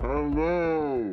Hello!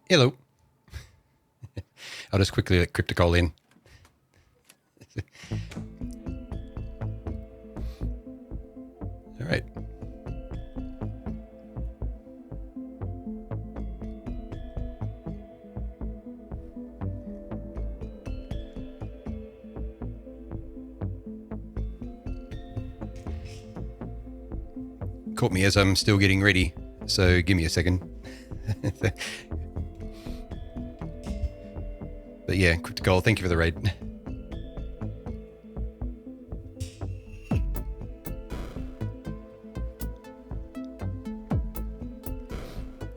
Hello. I'll just quickly let Crypticol in. All right. Caught me as I'm still getting ready, so give me a second. But yeah, Crypticol, thank you for the raid.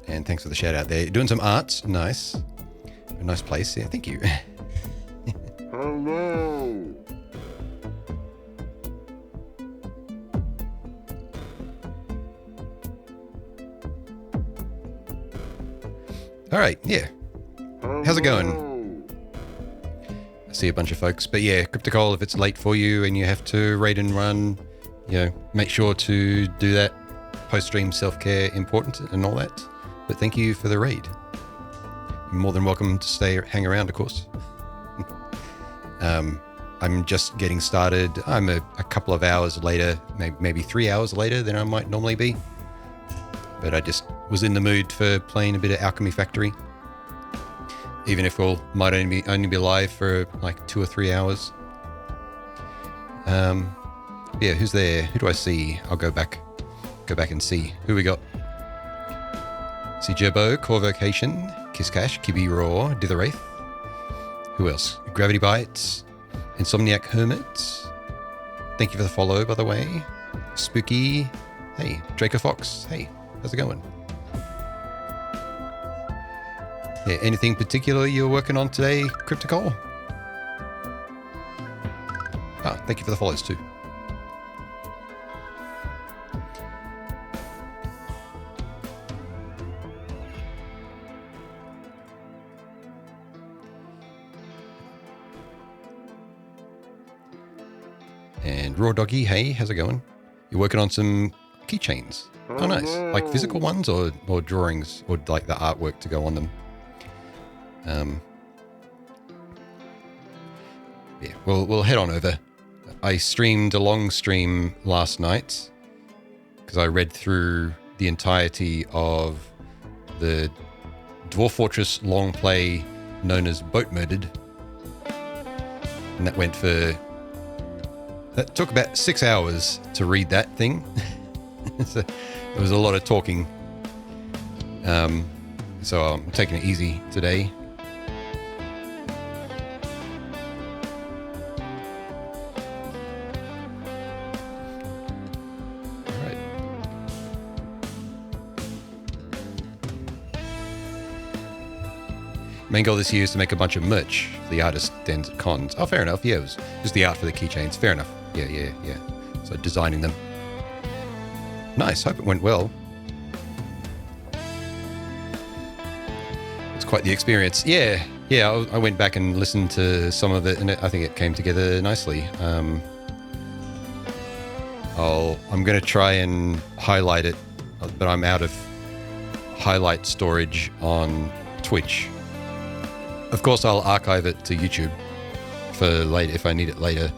And thanks for the shout out there. Doing some arts, nice. A nice place, yeah, thank you. Hello! All right, yeah. How's it going? I see a bunch of folks, but yeah, Crypticol, if it's late for you and you have to raid and run, you know, make sure to do that. Post-stream self-care important and all that. But thank you for the raid. You're more than welcome to hang around, of course. I'm just getting started. I'm a couple of hours later, maybe 3 hours later than I might normally be. But I just was in the mood for playing a bit of Alchemy Factory. Even if we might only be live for like 2 or 3 hours. Yeah, who's there? Who do I see? I'll go back and see who we got. See Jerbo, Core Vocation, Kisscash, Kibby Raw, Ditherwraith. Who else? Gravity Bites, Insomniac Hermit. Thank you for the follow, by the way. Spooky. Hey, Draco Fox. Hey, how's it going? Yeah, anything particular you're working on today, Crypticol? Ah, thank you for the follows too. And Raw Doggy, hey, how's it going? You're working on some keychains. Oh, nice. Like physical ones or drawings or like the artwork to go on them? Yeah, we'll head on over. I streamed a long stream last night because I read through the entirety of the Dwarf Fortress long play known as Boat Murdered. And that took about 6 hours to read that thing. So it was a lot of talking. So I'm taking it easy today. Main goal this year is to make a bunch of merch for the artist stands at cons. Oh, fair enough. Yeah, it was just the art for the keychains. Fair enough. Yeah. So designing them. Nice. Hope it went well. It's quite the experience. Yeah. I went back and listened to some of it, and I think it came together nicely. I'm going to try and highlight it, but I'm out of highlight storage on Twitch. Of course, I'll archive it to YouTube for later if I need it later.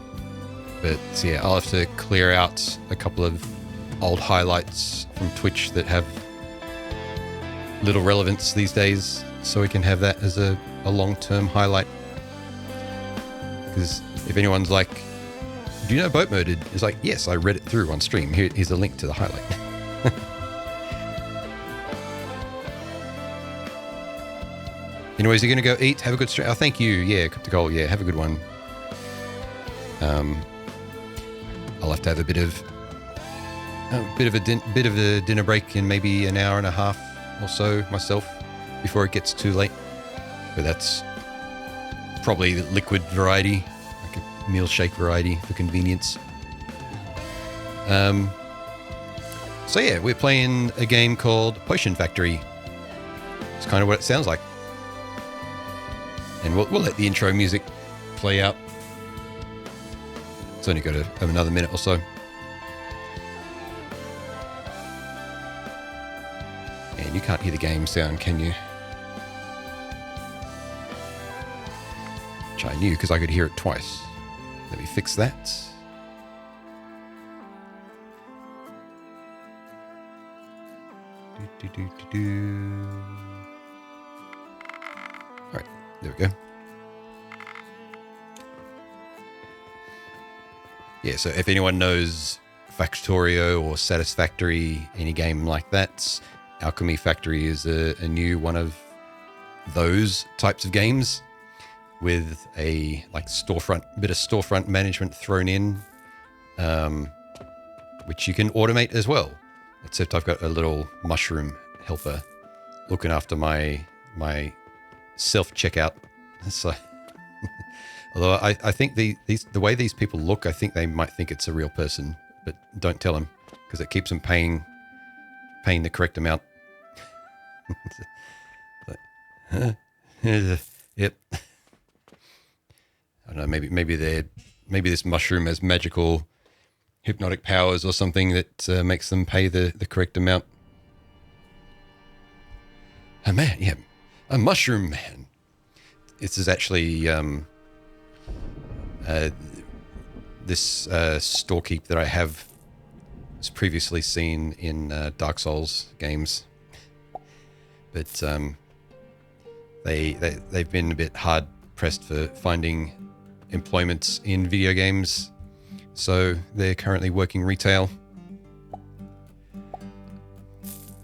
But yeah, I'll have to clear out a couple of old highlights from Twitch that have little relevance these days, so we can have that as a long-term highlight. Because if anyone's like, do you know Boat Mode? It's like, yes, I read it through on stream. Here's a link to the highlight. Anyways, you're going to go eat, have a good stream. Oh, thank you. Yeah, Cryptic Goal. Yeah, have a good one. I'll have to have a bit of a dinner break in maybe an hour and a half or so myself before it gets too late. But that's probably the liquid variety, like a meal shake variety for convenience. So yeah, we're playing a game called Potion Factory. It's kind of what it sounds like. And we'll let the intro music play out. It's only got another minute or so. And you can't hear the game sound, can you? Which I knew because I could hear it twice. Let me fix that. All right, there we go. Yeah, so if anyone knows Factorio or Satisfactory, any game like that, Alchemy Factory is a new one of those types of games with a bit of storefront management thrown in, which you can automate as well. Except I've got a little mushroom helper looking after my self-checkout. So, although I think the way these people look, I think they might think it's a real person, but don't tell them because it keeps them paying the correct amount. Yep. I don't know. Maybe this mushroom has magical hypnotic powers or something that makes them pay the correct amount. Oh man, yeah, a mushroom man. This is actually this storekeep that I have was previously seen in Dark Souls games, but they've been a bit hard pressed for finding employment in video games, so they're currently working retail.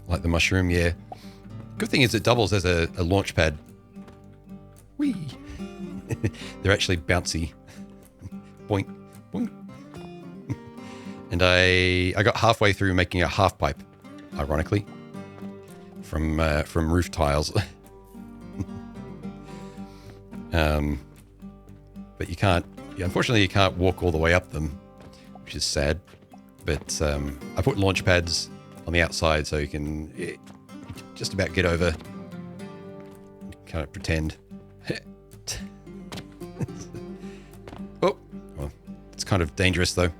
Like the mushroom, yeah. Good thing is it doubles as a launch pad. Whee! They're actually bouncy. Boink, boink. And I got halfway through making a half pipe, ironically, from roof tiles. But you can't. Unfortunately, you can't walk all the way up them, which is sad. But I put launch pads on the outside so you can just about get over. Kind of pretend. Oh, well, it's kind of dangerous though.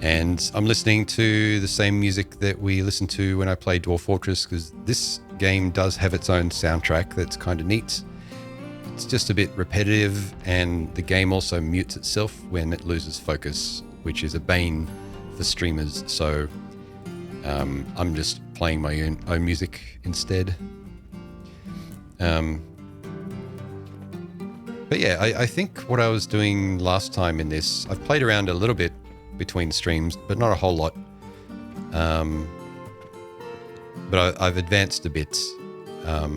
And I'm listening to the same music that we listened to when I played Dwarf Fortress, because this game does have its own soundtrack that's kind of neat. It's just a bit repetitive, and the game also mutes itself when it loses focus, which is a bane for streamers. So I'm just playing my own music instead. But yeah, I think what I was doing last time in this, I've played around a little bit between streams, but not a whole lot. But I've advanced a bit. I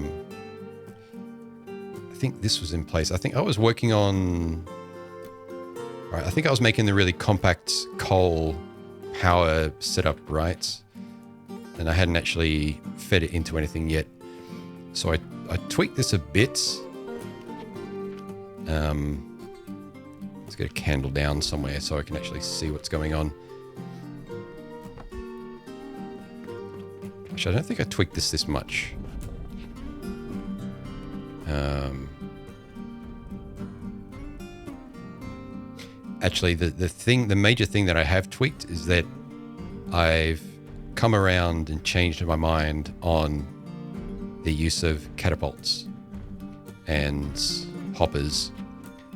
think this was in place. I think I was working on... Right, I think I was making the really compact coal power setup, right? and I hadn't actually fed it into anything yet. So I tweaked this a bit. Let's get a candle down somewhere so I can actually see what's going on. Actually, I don't think I tweaked this much. Actually, the major thing that I have tweaked is that I've come around and changed my mind on the use of catapults and hoppers,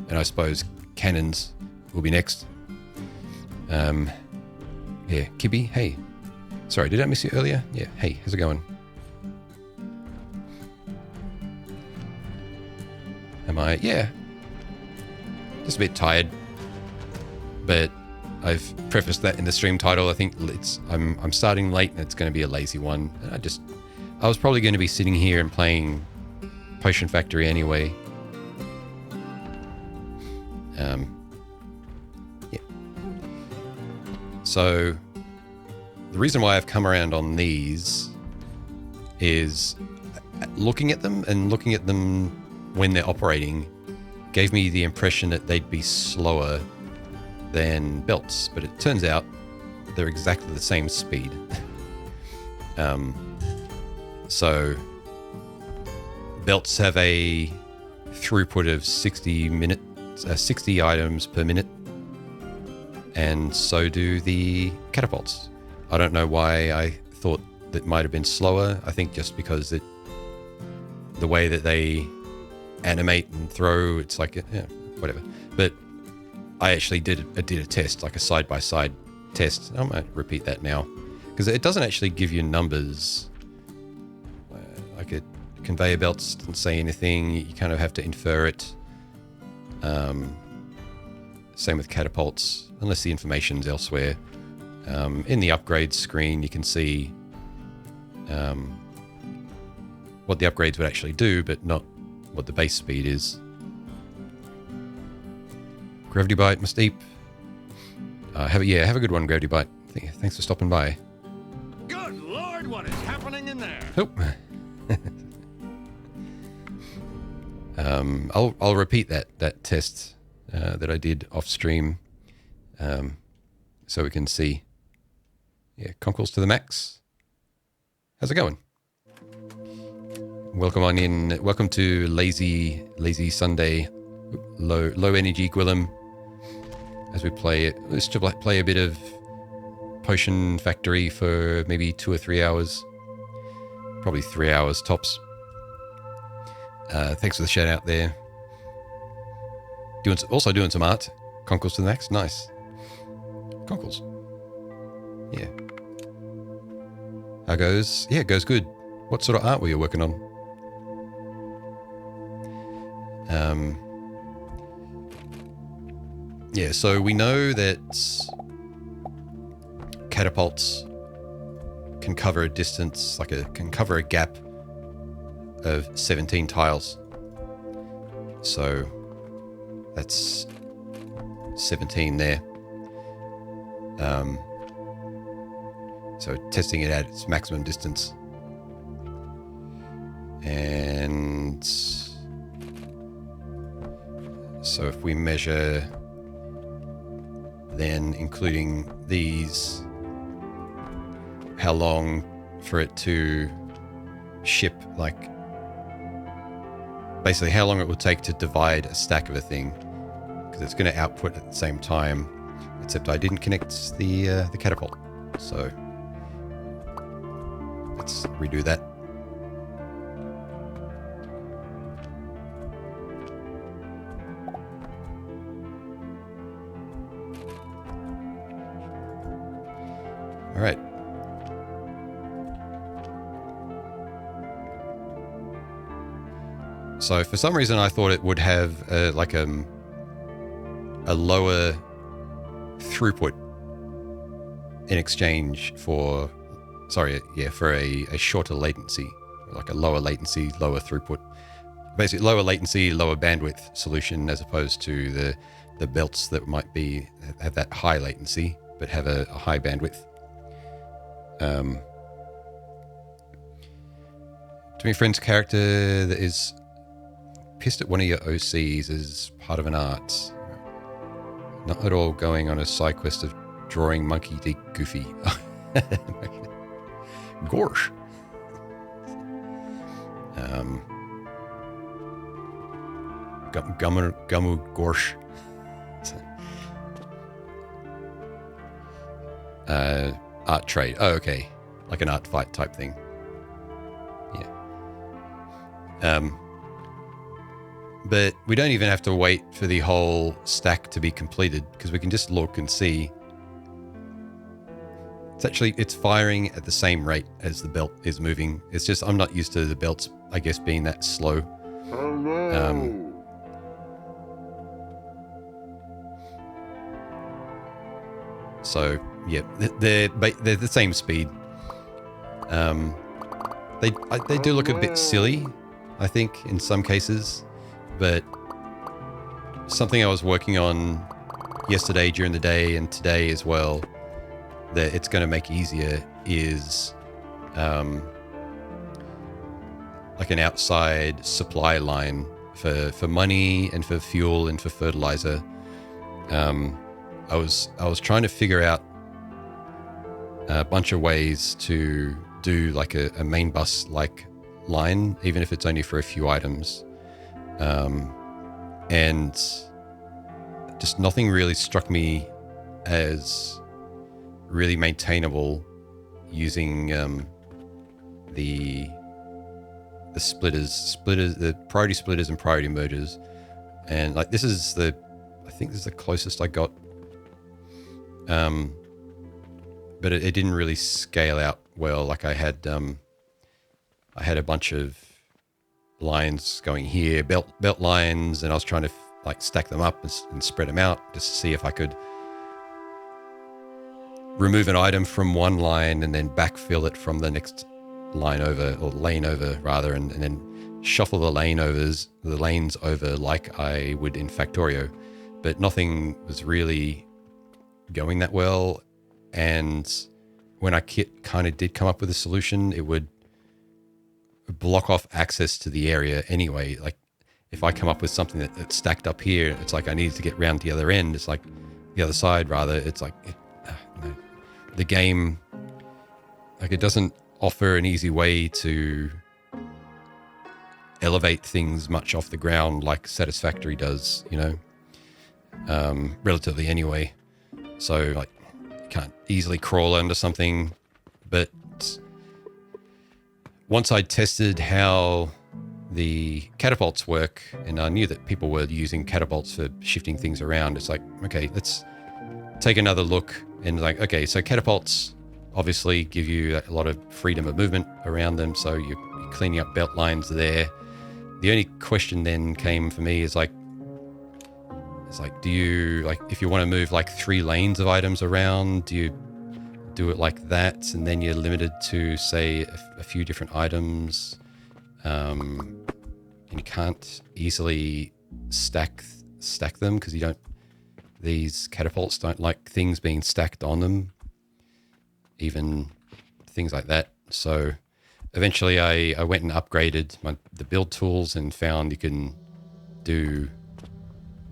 and I suppose cannons will be next. Yeah, Kibby, hey. Sorry, did I miss you earlier? Yeah, hey, how's it going? Am I? Yeah. Just a bit tired. But I've prefaced that in the stream title. I think I'm starting late and it's going to be a lazy one. I was probably going to be sitting here and playing Potion Factory anyway. Yeah. So the reason why I've come around on these is looking at them when they're operating gave me the impression that they'd be slower than belts, but it turns out they're exactly the same speed. So belts have a throughput of 60 items per minute, and so do the catapults. I don't know why I thought that might have been slower. I think just because the way that they animate and throw, it's like, yeah, whatever. But I actually did a test, like a side-by-side test. I might repeat that now, because it doesn't actually give you numbers. Like a conveyor belts doesn't say anything. You kind of have to infer it. Same with catapults, unless the information's elsewhere. In the upgrades screen, you can see what the upgrades would actually do, but not what the base speed is. Gravity Bite, Musteep. Have a good one, Gravity Bite. Thanks for stopping by. Good Lord, what is happening in there? Oh. I'll repeat that test that I did off stream, so we can see. Yeah, Conkles to the max. How's it going? Welcome on in. Welcome to lazy Sunday, low energy Gwillem. As we play a bit of Potion Factory for maybe 2 or 3 hours, probably 3 hours tops. Thanks for the shout out there. Also doing some art. Conkles to the max, nice. Conkles. Yeah. How goes? Yeah, it goes good. What sort of art were you working on? Yeah, so we know that catapults can cover a distance, can cover a gap of 17 tiles. So that's 17 there. So testing it at its maximum distance. And so if we measure, then including these, how long for it to ship, basically how long it will take to divide a stack of a thing, because it's going to output at the same time, except I didn't connect the catapult. So let's redo that. All right. So for some reason I thought it would have a lower throughput in exchange for, for a shorter latency, like a lower latency, lower throughput. Basically lower latency, lower bandwidth solution, as opposed to the belts that might have that high latency but have a high bandwidth. To me, friend's character that is pissed at one of your OCs is part of an art. Not at all going on a side quest of drawing Monkey D. Goofy. Gorsh. Gumu Gorsh. Art trade. Oh, okay. Like an art fight type thing. Yeah. But we don't even have to wait for the whole stack to be completed because we can just look and see. It's firing at the same rate as the belt is moving. It's just I'm not used to the belts, I guess, being that slow. So yeah, they're the same speed. They do look a bit silly, I think, in some cases, but something I was working on yesterday during the day and today as well that it's going to make easier is like an outside supply line for money and for fuel and for fertilizer. I was trying to figure out a bunch of ways to do like a main bus like line, even if it's only for a few items. And just nothing really struck me as really maintainable using the splitters, the priority splitters and priority mergers. And like I think this is the closest I got. But it didn't really scale out well. Like I had a bunch of lines going here, belt lines, and I was trying to like stack them up and spread them out just to see if I could remove an item from one line and then backfill it from the next line over, or lane over rather, and then shuffle the lanes over like I would in Factorio. But nothing was really going that well. And when I kind of did come up with a solution, it would block off access to the area anyway. Like if I come up with something that's stacked up here, it's like I needed to get round the other end. It's like the other side rather. It's like the game, like it doesn't offer an easy way to elevate things much off the ground like Satisfactory does, relatively anyway. So like you can't easily crawl under something. But once I tested how the catapults work, and I knew that people were using catapults for shifting things around, it's like, okay, let's take another look. And like, okay, so catapults obviously give you a lot of freedom of movement around them. So you're cleaning up belt lines there. The only question then came for me is like, do you, like, if you want to move like 3 lanes of items around, do you do it like that? And then you're limited to, say, a few different items. And you can't easily stack them because these catapults don't like things being stacked on them, even things like that. So eventually I went and upgraded the build tools and found you can do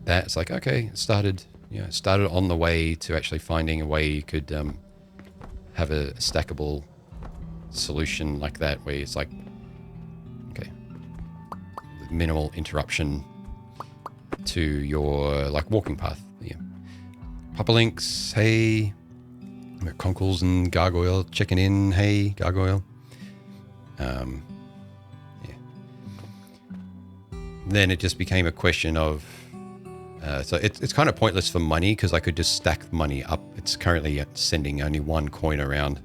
that. It's like, okay, started on the way to actually finding a way you could have a stackable solution like that, where it's like, okay, minimal interruption to your like walking path. Yeah. Hyperlinks, hey. Conkles and Gargoyle checking in. Hey, Gargoyle. Yeah. Then it just became a question of, so it's kind of pointless for money because I could just stack money up. It's currently sending only 1 coin around.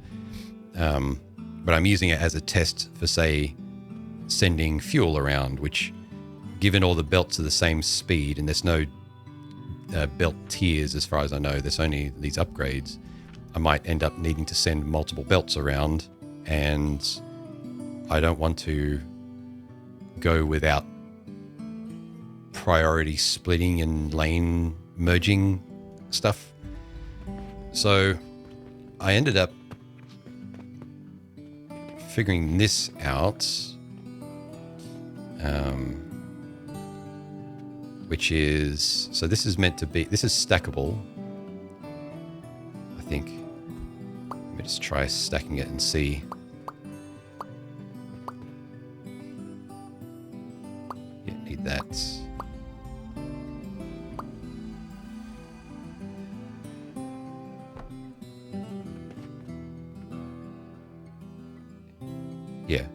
But I'm using it as a test for, say, sending fuel around, which, given all the belts are the same speed and there's no belt tiers as far as I know, there's only these upgrades, I might end up needing to send multiple belts around, and I don't want to go without priority splitting and lane merging stuff. So I ended up figuring this out which is, so this is meant to be, this is stackable, I think. Let me just try stacking it and see. Yeah, need that. Yeah.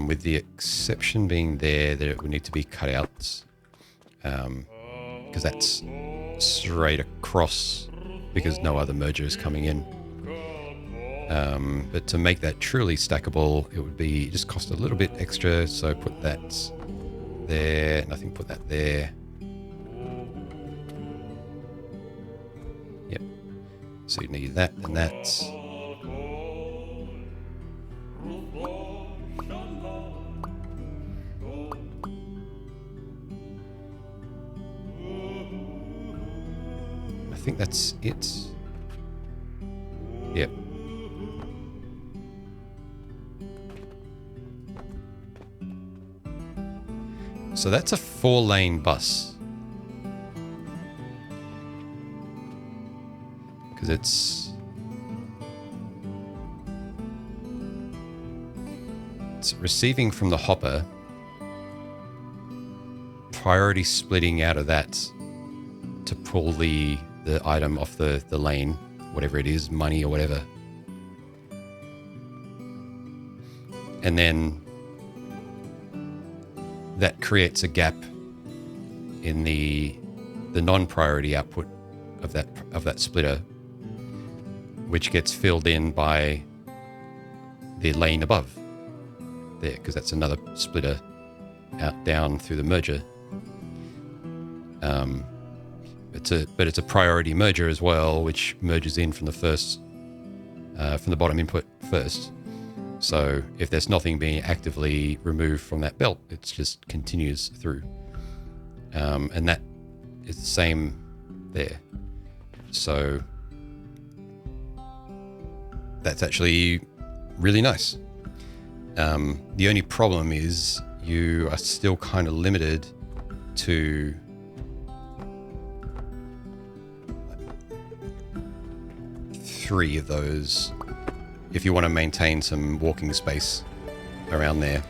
With the exception being there that it would need to be cut out, because that's straight across, because no other merger is coming in. But to make that truly stackable, it would be just cost a little bit extra. So put that there, and I think put that there. Yep. So you need that and that. I think that's it. Yep. So that's a 4-lane bus. Because it's receiving from the hopper, priority splitting out of that to pull the item off the lane, whatever it is, money or whatever. And then that creates a gap in the non-priority output of that splitter, which gets filled in by the lane above there, because that's another splitter out down through the merger. But it's a priority merger as well, which merges in from the bottom input first. So if there's nothing being actively removed from that belt, it just continues through. And that is the same there. So that's actually really nice. The only problem is you are still kind of limited to three of those if you want to maintain some walking space around there.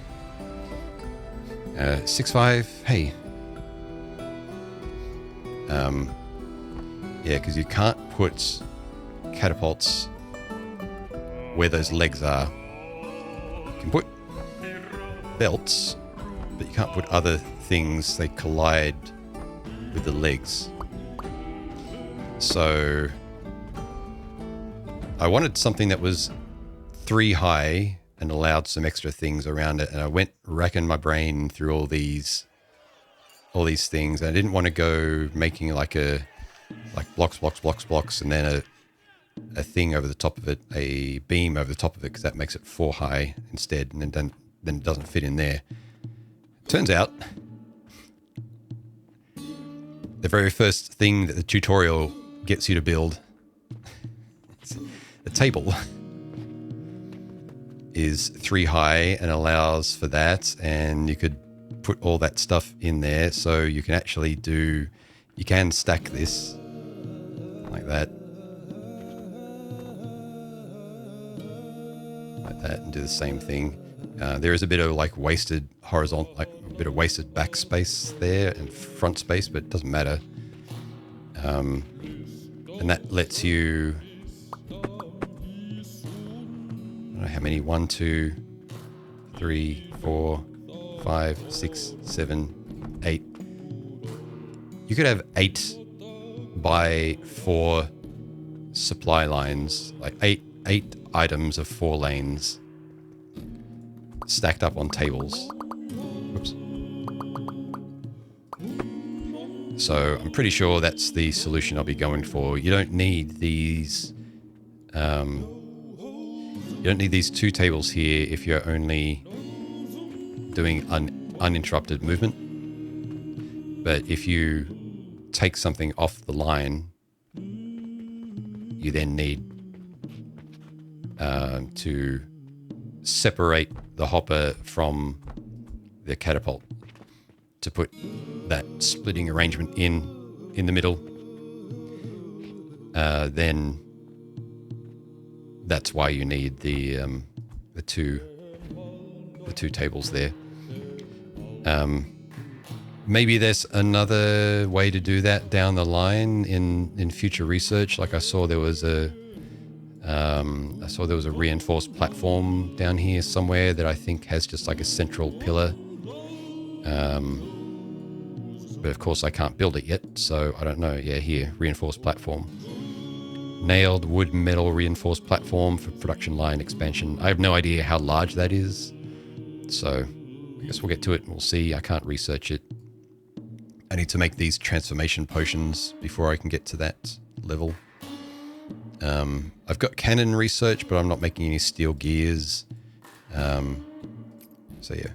6.5, hey. Yeah, because you can't put catapults where those legs are. You can put belts, but you can't put other things, they collide with the legs. So I wanted something that was 3 high and allowed some extra things around it, and I went racking my brain through all these things. I didn't want to go making like blocks, and then a thing over the top of it, a beam over the top of it, because that makes it 4 high instead, and then it doesn't fit in there. Turns out, the very first thing that the tutorial gets you to build, a table, is 3 high and allows for that, and you could put all that stuff in there, so you can actually you can stack this like that, and do the same thing. There is a bit of like wasted horizontal, like a bit of wasted back space there and front space, but it doesn't matter. And that lets you, I don't know how many, 1, 2, 3, 4, 5, 6, 7, 8. You could have 8 by 4 supply lines, like 8 items of 4 lanes stacked up on tables. Whoops. So I'm pretty sure that's the solution I'll be going for. You don't need these. You don't need these 2 tables here if you're only doing uninterrupted movement. But if you take something off the line, you then need to separate the hopper from the catapult, to put that splitting arrangement in the middle. Then that's why you need the two tables there. Maybe there's another way to do that down the line in future research. Like I saw there was a reinforced platform down here somewhere that I think has just like a central pillar. But of course I can't build it yet, so I don't know. Yeah, here, reinforced platform. Nailed wood metal reinforced platform for production line expansion. I have no idea how large that is, so I guess we'll get to it and we'll see. I can't research it. I need to make these transformation potions before I can get to that level. I've got cannon research, but I'm not making any steel gears. So yeah.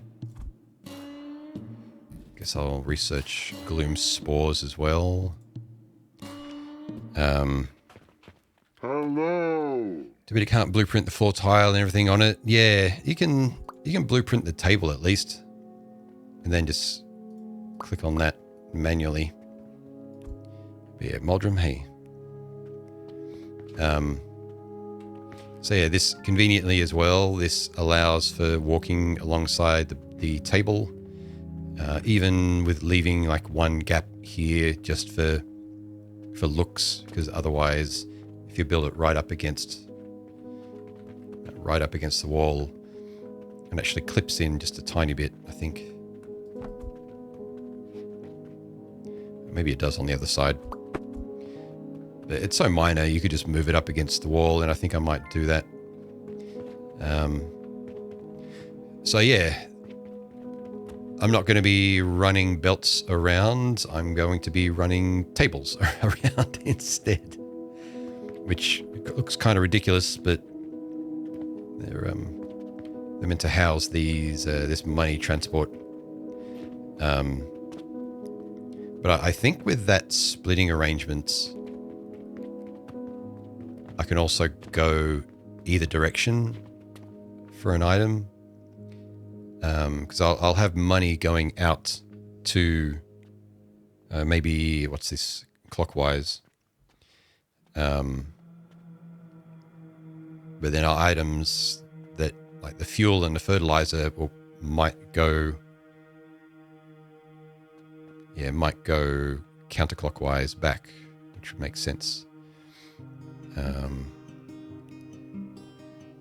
Guess I'll research gloom spores as well. Hello. Too bad you can't blueprint the floor tile and everything on it. Yeah, you can blueprint the table at least, and then just click on that manually. But yeah, Moldrum, hey. So yeah, this conveniently as well, this allows for walking alongside the table, even with leaving like one gap here just for looks, because otherwise if you build it right up against the wall, it actually clips in just a tiny bit, I think. Maybe it does on the other side. But it's so minor, you could just move it up against the wall, and I think I might do that. So yeah, I'm not going to be running belts around. I'm going to be running tables around instead, which looks kind of ridiculous, but they're meant to house this money transport. But I think with that splitting arrangement, I can also go either direction for an item, because I'll have money going out to maybe, what's this, clockwise. But then our items that, like the fuel and the fertilizer, might go counterclockwise back, which would make sense.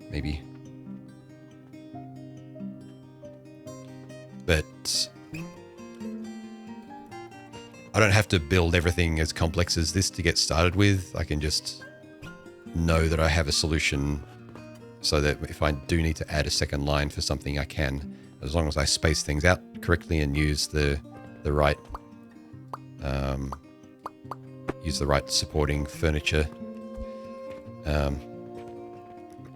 Maybe. But I don't have to build everything as complex as this to get started with. I can just know that I have a solution so that if I do need to add a second line for something, I can, as long as I space things out correctly and use the right supporting furniture.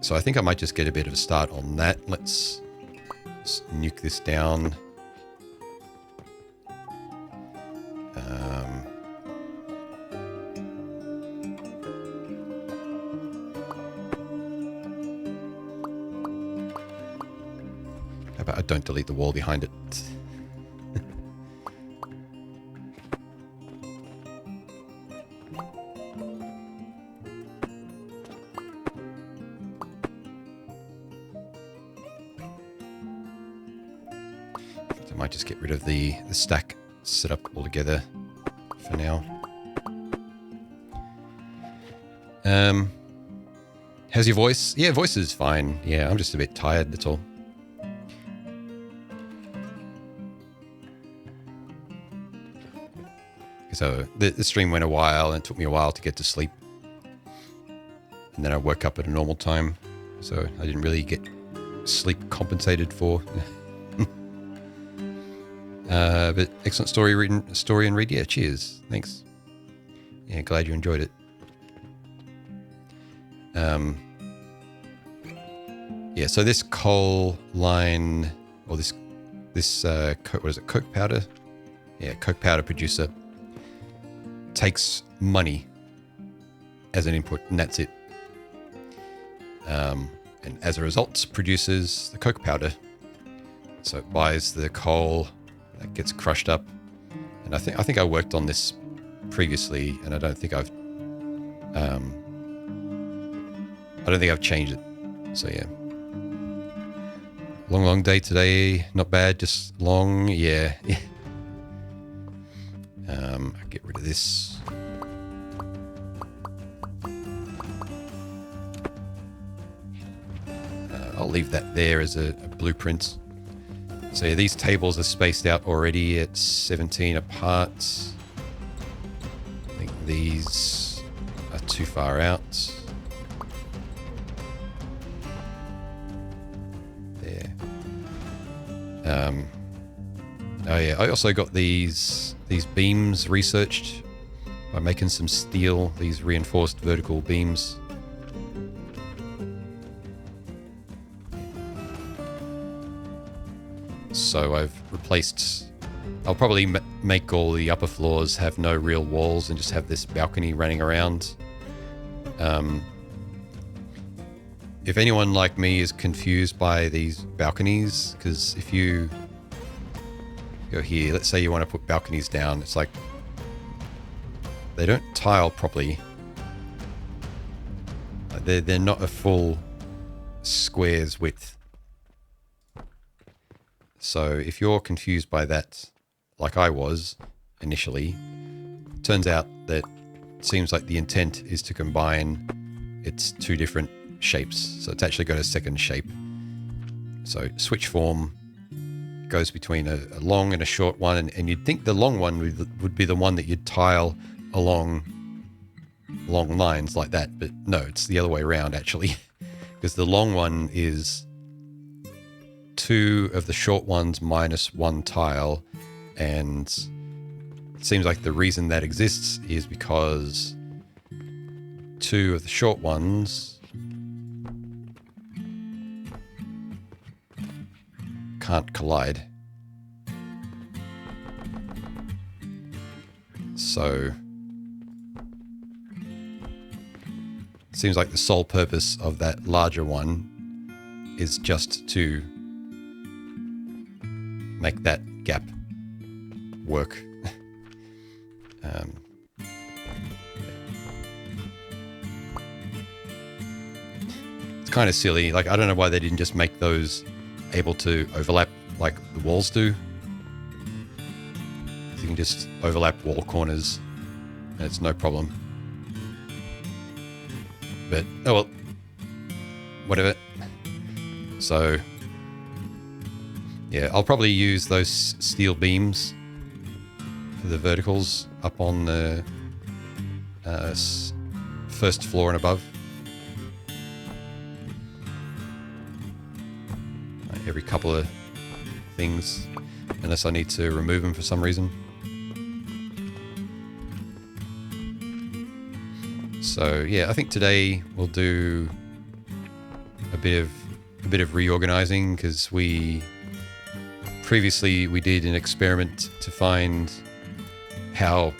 So I think I might just get a bit of a start on that. Let's nuke this down. How about I don't delete the wall behind it? I might just get rid of the stack setup altogether for now. How's your voice? Yeah, voice is fine. Yeah, I'm just a bit tired, that's all. So the stream went a while, and it took me a while to get to sleep. And then I woke up at a normal time, so I didn't really get sleep compensated for. But excellent story and read. Yeah, cheers. Thanks. Yeah, glad you enjoyed it. Yeah, so this coal line, or this what is it, coke powder? Yeah, coke powder producer takes money as an input, and that's it. and as a result produces the coke powder. So it buys the coal that gets crushed up, and I think I worked on this previously, and I don't think I've changed it. So yeah, long day today. Not bad, just long. Yeah. I'll get rid of this. I'll leave that there as a blueprint. So yeah, these tables are spaced out already at 17 apart. I think these are too far out. There. Oh yeah, I also got these beams researched by making some steel, these reinforced vertical beams. So I've replaced, I'll probably make all the upper floors have no real walls and just have this balcony running around. If anyone like me is confused by these balconies, because if you go here, let's say you want to put balconies down, it's like they don't tile properly. They're not a full square's width. So if you're confused by that, like I was initially, turns out that it seems like the intent is to combine its two different shapes. So it's actually got a second shape. So switch form goes between a long and a short one, and you'd think the long one would be the one that you'd tile along long lines like that, but no, it's the other way around actually, because the long one is two of the short ones minus one tile, and it seems like the reason that exists is because two of the short ones can't collide. So it seems like the sole purpose of that larger one is just to make that gap work. It's kind of silly. Like, I don't know why they didn't just make those able to overlap like the walls do. You can just overlap wall corners and it's no problem. But, oh well, whatever. So yeah, I'll probably use those steel beams for the verticals up on the first floor and above. Like every couple of things, unless I need to remove them for some reason. So yeah, I think today we'll do a bit of reorganizing, because previously we did an experiment to find how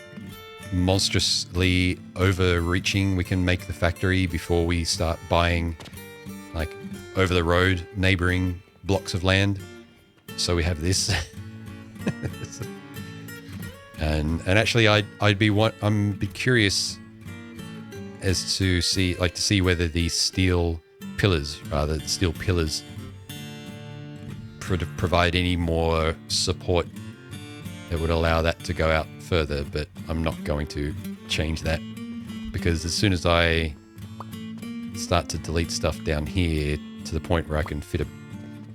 monstrously overreaching we can make the factory before we start buying like over the road neighboring blocks of land. So we have this. and actually I'm be curious as to see whether these steel pillars provide any more support that would allow that to go out further, but I'm not going to change that, because as soon as I start to delete stuff down here to the point where I can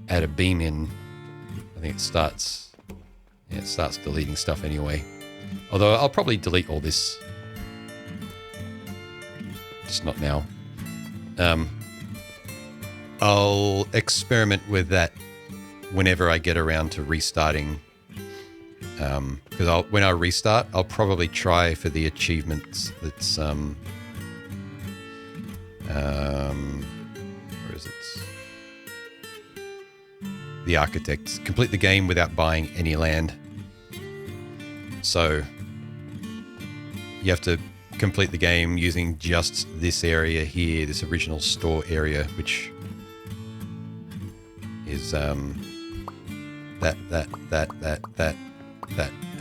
add a beam in, I think it starts deleting stuff anyway. Although I'll probably delete all this, just not now. I'll experiment with that whenever I get around to restarting, because when I restart, I'll probably try for the achievements that's where is it? The architects. Complete the game without buying any land. So you have to complete the game using just this area here, this original store area, which is that,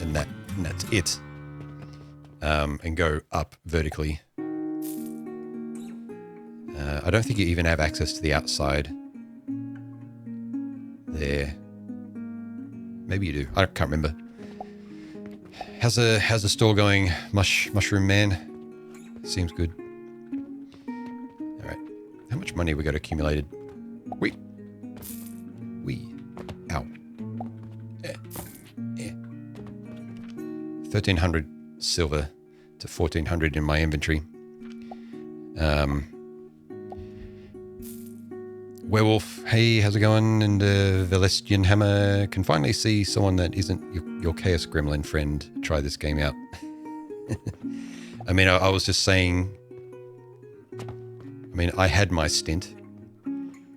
and that's it. And go up vertically. I don't think you even have access to the outside there. Maybe you do. I can't remember. How's the store going, Mushroom Man? Seems good. All right. How much money we got accumulated? We. Ow. 1,300 silver to 1,400 in my inventory. Werewolf, hey, how's it going? And Velestian Hammer, can finally see someone that isn't your Chaos Gremlin friend try this game out. I mean, I was just saying, I mean, I had my stint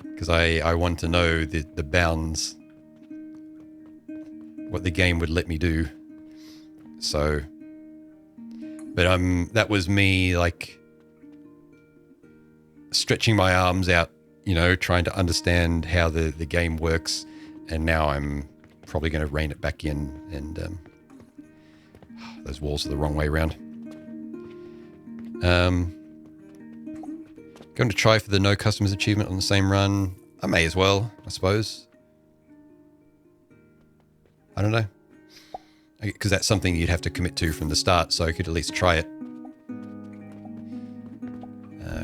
because I wanted to know the bounds, what the game would let me do. So, but that was me like stretching my arms out, you know, trying to understand how the game works, and now I'm probably going to rein it back in, and those walls are the wrong way around. Going to try for the no customers achievement on the same run. I may as well, I suppose. I don't know. Because that's something you'd have to commit to from the start, so I could at least try it.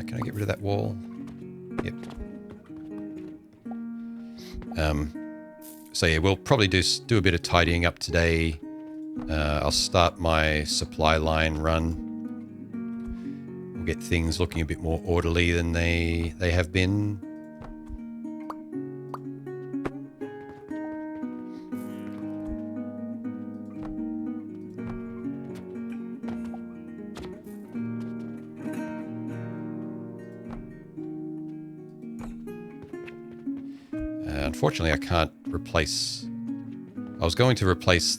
Can I get rid of that wall? Yep. So yeah, we'll probably do a bit of tidying up today. I'll start my supply line run. We'll get things looking a bit more orderly than they have been. Unfortunately, I can't replace... I was going to replace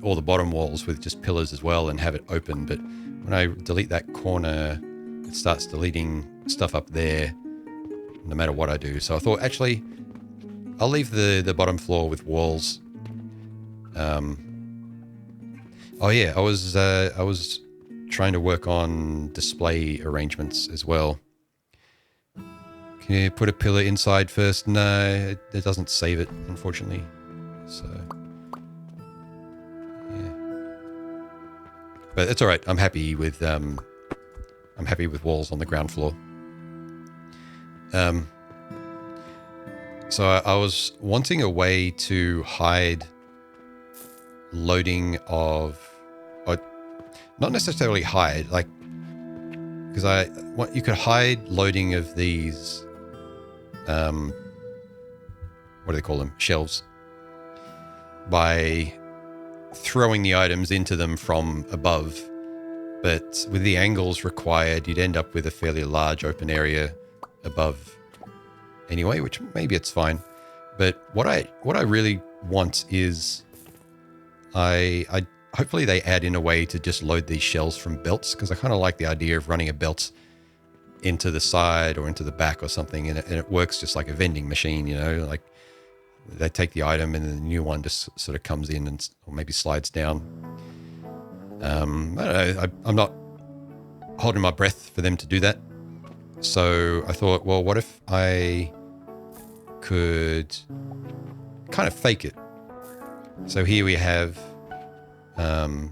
all the bottom walls with just pillars as well and have it open, but when I delete that corner, it starts deleting stuff up there no matter what I do. So I thought, actually, I'll leave the bottom floor with walls. Oh yeah, I was trying to work on display arrangements as well. Can you put a pillar inside first? No, it doesn't save it, unfortunately. So, yeah. But it's all right. I'm happy with walls on the ground floor. So I was wanting a way to hide loading of, or not necessarily hide, like, because you could hide loading of these. What do they call them? Shelves. By throwing the items into them from above. But with the angles required, you'd end up with a fairly large open area above anyway, which maybe it's fine. But what I really want is hopefully they add in a way to just load these shells from belts, because I kind of like the idea of running a belt into the side or into the back or something, and it works just like a vending machine, you know, like they take the item and then the new one just sort of comes in or maybe slides down. I don't know, I'm not holding my breath for them to do that. So I thought, well, what if I could kind of fake it? So here we have Gubrin,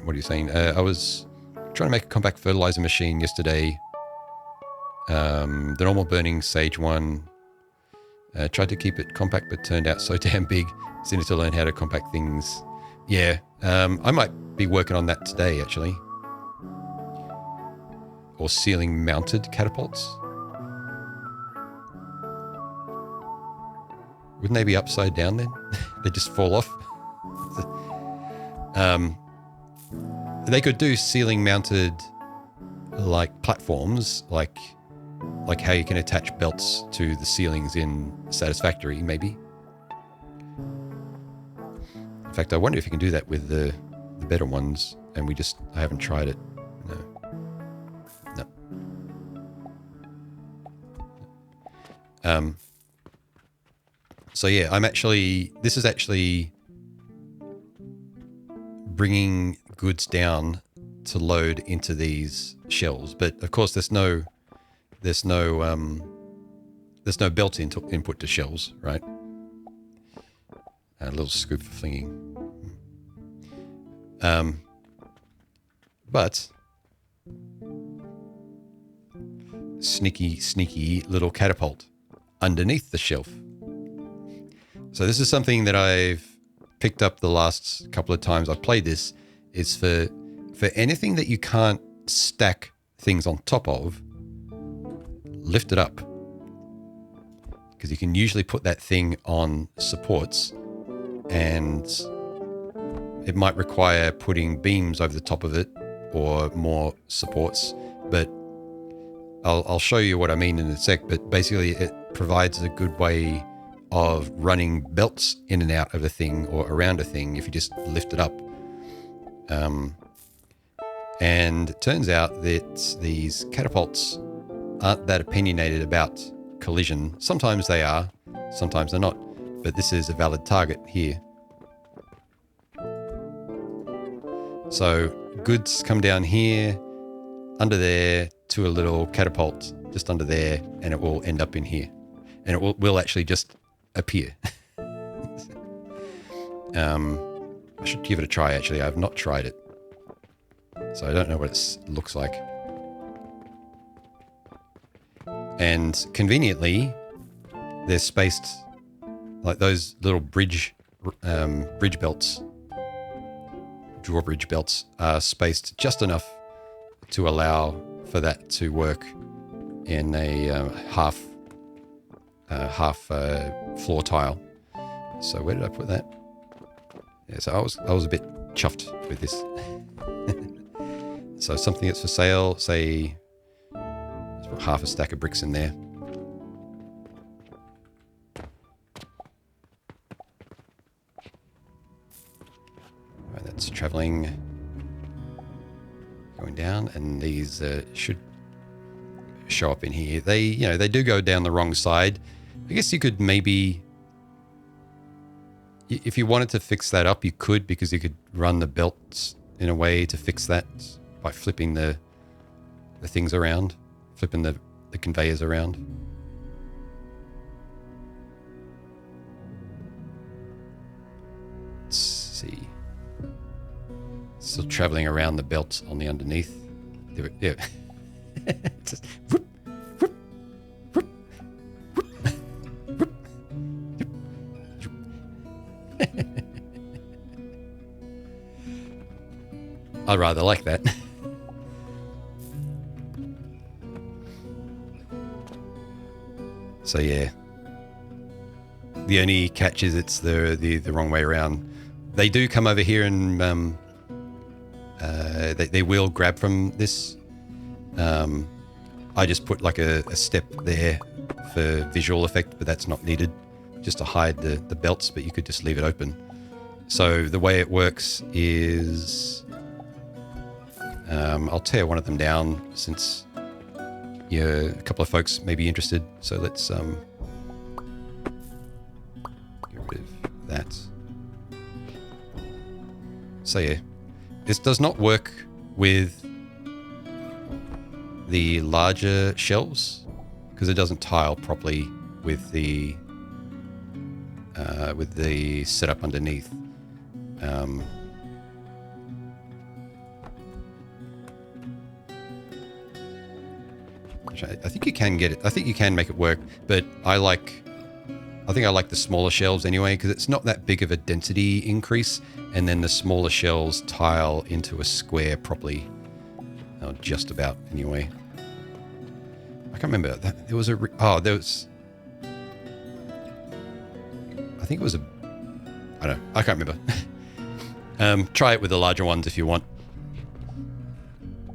what are you saying? I was trying to make a compact fertilizer machine yesterday. The normal burning sage one. Tried to keep it compact, but turned out so damn big. Still need to learn how to compact things. Yeah, I might be working on that today, actually. Or ceiling mounted catapults. Wouldn't they be upside down then? They just fall off. They could do ceiling mounted like platforms, like how you can attach belts to the ceilings in Satisfactory, maybe. In fact, I wonder if you can do that with the better ones, and I haven't tried it. No. So yeah, this is actually bringing goods down to load into these shelves. But of course, there's no belt input to shelves, right? A little scoop for flinging. But sneaky little catapult underneath the shelf. So this is something that I've picked up the last couple of times I've played this. Is for anything that you can't stack things on top of, lift it up. Because you can usually put that thing on supports, and it might require putting beams over the top of it or more supports, but I'll show you what I mean in a sec. But basically it provides a good way of running belts in and out of a thing or around a thing if you just lift it up. And it turns out that these catapults aren't that opinionated about collision. Sometimes they are, sometimes they're not, but this is a valid target here. So goods come down here, under there, to a little catapult just under there, and it will end up in here, and it will actually just appear. I should give it a try. Actually, I've not tried it, so I don't know what it looks like. And conveniently, they're spaced like those little bridge belts, drawbridge belts are spaced just enough to allow for that to work in a half floor tile. So where did I put that? Yeah, so I was a bit chuffed with this. So something that's for sale, say, let's put half a stack of bricks in there. Right, that's traveling, going down, and these should show up in here. They do go down the wrong side. I guess you could maybe, if you wanted to fix that up, you could, because you could run the belts in a way to fix that by flipping the things around, flipping the conveyors around. Let's see. Still traveling around the belts on the underneath. Yeah. Just whoop, whoop, whoop, whoop, whoop, whoop. I rather like that. So yeah, the only catch is it's the wrong way around. They do come over here and they will grab from this. I just put like a step there for visual effect, but that's not needed, just to hide the belts, but you could just leave it open. So the way it works is I'll tear one of them down since a couple of folks may be interested. So let's get rid of that. So yeah, this does not work with the larger shelves because it doesn't tile properly with the setup underneath. I think you can get it. I think you can make it work, but I think I like the smaller shelves anyway, because it's not that big of a density increase, and then the smaller shelves tile into a square properly. Just about anyway. I can't remember that. There was I think it was I don't know. I can't remember. Try it with the larger ones if you want.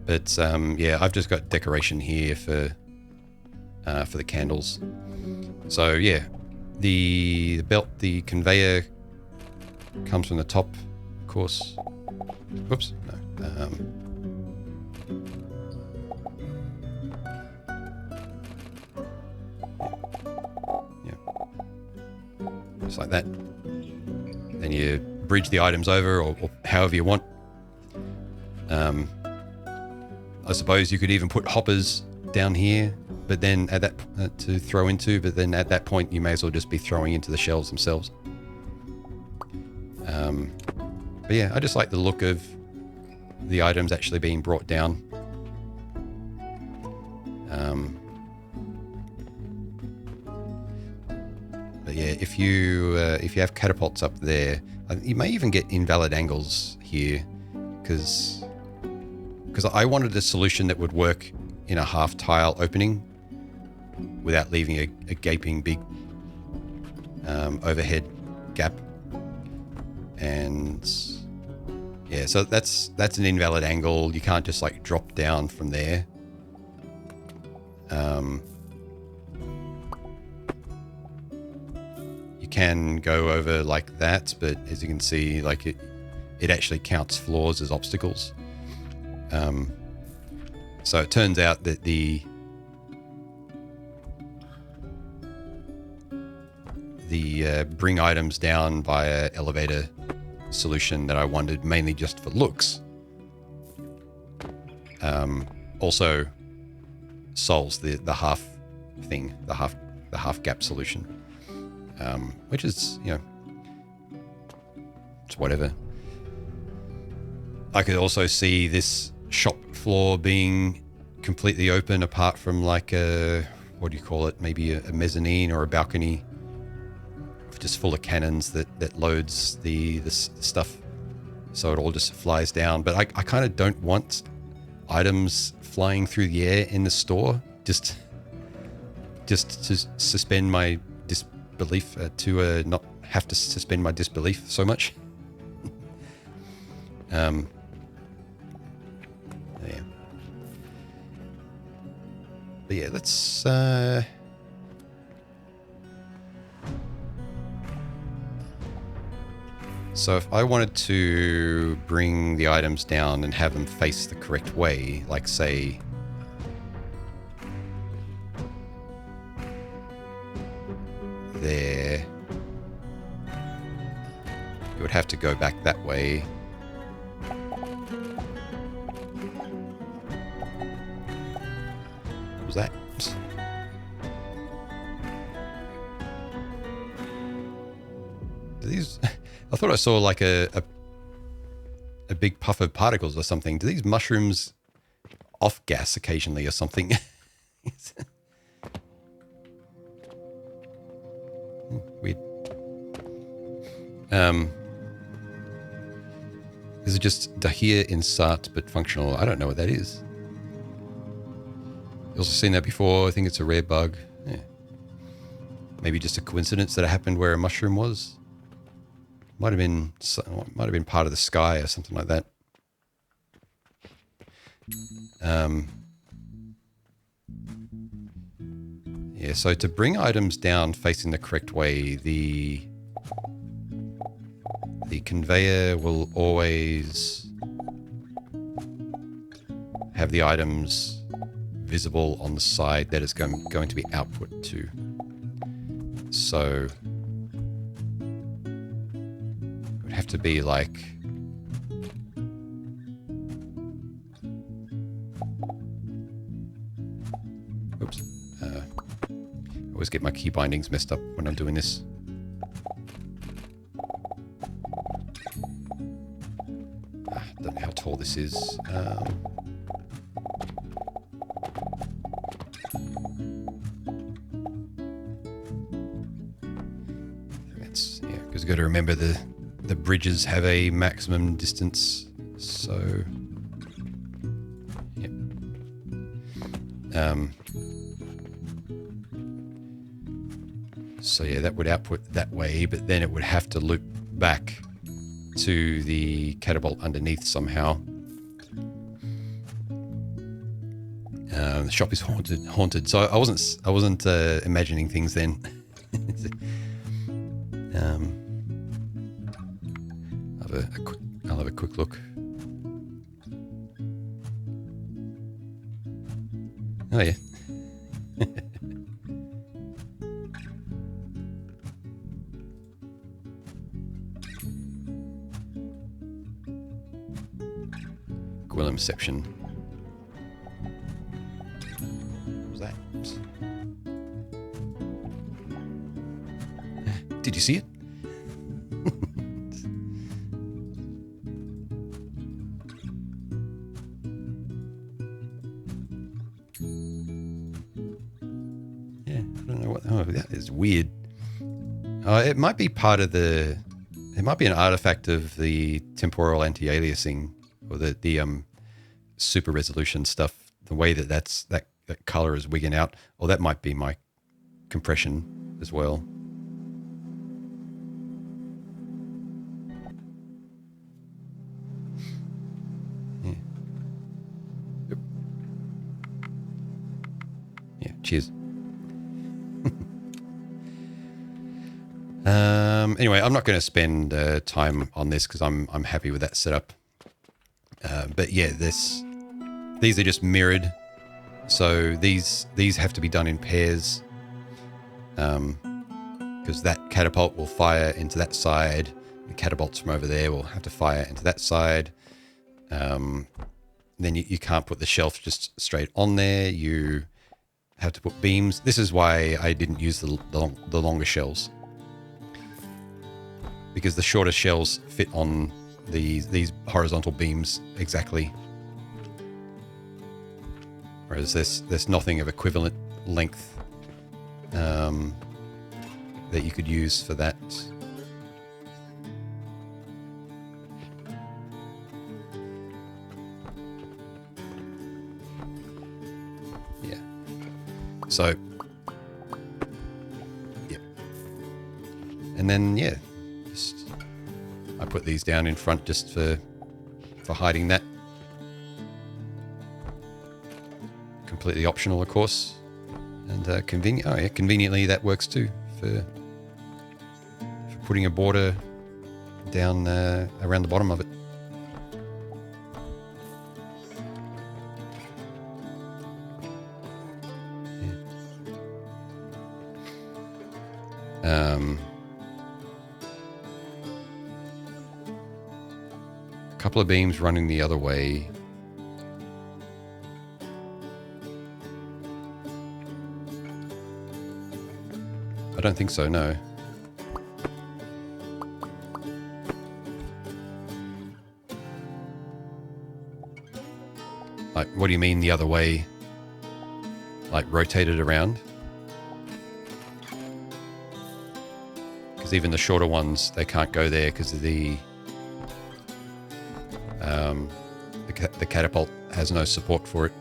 But yeah, I've just got decoration here for the candles. So yeah, the belt, the conveyor comes from the top, of course. Whoops, no. just like that. Then you bridge the items over, or however you want. I suppose you could even put hoppers down here, but then at that to throw into. But then at that point, you may as well just be throwing into the shells themselves. But yeah, I just like the look of the items actually being brought down. But yeah, if you have catapults up there, you may even get invalid angles here, because I wanted a solution that would work in a half tile opening without leaving a gaping big overhead gap. And yeah, so that's an invalid angle. You can't just like drop down from there. You can go over like that, but as you can see, like it actually counts floors as obstacles. So it turns out that the bring items down via elevator solution that I wanted mainly just for looks also solves the half thing, the half gap solution, which is, you know, it's whatever. I could also see this shop floor being completely open apart from like a, what do you call it, maybe a mezzanine or a balcony just full of cannons that loads the stuff, so it all just flies down. But I kind of don't want items flying through the air in the store, just to suspend my disbelief, to not have to suspend my disbelief so much. Yeah. But yeah, let's so if I wanted to bring the items down and have them face the correct way, like say there, you would have to go back that way. What was that? Do these... I thought I saw like a big puff of particles or something. Do these mushrooms off gas occasionally or something? Weird. Is it just Dahir Insat but functional? I don't know what that is. You've also seen that before. I think it's a rare bug. Yeah. Maybe just a coincidence that it happened where a mushroom was. Might have been part of the sky or something like that. Yeah, so to bring items down facing the correct way, the conveyor will always have the items visible on the side that is going to be output to. So have to be like oops, I always get my key bindings messed up when I'm doing this. Don't know how tall this is. That's, yeah, because you've got to remember the bridges have a maximum distance, so yep. So yeah, that would output that way, but then it would have to loop back to the catapult underneath somehow. The shop is haunted. So I wasn't imagining things then. I'll have a quick look. Oh yeah. Gwillimception. What was that? Did you see it? Yeah, I don't know what. Oh, that is weird. It might be part of the. It might be an artifact of the temporal anti-aliasing or the super resolution stuff. The way that color is wigging out, or that might be my compression as well. Yeah. Yep. Yeah. Cheers. Anyway, I'm not going to spend time on this because I'm happy with that setup. But yeah, these are just mirrored, so these have to be done in pairs. Because that catapult will fire into that side, the catapults from over there will have to fire into that side. Then you can't put the shelf just straight on there. You have to put beams. This is why I didn't use the longer shells. Because the shorter shells fit on these horizontal beams exactly. Whereas there's nothing of equivalent length that you could use for that. Yeah. So, yeah. And then, yeah. I put these down in front just for hiding that. Completely optional, of course, and convenient. Oh yeah, conveniently that works too for putting a border down around the bottom of it. Yeah. Couple of beams running the other way. I don't think so, no. Like, what do you mean the other way? Like, rotated around? Because even the shorter ones, they can't go there because of the catapult has no support for it.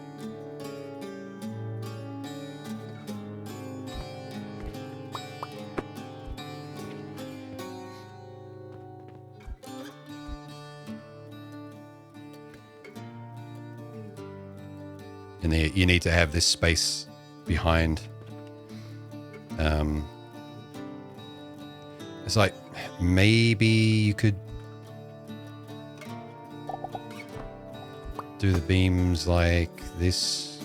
And you need to have this space behind. It's like maybe you could do the beams like this.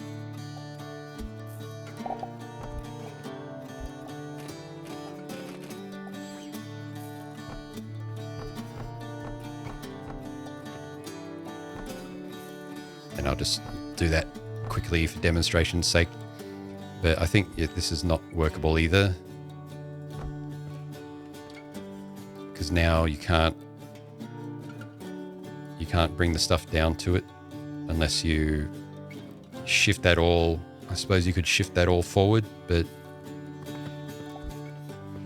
And I'll just do that quickly for demonstration's sake. But I think this is not workable either. Because now you can't bring the stuff down to it unless you shift that all. I suppose you could shift that all forward, but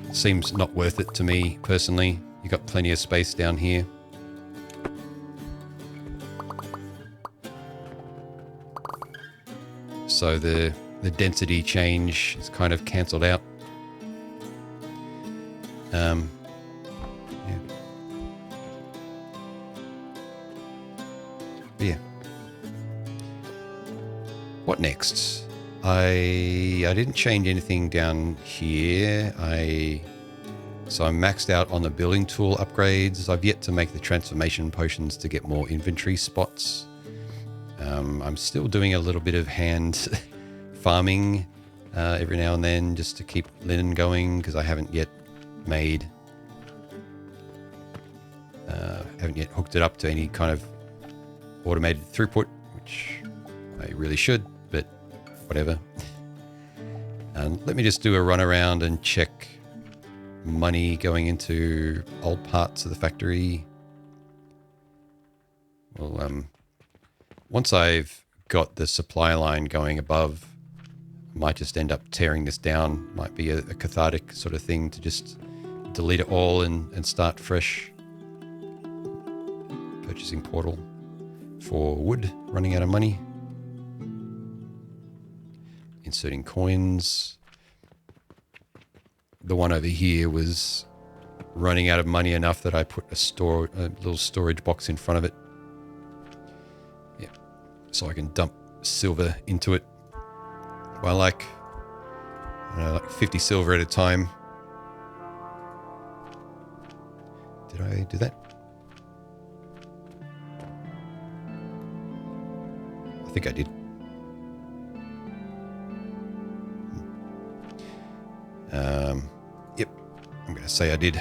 it seems not worth it to me personally. You got plenty of space down here. So the density change is kind of cancelled out. Yeah. But yeah. What next? I didn't change anything down here. So I'm maxed out on the building tool upgrades. I've yet to make the transformation potions to get more inventory spots. I'm still doing a little bit of hand farming every now and then just to keep linen going because I haven't yet hooked it up to any kind of automated throughput, which I really should, but whatever. And let me just do a run around and check money going into old parts of the factory. Well, once I've got the supply line going above, I might just end up tearing this down. Might be a cathartic sort of thing to just delete it all and start fresh. Purchasing portal for wood, running out of money. Inserting coins. The one over here was running out of money enough that I put a little storage box in front of it. Yeah, so I can dump silver into it. Well, like 50 silver at a time. Did I do that? I think I did. Yep, I'm going to say I did.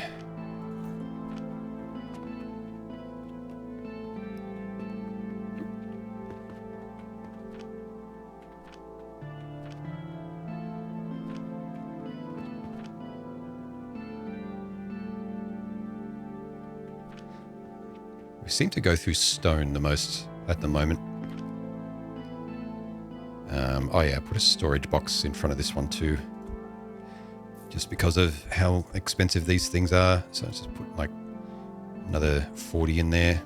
We seem to go through stone the most at the moment. Oh yeah, I put a storage box in front of this one too. Just because of how expensive these things are. So let's just put like another 40 in there.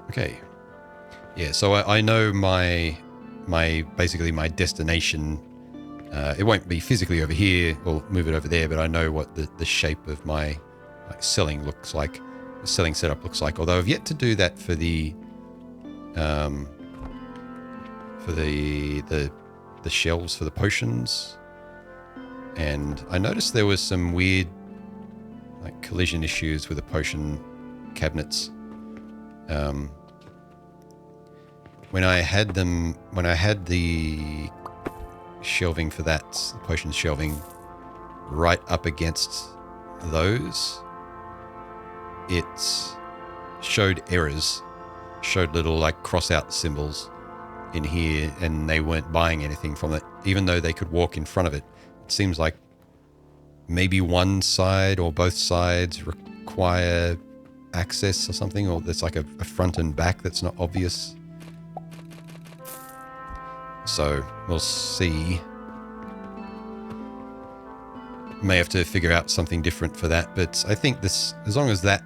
Okay. Yeah, so I know my basically my destination. It won't be physically over here or move it over there, but I know what the shape of my selling looks like. The selling setup looks like. Although I've yet to do that for the shelves for the potions. And I noticed there was some weird collision issues with the potion cabinets. When I had the shelving for that, the potion shelving right up against those, it showed errors, showed little cross out symbols in here, and they weren't buying anything from it, even though they could walk in front of it. It seems like maybe one side or both sides require access or something, or there's like a front and back that's not obvious. So we'll see. May have to figure out something different for that, but I think this, as long as that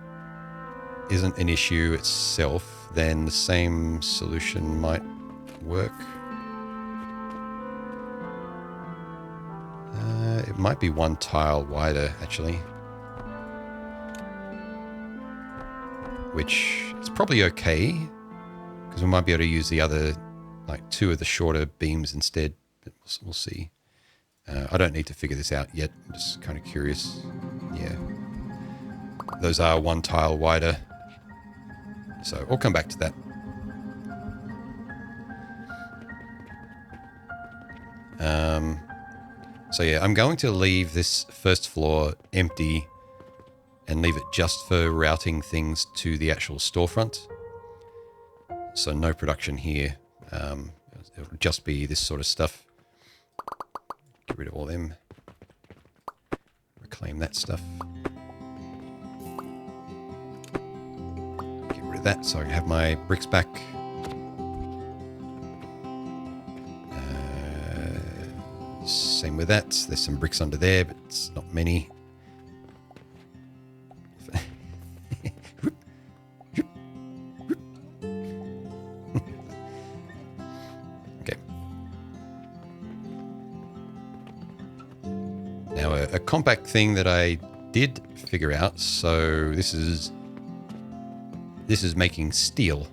isn't an issue itself, then the same solution might work. It might be one tile wider, actually. Which is probably okay, because we might be able to use the other, two of the shorter beams instead. But we'll see. I don't need to figure this out yet. I'm just kind of curious. Yeah. Those are one tile wider. So I'll come back to that. So yeah, I'm going to leave this first floor empty and leave it just for routing things to the actual storefront. So no production here. It'll just be this sort of stuff. Get rid of all them. Reclaim that stuff. Get rid of that so I can have my bricks back. Same with that. There's some bricks under there, but it's not many. Okay. Now a compact thing that I did figure out. So this is making steel.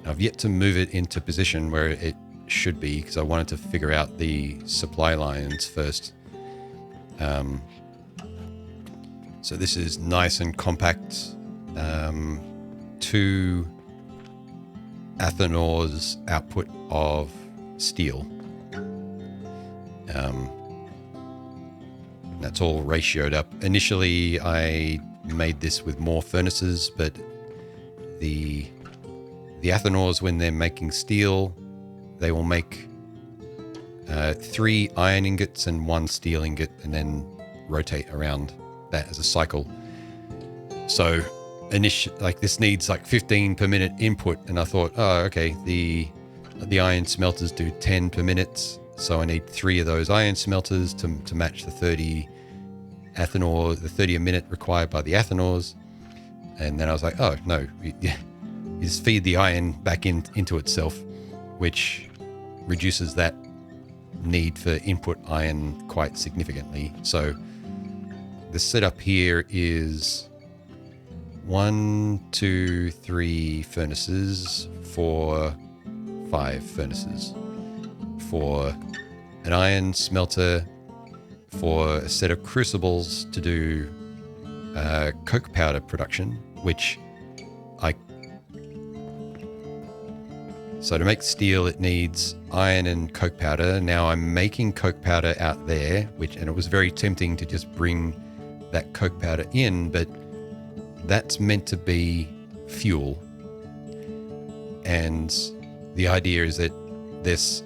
I've yet to move it into position where it should be, because I wanted to figure out the supply lines first. So this is nice and compact. 2 Athenors output of steel. That's all ratioed up. Initially, I made this with more furnaces, but the Athenors, when they're making steel, they will make 3 iron ingots and 1 steel ingot, and then rotate around that as a cycle. So this needs like 15 per minute input, and I thought, oh, okay, the iron smelters do 10 per minute, so I need 3 of those iron smelters to match the 30 Athenor, the 30 a minute required by the Athenors. And then I was like, oh no, you just feed the iron back into itself, which reduces that need for input iron quite significantly. So the setup here is 1, 2, 3 furnaces for 5 furnaces, for an iron smelter, for a set of crucibles to do coke powder production, which so to make steel it needs iron and coke powder. Now I'm making coke powder out there, and it was very tempting to just bring that coke powder in, but that's meant to be fuel. And the idea is that there's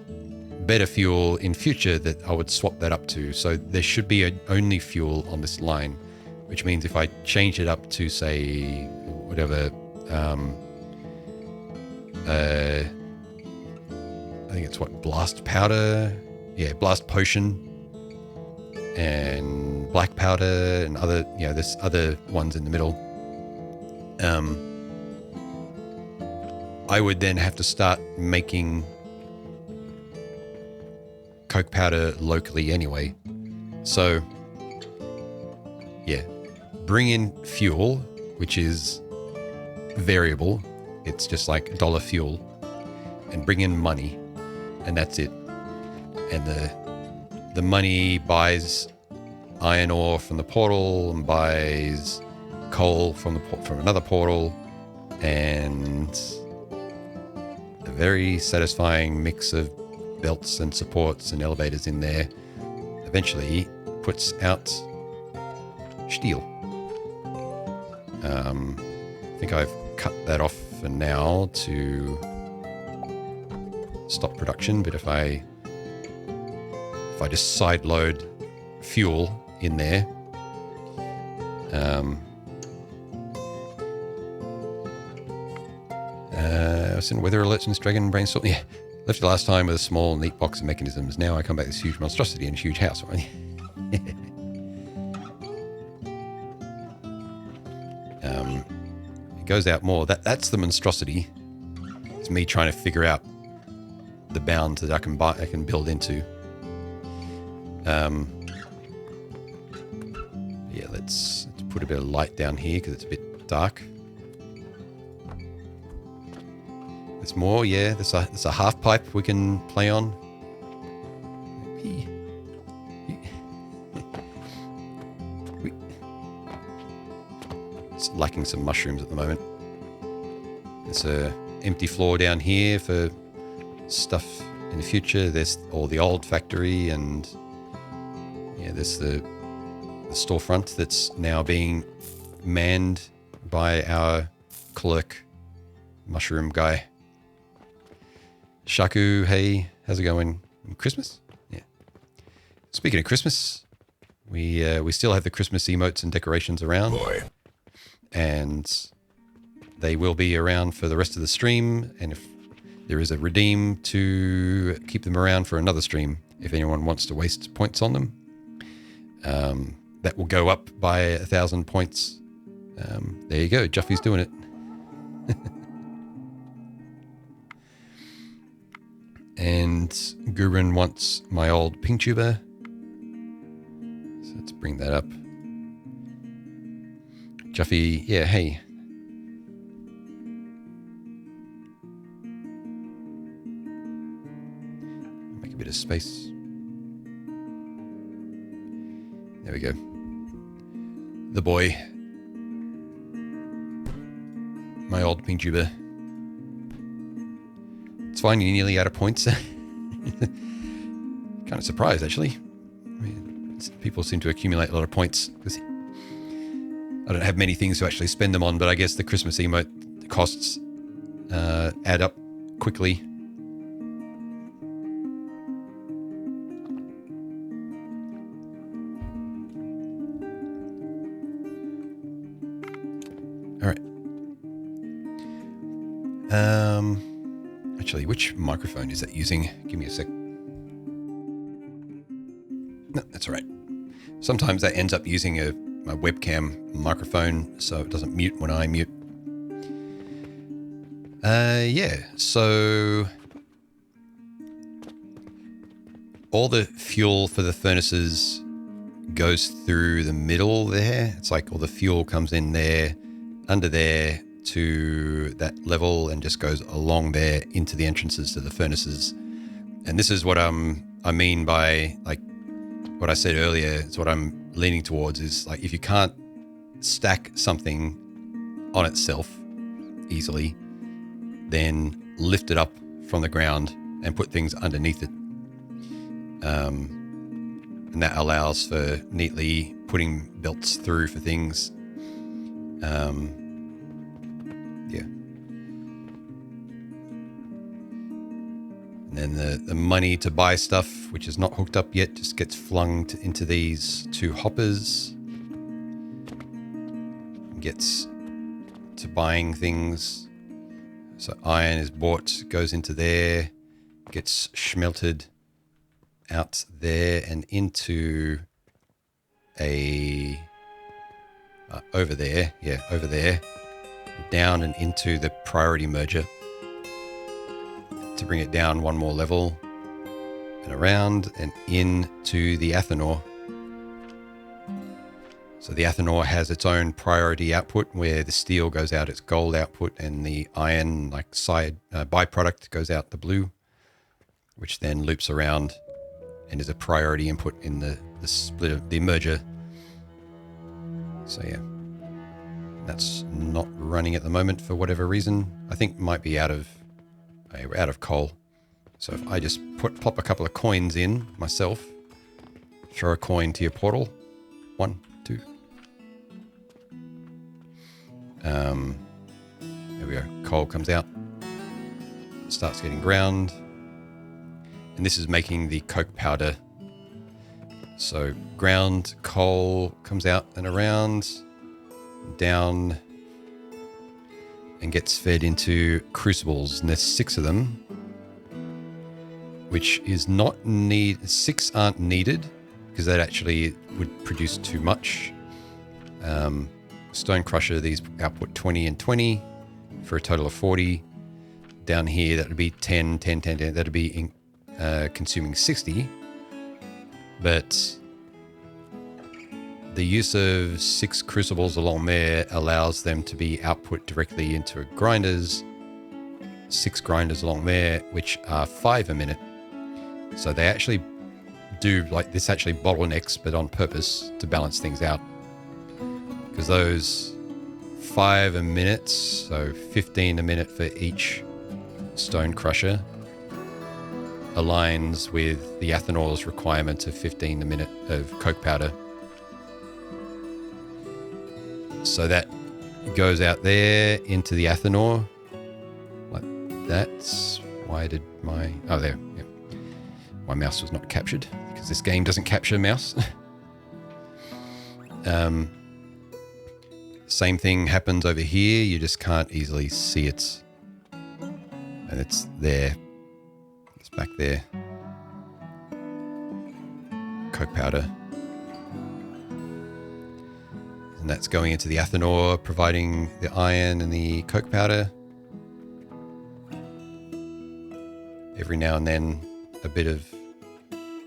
better fuel in future that I would swap that up to. So there should be only fuel on this line, which means if I change it up to, say, whatever, I think it's blast powder, blast potion, and black powder, and other, there's other ones in the middle. I would then have to start making coke powder locally anyway. So, bring in fuel, which is variable. It's just like $1 fuel, and bring in money, and that's it. And the money buys iron ore from the portal and buys coal from another portal, and a very satisfying mix of belts and supports and elevators in there eventually puts out steel. I think I've cut that off for now to stop production, but if I just side load fuel in there, I was in weather alerts in this dragon brainstorm. Yeah, left it last time with a small neat box of mechanisms. Now I come back with this huge monstrosity and a huge house. It goes out more. That's the monstrosity. It's me trying to figure out the bounds that I can build into. Let's put a bit of light down here because it's a bit dark. There's more, there's a half pipe we can play on. It's lacking some mushrooms at the moment. There's a empty floor down here for stuff in the future. There's all the old factory, and there's the storefront that's now being manned by our clerk mushroom guy. Shaku, hey, how's it going? Christmas? Yeah. Speaking of Christmas, we still have the Christmas emotes and decorations around. Boy. And they will be around for the rest of the stream. And if there is a redeem to keep them around for another stream, if anyone wants to waste points on them, that will go up by 1,000 points. There you go. Juffy's doing it. And Gurun wants my old pink tuber. So let's bring that up. Juffy, hey. Make a bit of space. There we go. The boy. My old pink tuber. It's fine, you're nearly out of points. Kind of surprised, actually. I mean, people seem to accumulate a lot of points. I don't have many things to actually spend them on, but I guess the Christmas emote costs add up quickly. All right. Actually, which microphone is that using? Give me a sec. No, that's all right. Sometimes that ends up using my webcam microphone, so it doesn't mute when I mute. Yeah, so all the fuel for the furnaces goes through the middle there. It's like all the fuel comes in there, under there to that level, and just goes along there into the entrances to the furnaces. And this is what I mean by, like what I said earlier, it's what I'm leaning towards is, like, if you can't stack something on itself easily, then lift it up from the ground and put things underneath it. And that allows for neatly putting belts through for things. Yeah. And then the money to buy stuff, which is not hooked up yet, just gets flung into these two hoppers. Gets to buying things. So iron is bought, goes into there, gets smelted out there and into a over there, down and into the priority merger to bring it down one more level and around and into the Athanor. So the Athanor has its own priority output where the steel goes out its gold output and the iron, like side byproduct, goes out the blue, which then loops around and is a priority input in the split of the merger. So yeah, that's not running at the moment for whatever reason. I think might be out of coal. So if I just pop a couple of coins in myself, throw a coin to your portal, 1, 2. There we go. Coal comes out, starts getting ground, and this is making the coke powder. So ground coal comes out and around, down, and gets fed into crucibles, and there's 6 of them, which is not need. 6 aren't needed because that actually would produce too much. Stone crusher, these output 20 and 20 for a total of 40. Down here, that would be 10, 10, 10, 10. That would be consuming 60. But the use of 6 crucibles along there allows them to be output directly into grinders. 6 grinders along there, which are 5 a minute. So they actually do, like, this actually bottlenecks, but on purpose to balance things out. Because those 5 a minute, so 15 a minute for each stone crusher, aligns with the Athanor's requirement of 15 a minute of coke powder. So that goes out there into the Athanor. Like that's why did my... Oh, there. Yeah. My mouse was not captured because this game doesn't capture mouse. Same thing happens over here. You just can't easily see it. And it's there. It's back there. Coke powder. And that's going into the Athanor, providing the iron and the coke powder. Every now and then, a bit of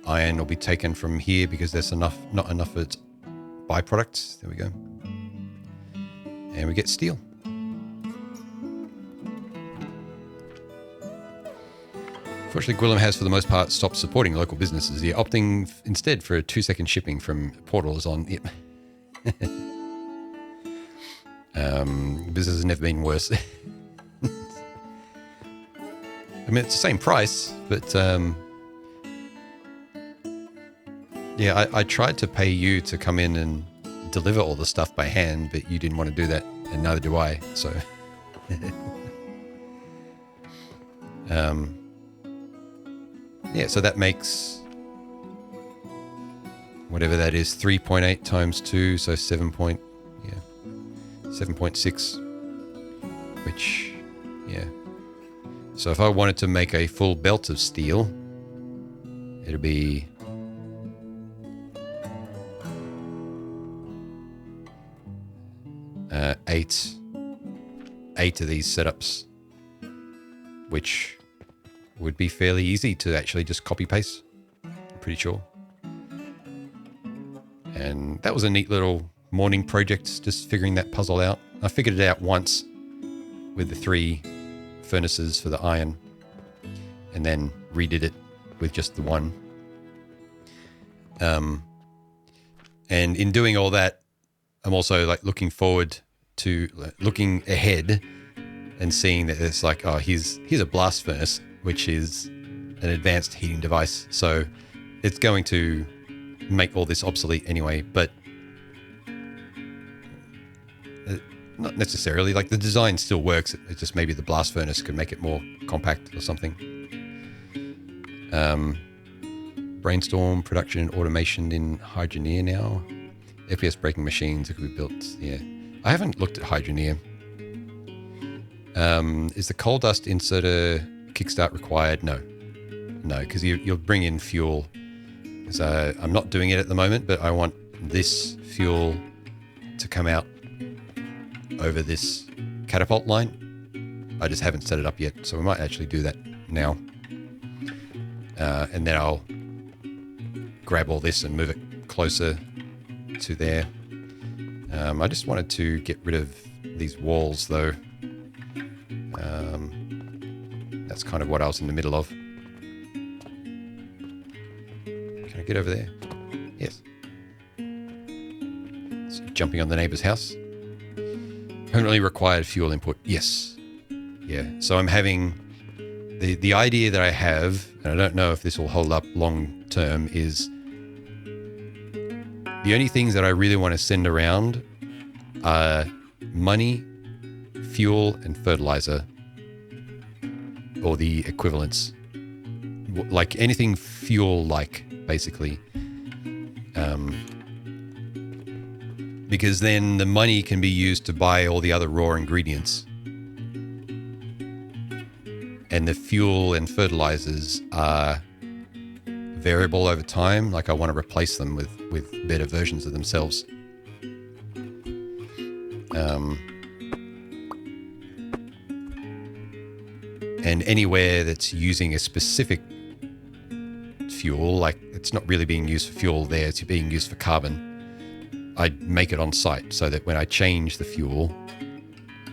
iron will be taken from here because there's not enough of its byproducts. There we go. And we get steel. Fortunately, Gwillem has, for the most part, stopped supporting local businesses. You're opting instead for a 2-second shipping from portals on... Yep. Business has never been worse. I mean, it's the same price, but... yeah, I tried to pay you to come in and deliver all the stuff by hand, but you didn't want to do that, and neither do I. So, yeah. So that makes whatever that is, 3.8 times 2, so 7.6. Which, yeah. So if I wanted to make a full belt of steel, it'll be eight of these setups, which would be fairly easy to actually just copy paste, I'm pretty sure. And that was a neat little morning project, just figuring that puzzle out. I figured it out once with the 3 furnaces for the iron, and then redid it with just the one. And in doing all that, I'm also like looking ahead and seeing that it's like, oh, here's a blast furnace, which is an advanced heating device. So it's going to make all this obsolete anyway, but not necessarily. Like the design still works. It's just maybe the blast furnace could make it more compact or something. Brainstorm production and automation in Hydroneer now. FPS breaking machines that could be built. Yeah, I haven't looked at Hydroneer. Is the coal dust inserter kickstart required? No, because you'll bring in fuel. So I'm not doing it at the moment, but I want this fuel to come out over this catapult line. I just haven't set it up yet, so we might actually do that now. And then I'll grab all this and move it closer to there. I just wanted to get rid of these walls, though. That's kind of what I was in the middle of. Can I get over there? Yes. So jumping on the neighbor's house. Permanently required fuel input. Yes. Yeah. So I'm having the idea that I have, and I don't know if this will hold up long term, is the only things that I really want to send around are money, fuel, and fertilizer, or the equivalents. Like anything fuel-like, basically. Because then the money can be used to buy all the other raw ingredients. And the fuel and fertilizers are variable over time. Like I want to replace them with better versions of themselves. And anywhere that's using a specific fuel, like it's not really being used for fuel there, it's being used for carbon, I'd make it on site so that when I change the fuel,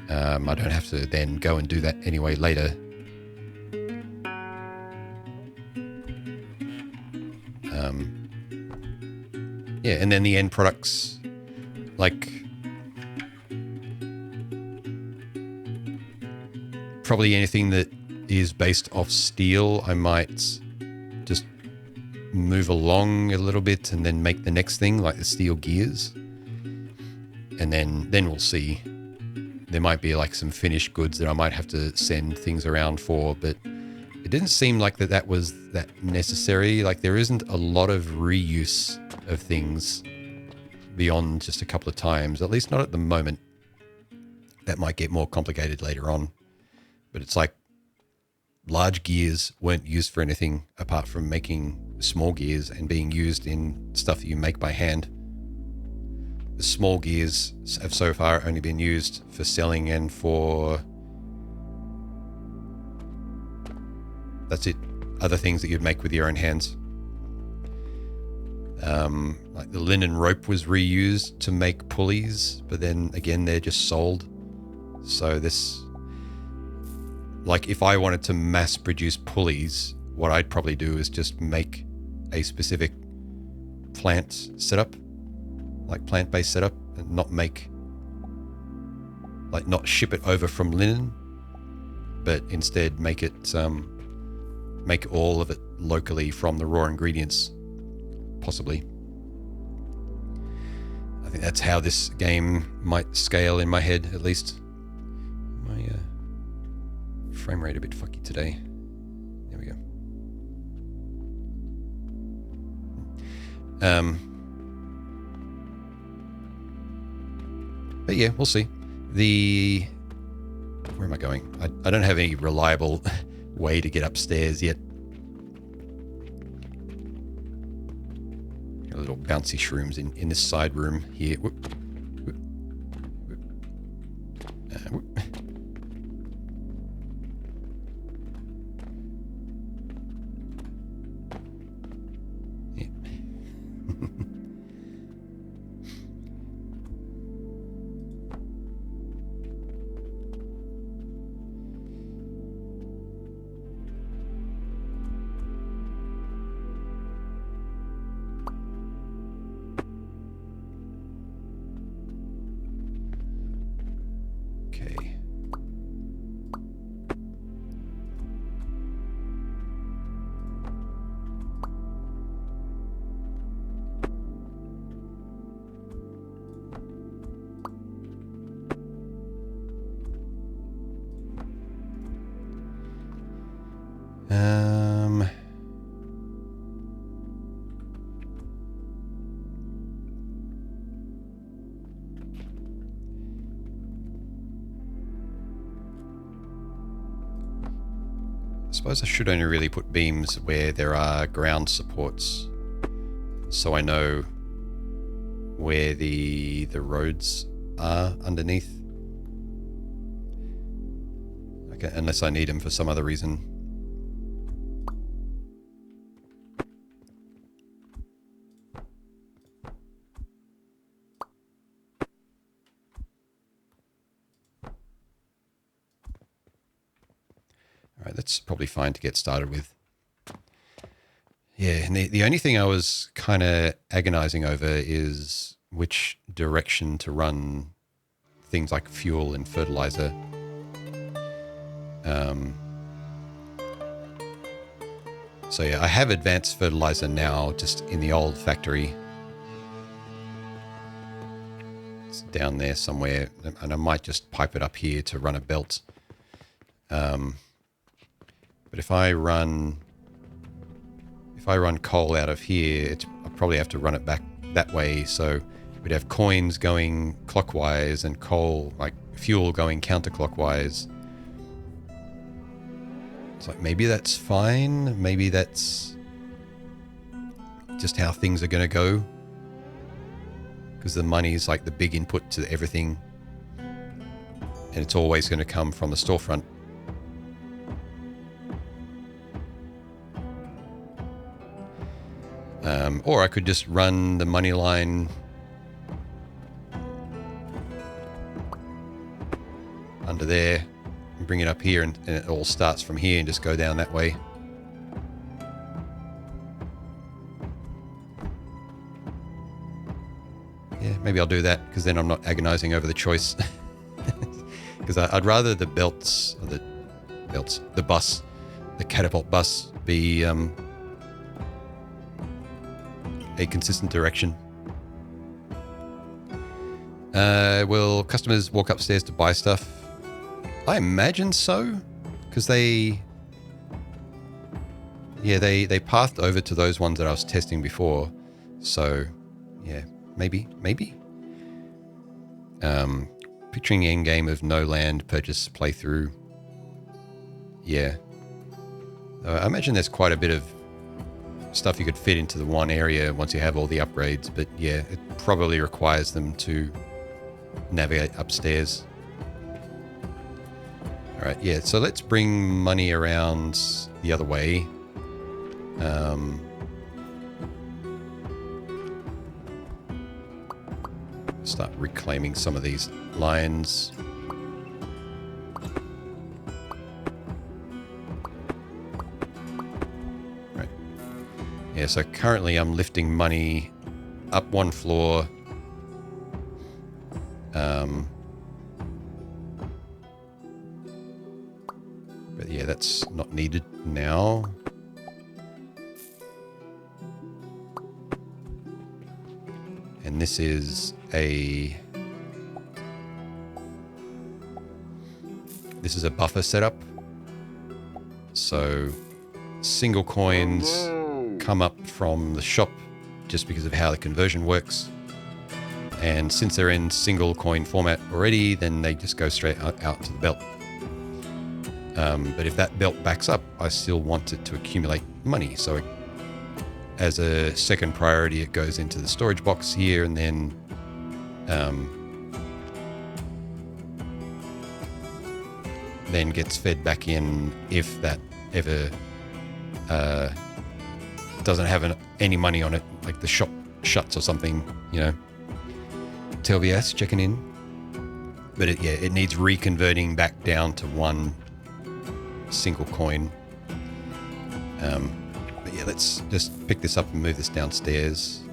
I don't have to then go and do that anyway later. Yeah, and then the end products, like probably anything that is based off steel, I might just move along a little bit and then make the next thing, like the steel gears. And then we'll see. There might be like some finished goods that I might have to send things around for, but it didn't seem like that was that necessary. Like there isn't a lot of reuse of things beyond just a couple of times, at least not at the moment. That might get more complicated later on. But it's like large gears weren't used for anything apart from making small gears and being used in stuff that you make by hand. The small gears have so far only been used for selling and for... that's it. Other things that you'd make with your own hands. Like the linen rope was reused to make pulleys, but then again, they're just sold. So this... like if I wanted to mass produce pulleys, what I'd probably do is just make a specific plant setup, like plant-based setup, and not ship it over from linen, but instead make it, make all of it locally from the raw ingredients, possibly. I think that's how this game might scale in my head, at least. My frame rate a bit fucky today. There we go. But yeah, we'll see. Where am I going? I don't have any reliable way to get upstairs yet. Little bouncy shrooms in this side room here. Whoop. Whoop. Whoop. Whoop. Yeah. Okay. I suppose I should only really put beams where there are ground supports, so I know where the roads are underneath. Okay, unless I need them for some other reason. Alright, that's probably fine to get started with. Yeah, and the only thing I was kind of agonizing over is which direction to run things like fuel and fertilizer. So yeah, I have advanced fertilizer now, just in the old factory. It's down there somewhere, and I might just pipe it up here to run a belt. But if I run coal out of here, I'll probably have to run it back that way. So we'd have coins going clockwise and coal, like fuel, going counterclockwise. It's like, maybe that's fine. Maybe that's just how things are going to go. Because the money is like the big input to everything. And it's always going to come from the storefront. Or I could just run the money line under there and bring it up here, and it all starts from here and just go down that way. Yeah, maybe I'll do that, because then I'm not agonizing over the choice. Because I'd rather the bus, the catapult bus, be a consistent direction. Will customers walk upstairs to buy stuff? I imagine so, because they pathed over to those ones that I was testing before. So yeah, maybe. Picturing the end game of no land purchase playthrough. Yeah, I imagine there's quite a bit of stuff you could fit into the one area once you have all the upgrades, but yeah, it probably requires them to navigate upstairs. All right, yeah, so let's bring money around the other way. Start reclaiming some of these lines. Yeah, so currently I'm lifting money up one floor. But yeah, that's not needed now. And this is a buffer setup. So single coins come up from the shop just because of how the conversion works. And since they're in single coin format already, then they just go straight out to the belt. But if that belt backs up, I still want it to accumulate money. So as a second priority, it goes into the storage box here, and then gets fed back in if that ever doesn't have any money on it, like the shop shuts or something, you know. TLVS checking in. But it needs reconverting back down to one single coin. But yeah, let's just pick this up and move this downstairs.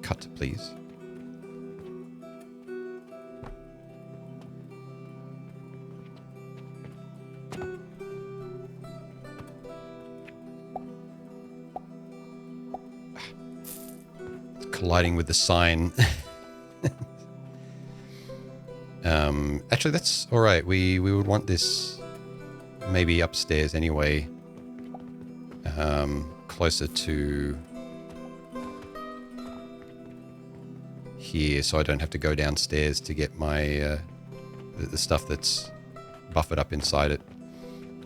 Cut, please. Colliding with the sign. Actually, that's all right. We would want this maybe upstairs anyway, closer to here, so I don't have to go downstairs to get my the stuff that's buffered up inside it.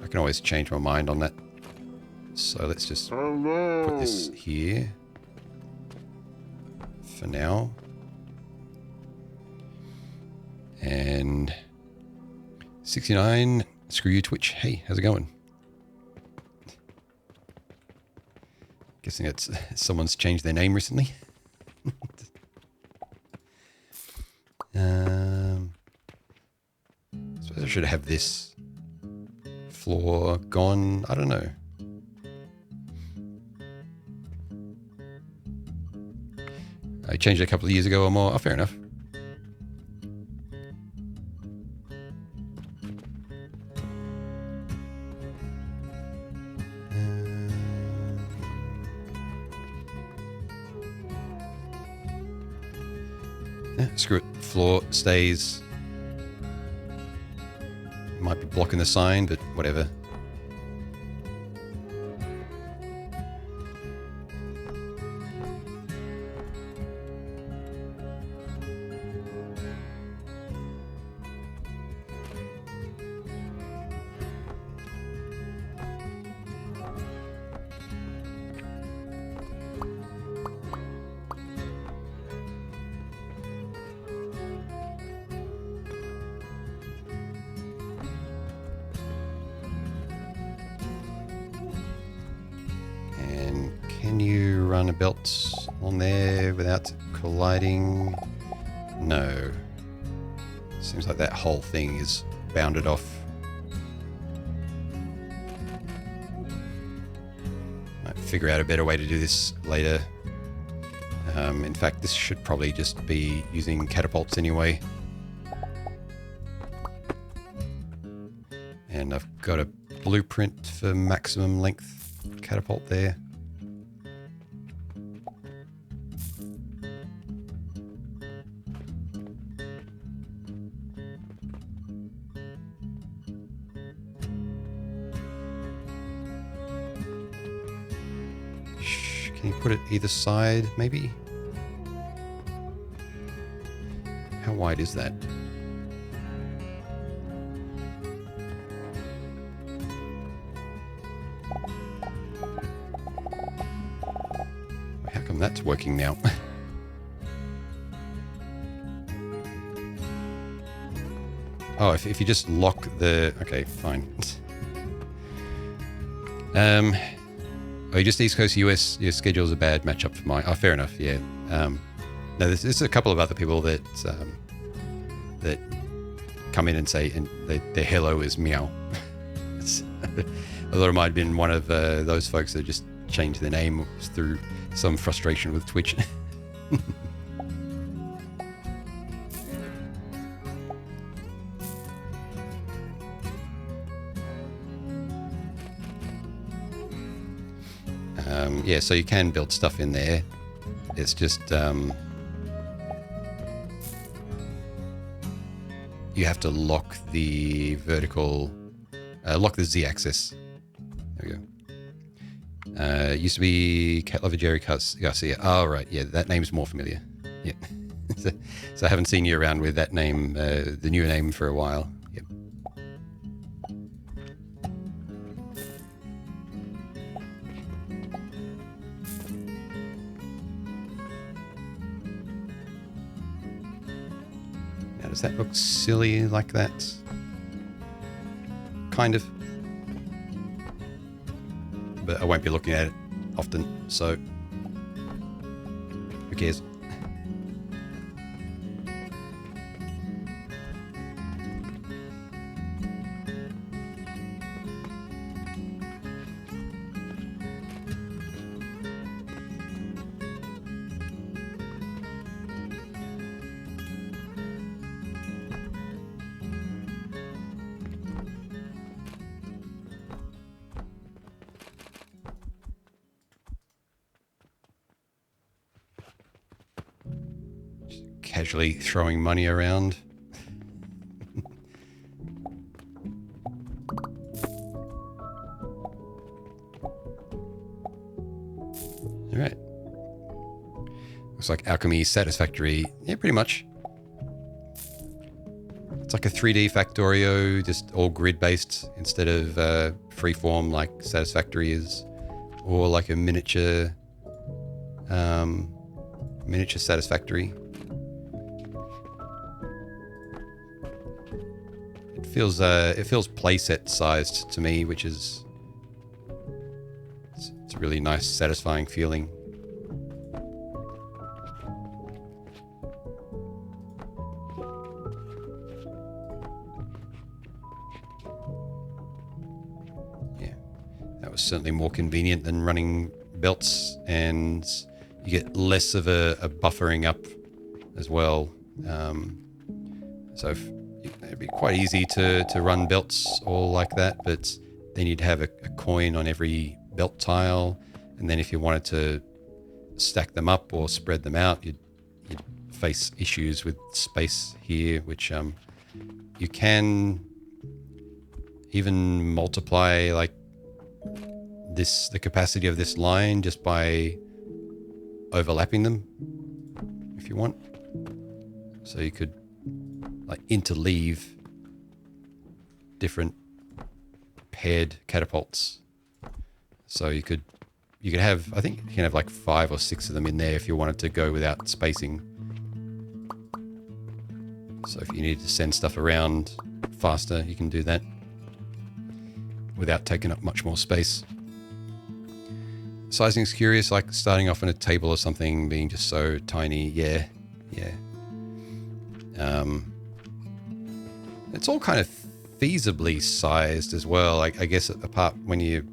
I can always change my mind on that. So let's just put this here for now. And 69, screw you, Twitch. Hey, how's it going? Guessing it's someone's changed their name recently. Suppose I should have this floor gone. I don't know. I changed it a couple of years ago or more. Oh, fair enough. Screw it. Floor stays. Might be blocking the sign, but whatever. Can you run a belt on there without colliding? No. Seems like that whole thing is bounded off. Might figure out a better way to do this later. In fact, this should probably just be using catapults anyway. And I've got a blueprint for maximum length catapult there. Can you put it either side, maybe? How wide is that? How come that's working now? Oh, if you just lock the... Okay, fine. Oh, you just East Coast US, your schedule's a bad matchup for mine. Oh, fair enough, yeah. No, there's a couple of other people that that come in and say, and their hello is meow. Although it might have been one of those folks that just changed their name through some frustration with Twitch. yeah, so you can build stuff in there. It's just you have to lock the vertical, lock the Z-axis. There we go. Used to be Cat Lover Jerry Garcia. Oh, right. Yeah, that name's more familiar. Yeah. So I haven't seen you around with that name, the new name, for a while. Yep. Now, does that look silly like that? Kind of. But I won't be looking at it often, so who cares? Casually throwing money around. All right. Looks like Alchemy Satisfactory. Yeah, pretty much. It's like a 3D Factorio, just all grid-based instead of freeform like Satisfactory is, or like a miniature Satisfactory. It feels playset sized to me, which is it's a really nice, satisfying feeling. Yeah, that was certainly more convenient than running belts, and you get less of a buffering up as well. So it'd be quite easy to run belts all like that, but then you'd have a coin on every belt tile, and then if you wanted to stack them up or spread them out, you'd face issues with space here, which you can even multiply like the capacity of this line just by overlapping them if you want. So you could like interleave different paired catapults. So you could have, I think you can have like 5 or 6 of them in there if you wanted to go without spacing. So if you needed to send stuff around faster, you can do that without taking up much more space. Sizing's curious, like starting off on a table or something being just so tiny. Yeah. It's all kind of feasibly sized as well. I guess apart when you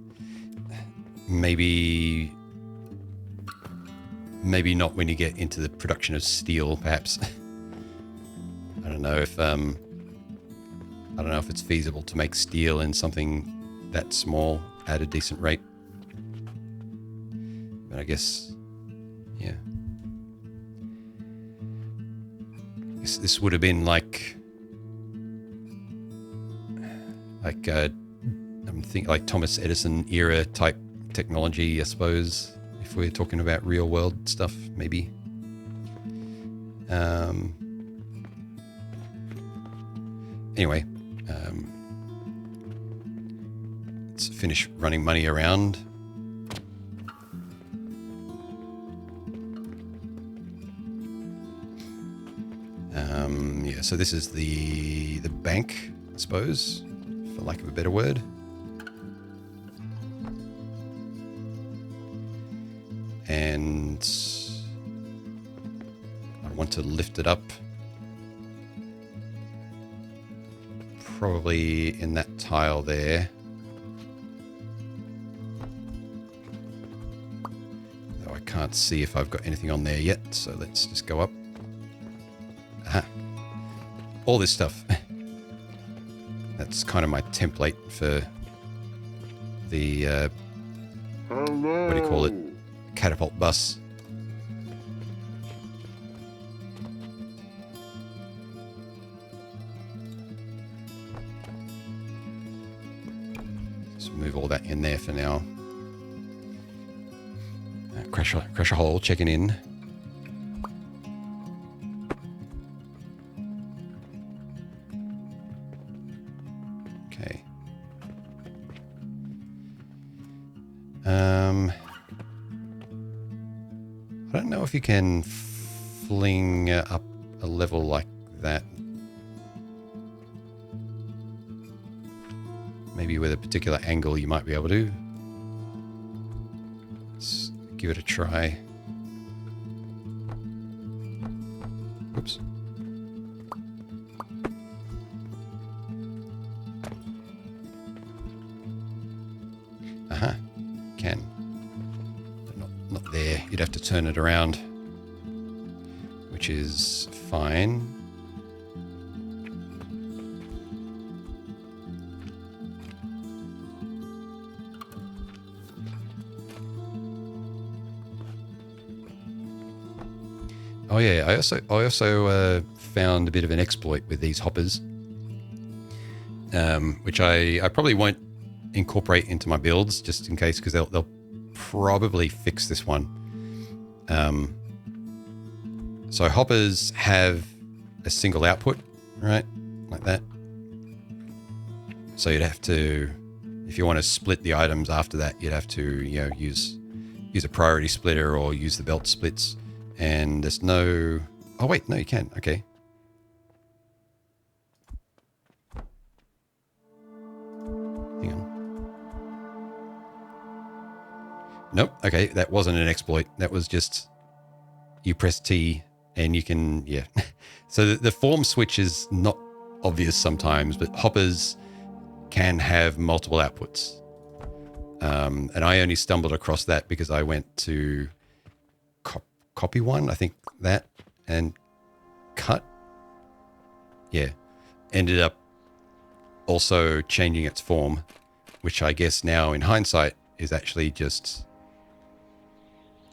maybe not when you get into the production of steel, perhaps. I don't know if it's feasible to make steel in something that small at a decent rate. But I guess, yeah. I guess this would have been like I'm thinking like Thomas Edison era type technology, I suppose, if we're talking about real world stuff, maybe. Anyway, let's finish running money around. Yeah, so this is the bank, I suppose, for lack of a better word. And I want to lift it up probably in that tile there. Though I can't see if I've got anything on there yet, so let's just go up. Aha. All this stuff. That's kind of my template for the, what do you call it? catapult bus. Just move all that in there for now. Crash a hole, checking in. Okay. I don't know if you can fling up a level like that. Maybe with a particular angle you might be able to. Let's give it a try. Oops. Can. But not there. You'd have to turn it around, which is fine. Oh yeah, I also found a bit of an exploit with these hoppers, which I probably won't incorporate into my builds just in case, because they'll probably fix this one. So hoppers have a single output, right, like that. So you'd have to, if you want to split the items after that, you'd have to use a priority splitter or use the belt splits. And there's no... Oh, wait. No, you can. Okay. Hang on. Nope. Okay, that wasn't an exploit. That was just... You press T and you can... Yeah. So the form switch is not obvious sometimes, but hoppers can have multiple outputs. And I only stumbled across that because I went to... copy one, I think that, and cut. Yeah. Ended up also changing its form, which I guess now in hindsight is actually just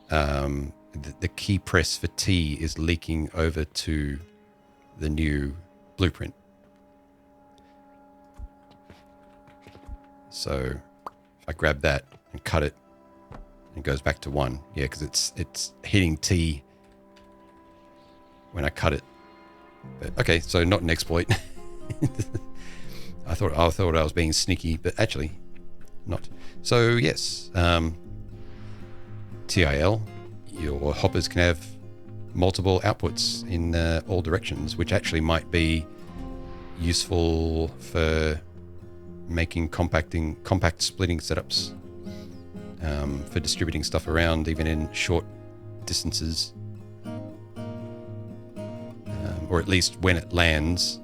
the key press for T is leaking over to the new blueprint. So if I grab that and cut it, it goes back to 1. Yeah, because it's hitting T when I cut it. But okay, so not an exploit. I thought I was being sneaky, but actually not. So yes, TIL, your hoppers can have multiple outputs in all directions, which actually might be useful for making compact splitting setups. For distributing stuff around, even in short distances. Or at least when it lands.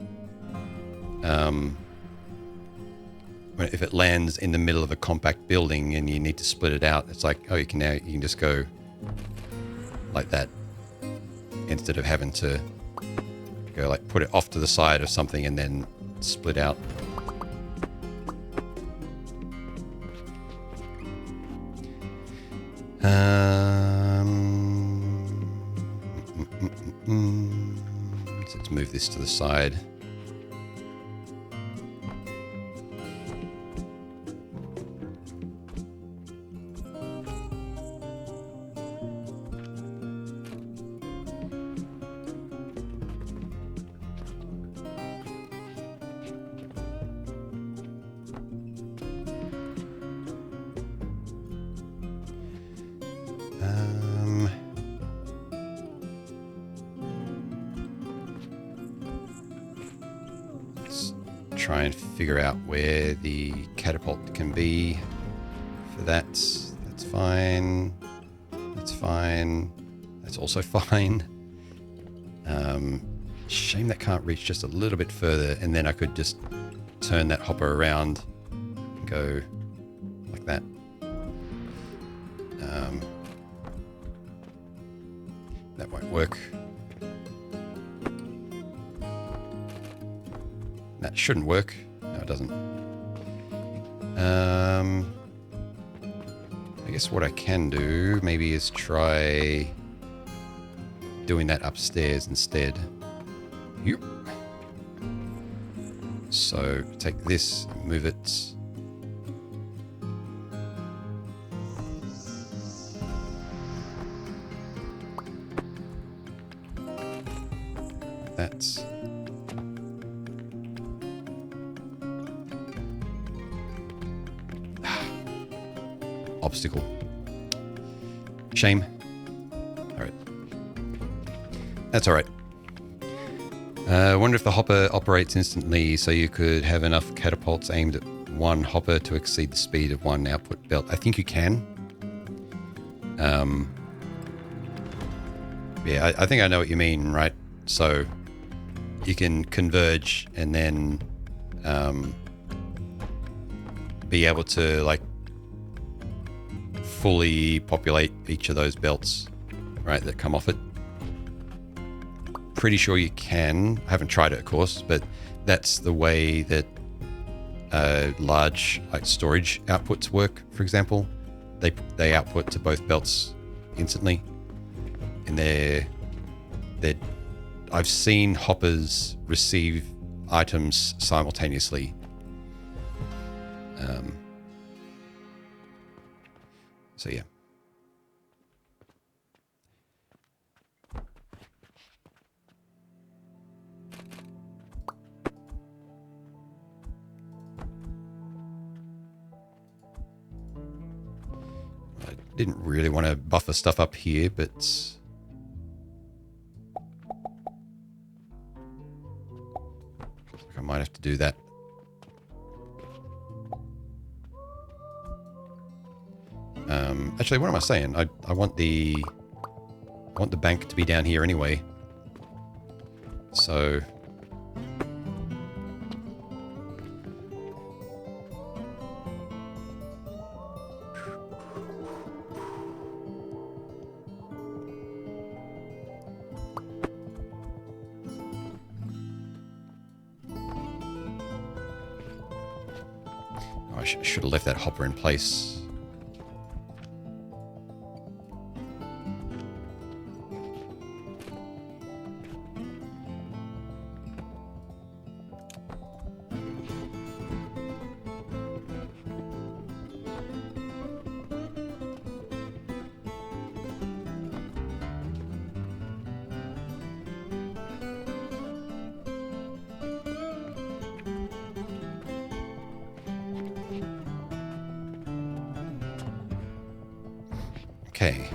If it lands in the middle of a compact building and you need to split it out, it's like, oh, you can just go like that. Instead of having to go like put it off to the side of something and then split out. So let's move this to the side. Try and figure out where the catapult can be for that. That's fine. That's fine. That's also fine. Shame that can't reach just a little bit further, and then I could just turn that hopper around and go like that. That won't work. That shouldn't work. No, it doesn't. I guess what I can do maybe is try doing that upstairs instead. Yep. So take this, move it. That's obstacle. Shame. All right. That's all right. I wonder if the hopper operates instantly, so you could have enough catapults aimed at one hopper to exceed the speed of one output belt. I think you can. Yeah, I think I know what you mean, right? So you can converge and then be able to like fully populate each of those belts, right, that come off it. Pretty sure you can. I haven't tried it, of course, but that's the way that large like storage outputs work. For example, they output to both belts instantly, and I've seen hoppers receive items simultaneously. So yeah. I didn't really want to buffer stuff up here, but looks like I might have to do that. Actually, what am I saying? I want the bank to be down here anyway. So I should have left that hopper in place. Okay.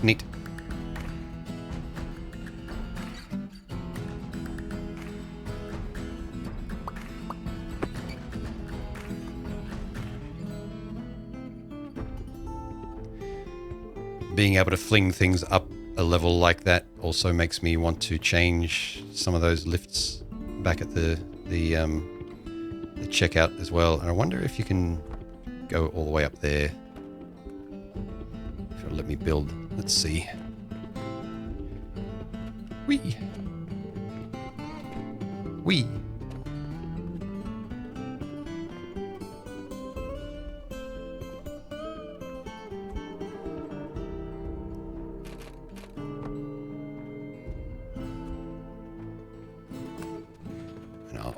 Neat. Being able to fling things up a level like that also makes me want to change some of those lifts back at the checkout as well. And I wonder if you can go all the way up there. If it'll let me build. Let's see. Whee! Whee!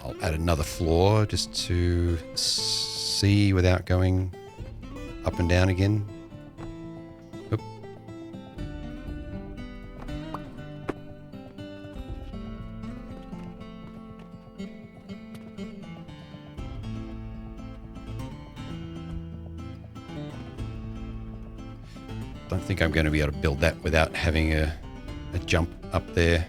I'll add another floor just to see without going up and down again. Oop. Don't think I'm going to be able to build that without having a jump up there.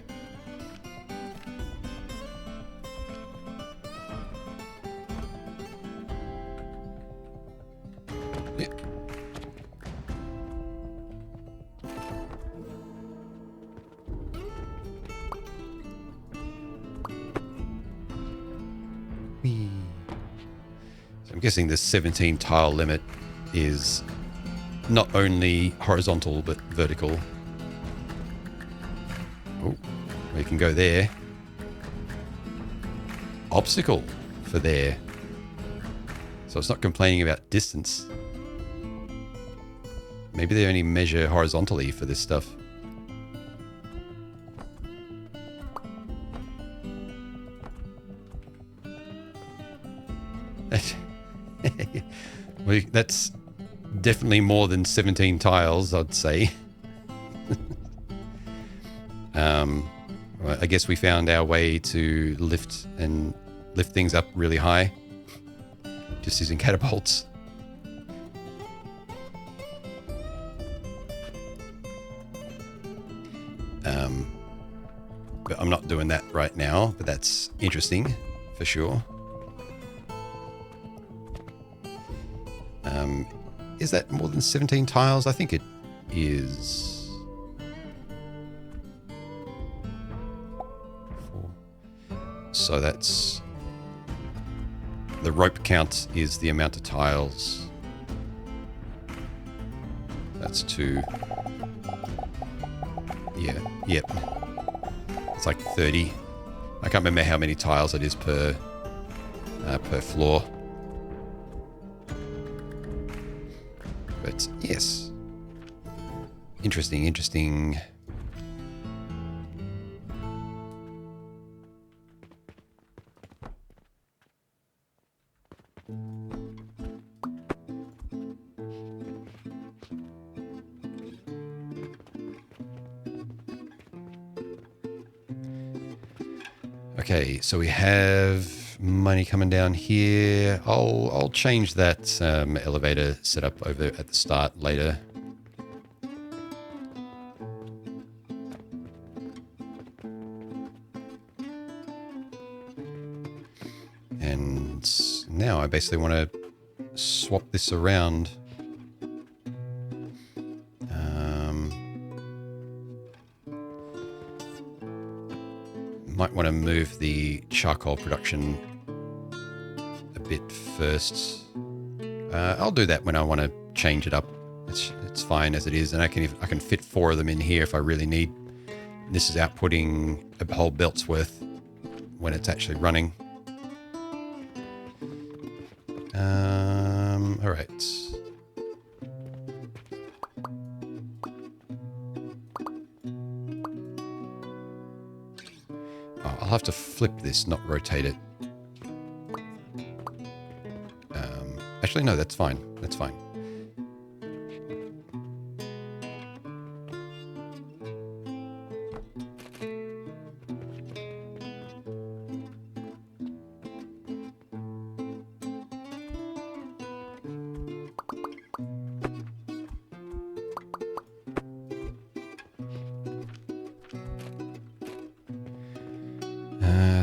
So I'm guessing the 17 tile limit is not only horizontal, but vertical. Oh, we can go there. Obstacle for there. So it's not complaining about distance. Maybe they only measure horizontally for this stuff. Well, that's definitely more than 17 tiles, I'd say. Well, I guess we found our way to lift things up really high, just using catapults. But I'm not doing that right now, but that's interesting for sure. Is that more than 17 tiles? I think it is. 4. So that's... The rope count is the amount of tiles. That's 2. Yeah, yep. It's like 30. I can't remember how many tiles it is per floor. But yes. Interesting. Okay, so we have money coming down here. I'll change that elevator setup over at the start later. And now I basically want to swap this around. Might want to move the charcoal production a bit first. I'll do that when I want to change it up. It's fine as it is, and I can fit 4 of them in here if I really need. This is outputting a whole belt's worth when it's actually running. All right. I'll have to flip this, not rotate it. Actually, no, that's fine. That's fine.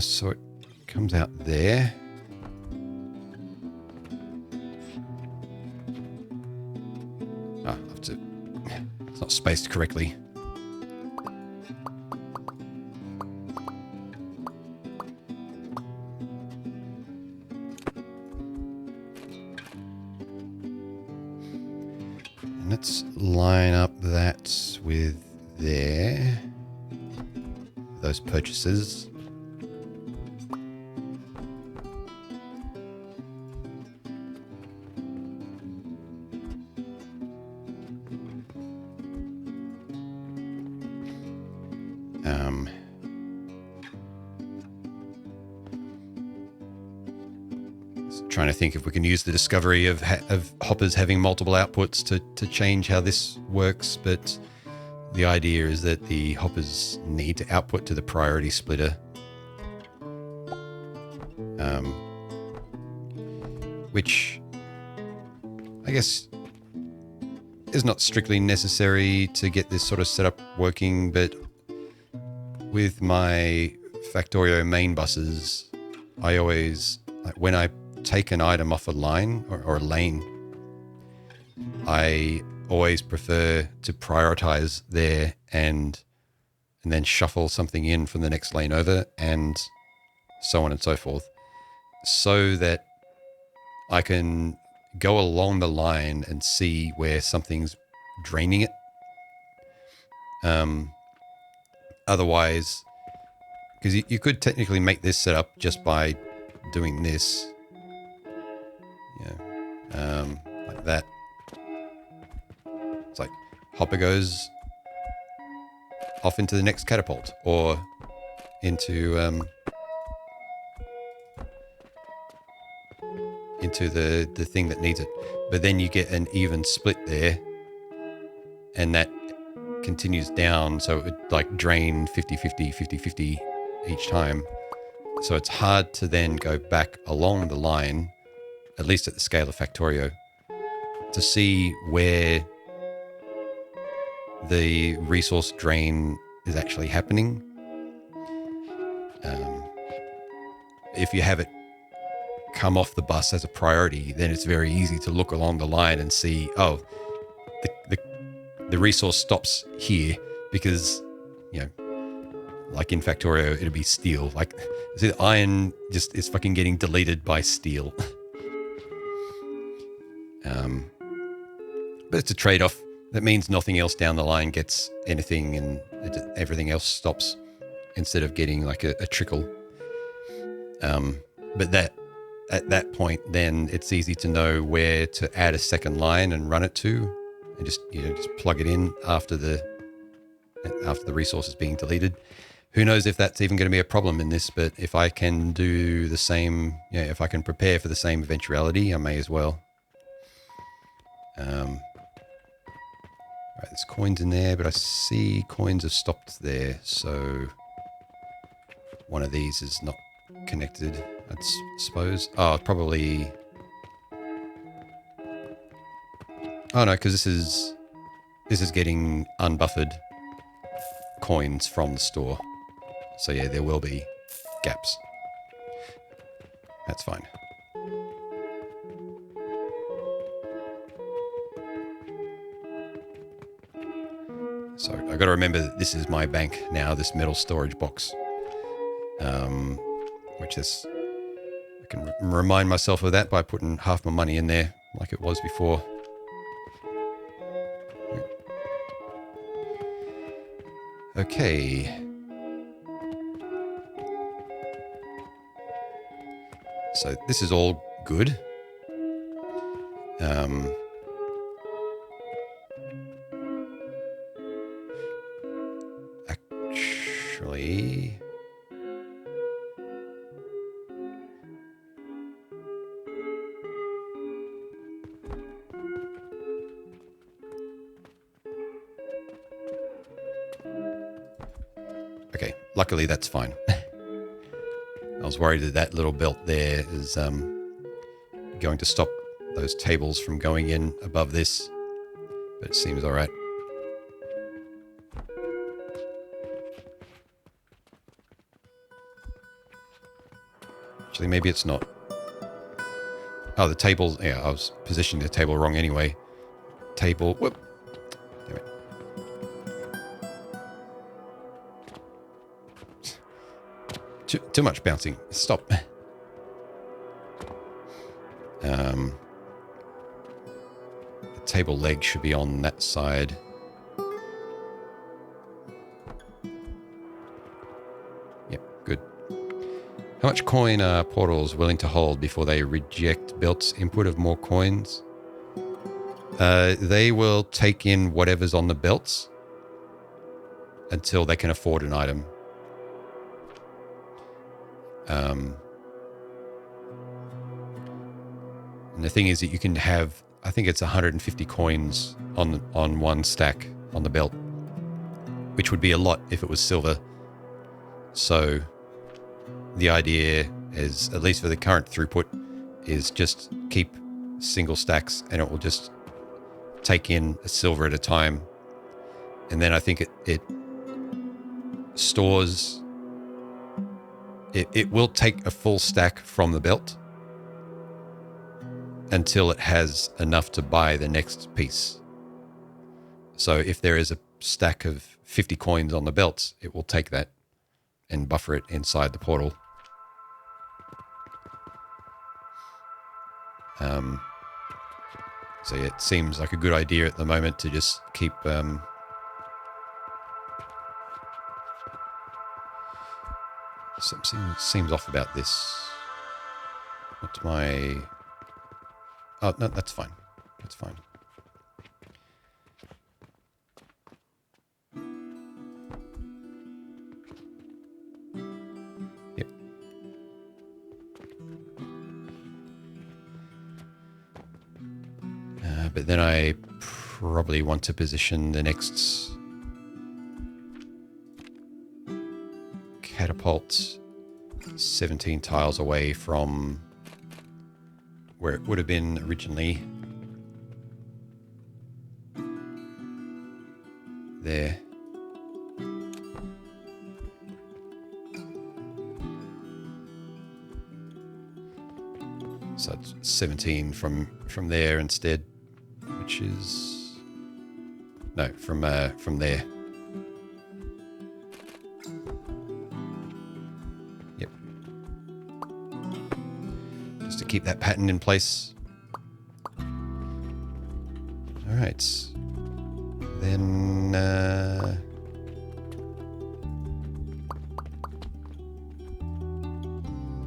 So it comes out there. I have to... It's not spaced correctly. And let's line up that with there. Those purchases. Trying to think if we can use the discovery of hoppers having multiple outputs to change how this works, but the idea is that the hoppers need to output to the priority splitter, which I guess is not strictly necessary to get this sort of setup working, but with my Factorio main buses, I always, like, when I take an item off a line or a lane, I always prefer to prioritize there and then shuffle something in from the next lane over, and so on and so forth, so that I can go along the line and see where something's draining it. Otherwise, because you could technically make this setup just by doing this. Yeah, like that. It's like Hopper goes off into the next catapult, or into the thing that needs it. But then you get an even split there, and that continues down, so it would like drain 50-50, 50-50 each time. So it's hard to then go back along the line, at least at the scale of Factorio, to see where the resource drain is actually happening. If you have it come off the bus as a priority, then it's very easy to look along the line and see, oh, the resource stops here because, you know, like in Factorio, it'll be steel. Like, the iron just is fucking getting deleted by steel. But it's a trade-off. That means nothing else down the line gets anything, and everything else stops instead of getting like a trickle. But at that point, then it's easy to know where to add a second line and run it to, and just plug it in after the resource is being deleted. Who knows if that's even going to be a problem in this? But if I can do the same, if I can prepare for the same eventuality, I may as well. Right, there's coins in there, but I see coins have stopped there, so one of these is not connected, I suppose. Oh, probably. Oh no, because this is getting unbuffered coins from the store. So yeah, there will be gaps. That's fine. So I got to remember that this is my bank now, this metal storage box. Which is, I can remind myself of that by putting half my money in there like it was before. Okay. So this is all good. Actually, okay, luckily that's fine. I was worried that little belt there is going to stop those tables from going in above this, but it seems all right. Actually, maybe it's not. Oh, the table. Yeah, I was positioning the table wrong anyway. Table. Whoop. Damn it. Too much bouncing. Stop. The table leg should be on that side. Yep, good. How much coin are portals willing to hold before they reject belt's input of more coins? They will take in whatever's on the belts until they can afford an item. And the thing is that you can have, I think it's 150 coins on one stack on the belt, which would be a lot if it was silver. So the idea is, at least for the current throughput, is just keep single stacks and it will just take in a silver at a time. And then I think it stores, it will take a full stack from the belt until it has enough to buy the next piece. So if there is a stack of 50 coins on the belts, it will take that and buffer it inside the portal. So yeah, it seems like a good idea at the moment to just keep seems off about this. What's my... Oh, no, that's fine. That's fine. Yep. But then I probably want to position the next catapult 17 tiles away from where it would have been originally. There. So it's 17 from there instead, which is no, from there. Yep. Just to keep that pattern in place. All right. Then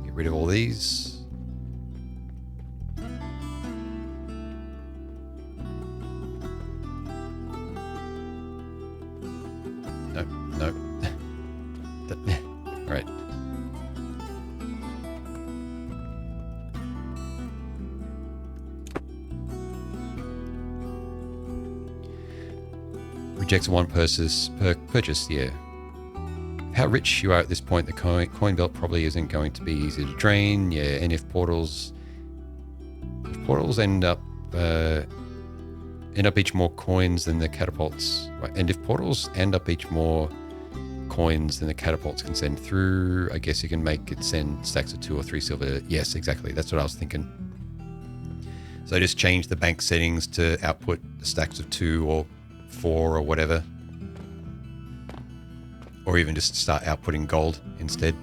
get rid of all these. No. All right. Rejects one purchase, yeah. How rich you are at this point, the coin belt probably isn't going to be easy to drain. Yeah, and if portals end up each more coins than the catapults, right? And if portals end up each more coins than the catapults can send through, I guess you can make it send stacks of 2 or 3 silver. Yes, exactly. That's what I was thinking. So just change the bank settings to output stacks of 2 or 4 or whatever. Or even just start outputting gold instead.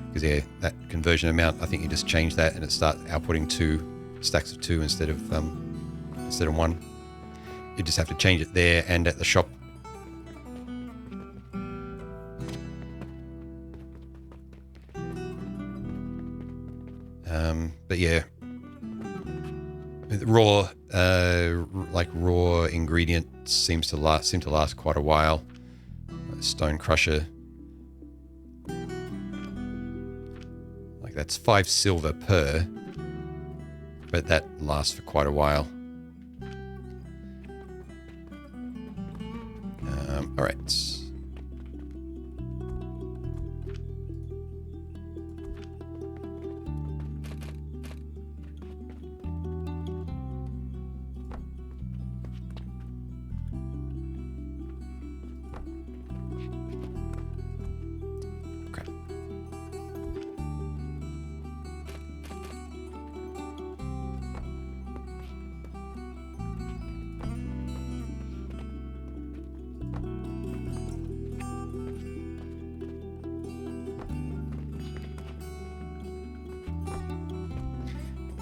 Because yeah, that conversion amount, I think you just change that and it starts outputting 2 stacks of 2 instead of 1. You just have to change it there and at the shop. But yeah, raw ingredients seem to last quite a while. Stone crusher, like that's 5 silver per, but that lasts for quite a while. All right.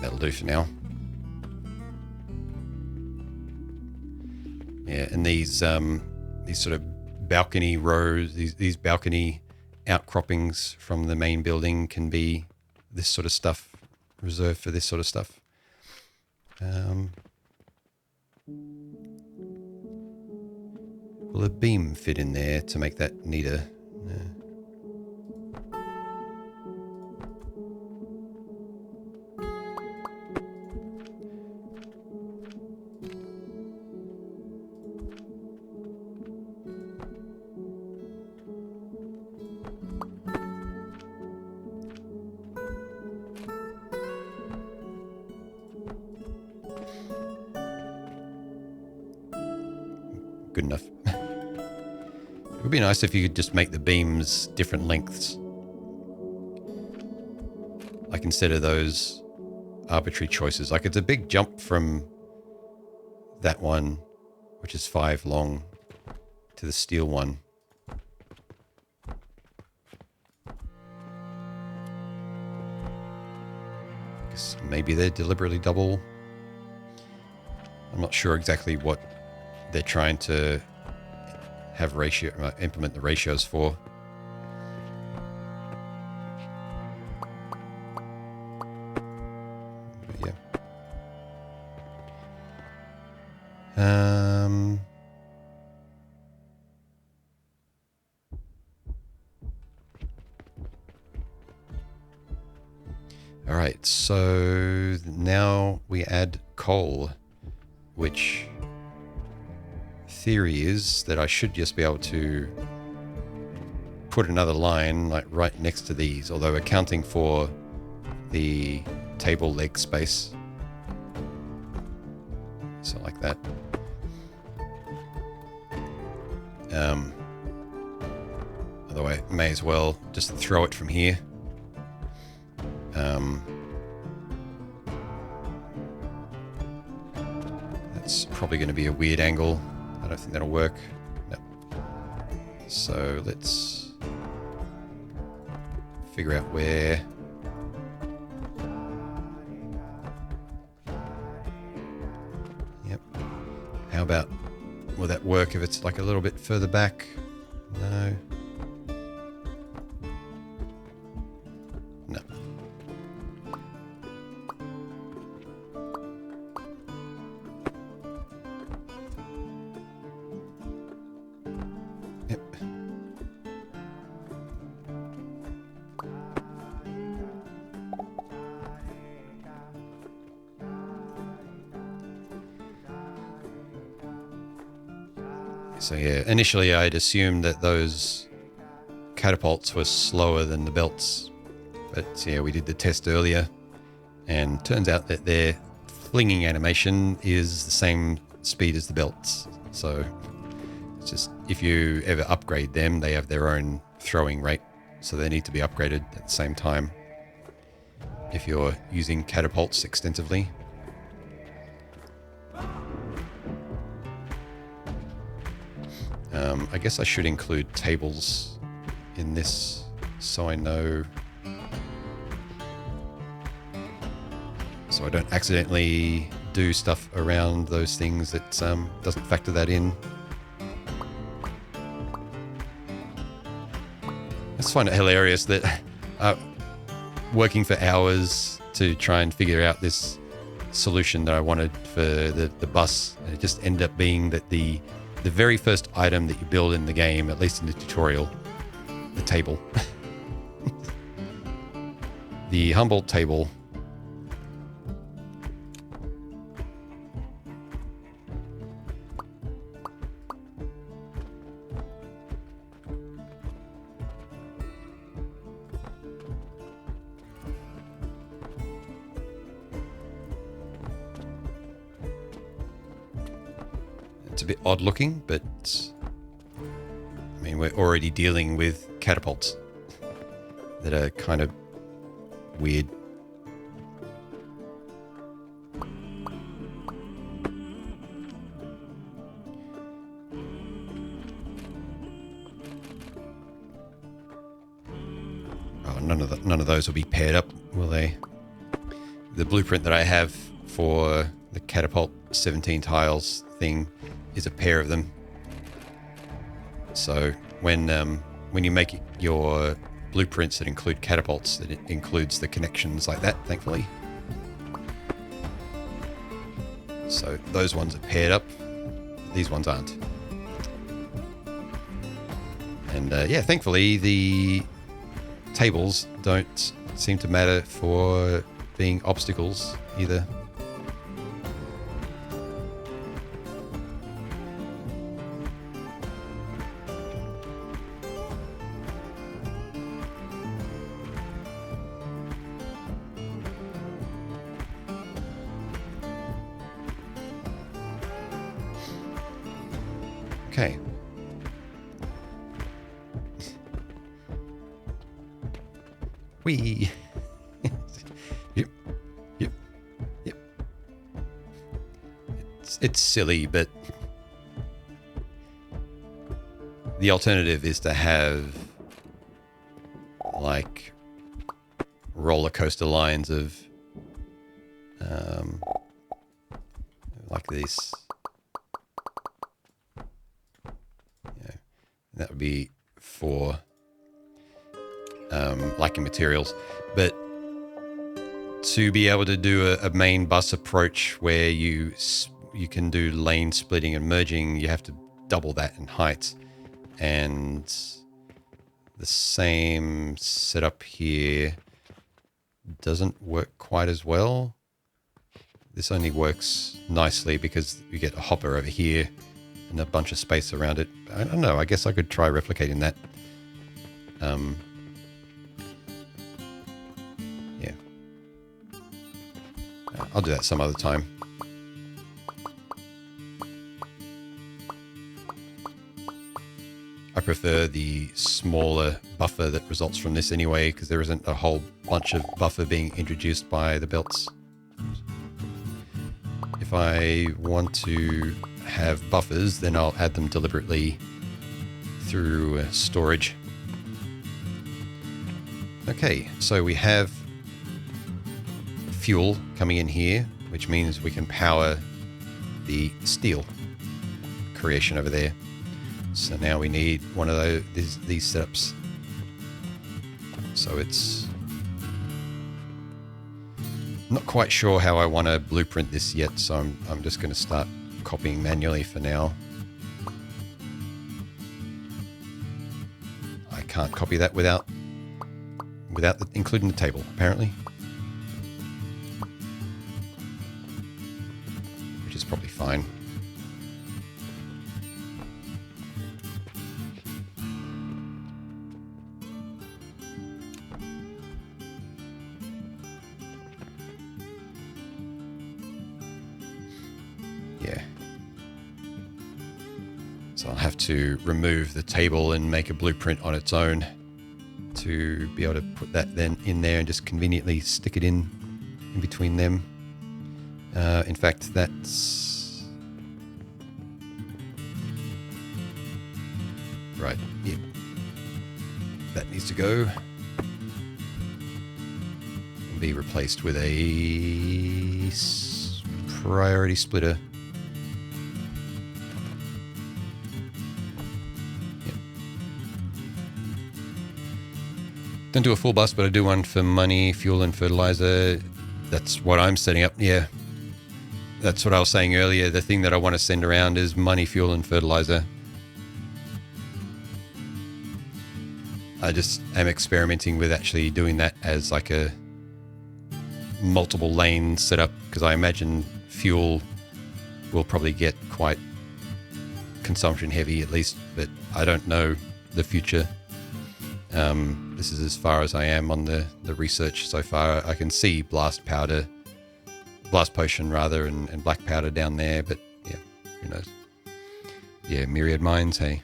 That'll do for now. Yeah, and these sort of balcony rows, these balcony outcroppings from the main building can be this sort of stuff, reserved for this sort of stuff. Will a beam fit in there to make that neater? Good enough. It would be nice if you could just make the beams different lengths. Like instead of those arbitrary choices. Like it's a big jump from that one, which is 5 long, to the steel one. I guess maybe they're deliberately double. not sure exactly what they're trying to have implement the ratios for. But yeah. All right, so now we add coal, which theory is that I should just be able to put another line like right next to these, although accounting for the table leg space. So like that. Otherwise, may as well just throw it from here. That's probably going to be a weird angle. I don't think that'll work. No. So let's figure out where. Yep. How about, will that work if it's like a little bit further back? No. No. Yep. So yeah, initially I'd assumed that those catapults were slower than the belts. But yeah, we did the test earlier, and turns out that their flinging animation is the same speed as the belts. So it's just, if you ever upgrade them, they have their own throwing rate. So they need to be upgraded at the same time if you're using catapults extensively. I guess I should include tables in this so I know, so I don't accidentally do stuff around those things that doesn't factor that in. I just find it hilarious that working for hours to try and figure out this solution that I wanted for the bus, and it just ended up being that the very first item that you build in the game, at least in the tutorial, the table. The Humboldt table. It's a bit odd looking, but I mean, we're already dealing with catapults that are kind of weird. Oh, none of those will be paired up, will they? The blueprint that I have for the catapult 17 tiles thing is a pair of them. So when you make your blueprints that include catapults, it includes the connections like that, thankfully. So those ones are paired up. These ones aren't. And yeah, thankfully the tables don't seem to matter for being obstacles either. Okay. Whee! Yep. Yep. Yep. It's silly, but the alternative is to have like roller coaster lines of like like this. Yeah, that would be for lacking materials. But to be able to do a main bus approach where you can do lane splitting and merging, you have to double that in height. And the same setup here doesn't work quite as well. This only works nicely because you get a hopper over here and a bunch of space around it. I don't know. I guess I could try replicating that. Yeah. I'll do that some other time. I prefer the smaller buffer that results from this anyway, because there isn't a whole bunch of buffer being introduced by the belts. If I want to have buffers, then I'll add them deliberately through storage. Okay, so we have fuel coming in here, which means we can power the steel creation over there. So now we need one of these setups. So it's not quite sure how I want to blueprint this yet, so I'm just going to start copying manually for now. I can't copy that without including the table, apparently. Which is probably fine. Yeah. So I'll have to remove the table and make a blueprint on its own to be able to put that then in there and just conveniently stick it in between them. In fact, that's right. Yeah, that needs to go and be replaced with a priority splitter. Don't do a full bus, but I do one for money, fuel, and fertilizer. That's what I'm setting up. Yeah, that's what I was saying earlier. The thing that I want to send around is money, fuel, and fertilizer. I just am experimenting with actually doing that as like a multiple lane setup, because I imagine fuel will probably get quite consumption heavy at least, but I don't know the future. This is as far as I am on the research so far. I can see blast potion rather, and black powder down there, but yeah, who knows? Yeah, myriad mines, hey.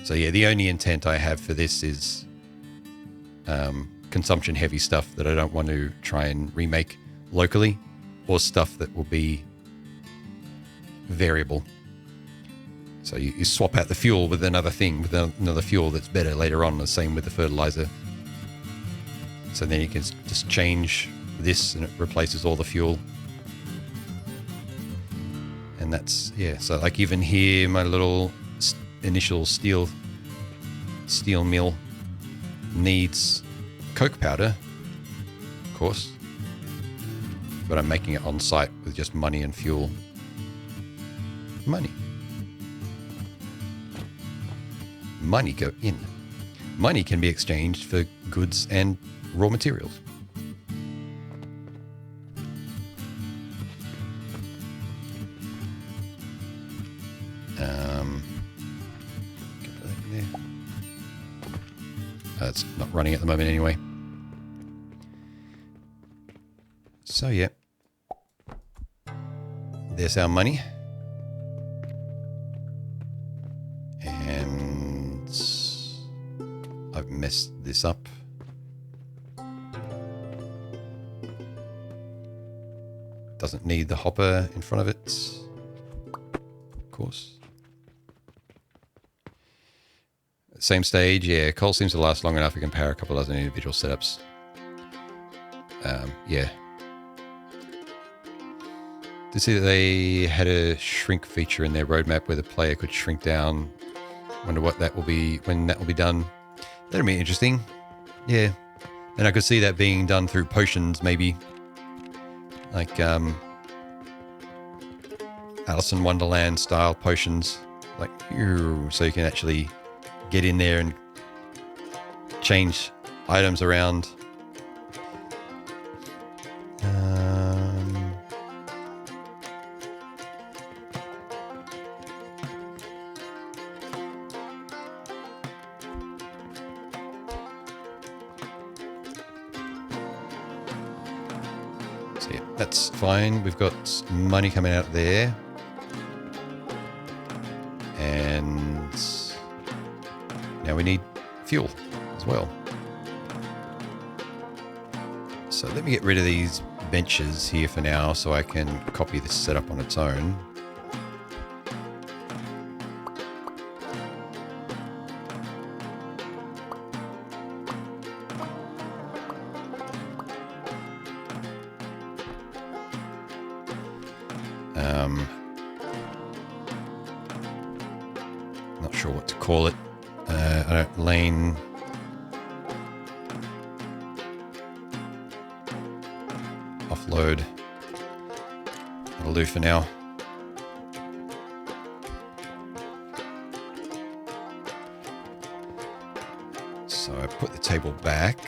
So yeah, the only intent I have for this is consumption heavy stuff that I don't want to try and remake locally, or stuff that will be variable. So you swap out the fuel with another thing, with another fuel that's better later on. The same with the fertilizer. So then you can just change this and it replaces all the fuel. And that's, yeah. So like even here, my little initial steel mill needs coke powder, of course. But I'm making it on site with just money and fuel. Money go in. Money can be exchanged for goods and raw materials. It's not running at the moment anyway. So yeah, there's our money. I've messed this up. Doesn't need the hopper in front of it, of course. Same stage, yeah. Coal seems to last long enough. We can power a couple dozen individual setups. Yeah. to see that they had a shrink feature in their roadmap where the player could shrink down. Wonder what that will be, when that will be done. That'll be interesting. Yeah. And I could see that being done through potions, maybe. Like Alice in Wonderland style potions. Like, so you can actually get in there and change items around. So yeah, that's fine. We've got money coming out there. And now we need fuel as well. So let me get rid of these benches here for now so I can copy this setup on its own. Not sure what to call it. Lane. Offload. That'll do for now. So I put the table back.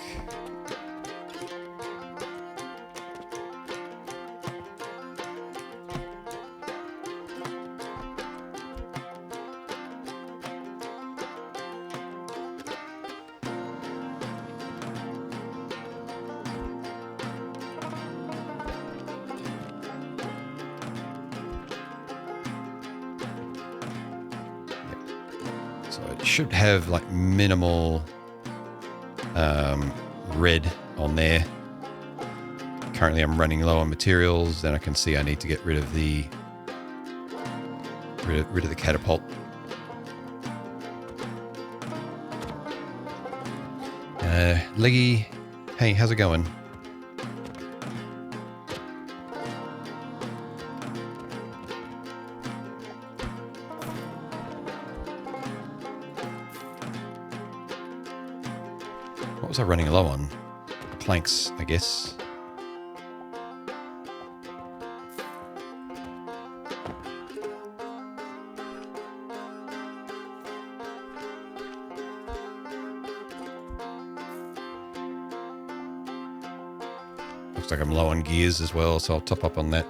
So it should have like minimal red on there. Currently I'm running low on materials, then I can see I need to get rid of the rid of the catapult. Leggy, hey, how's it going? What was I running low on? Planks, I guess. Looks like I'm low on gears as well, so I'll top up on that.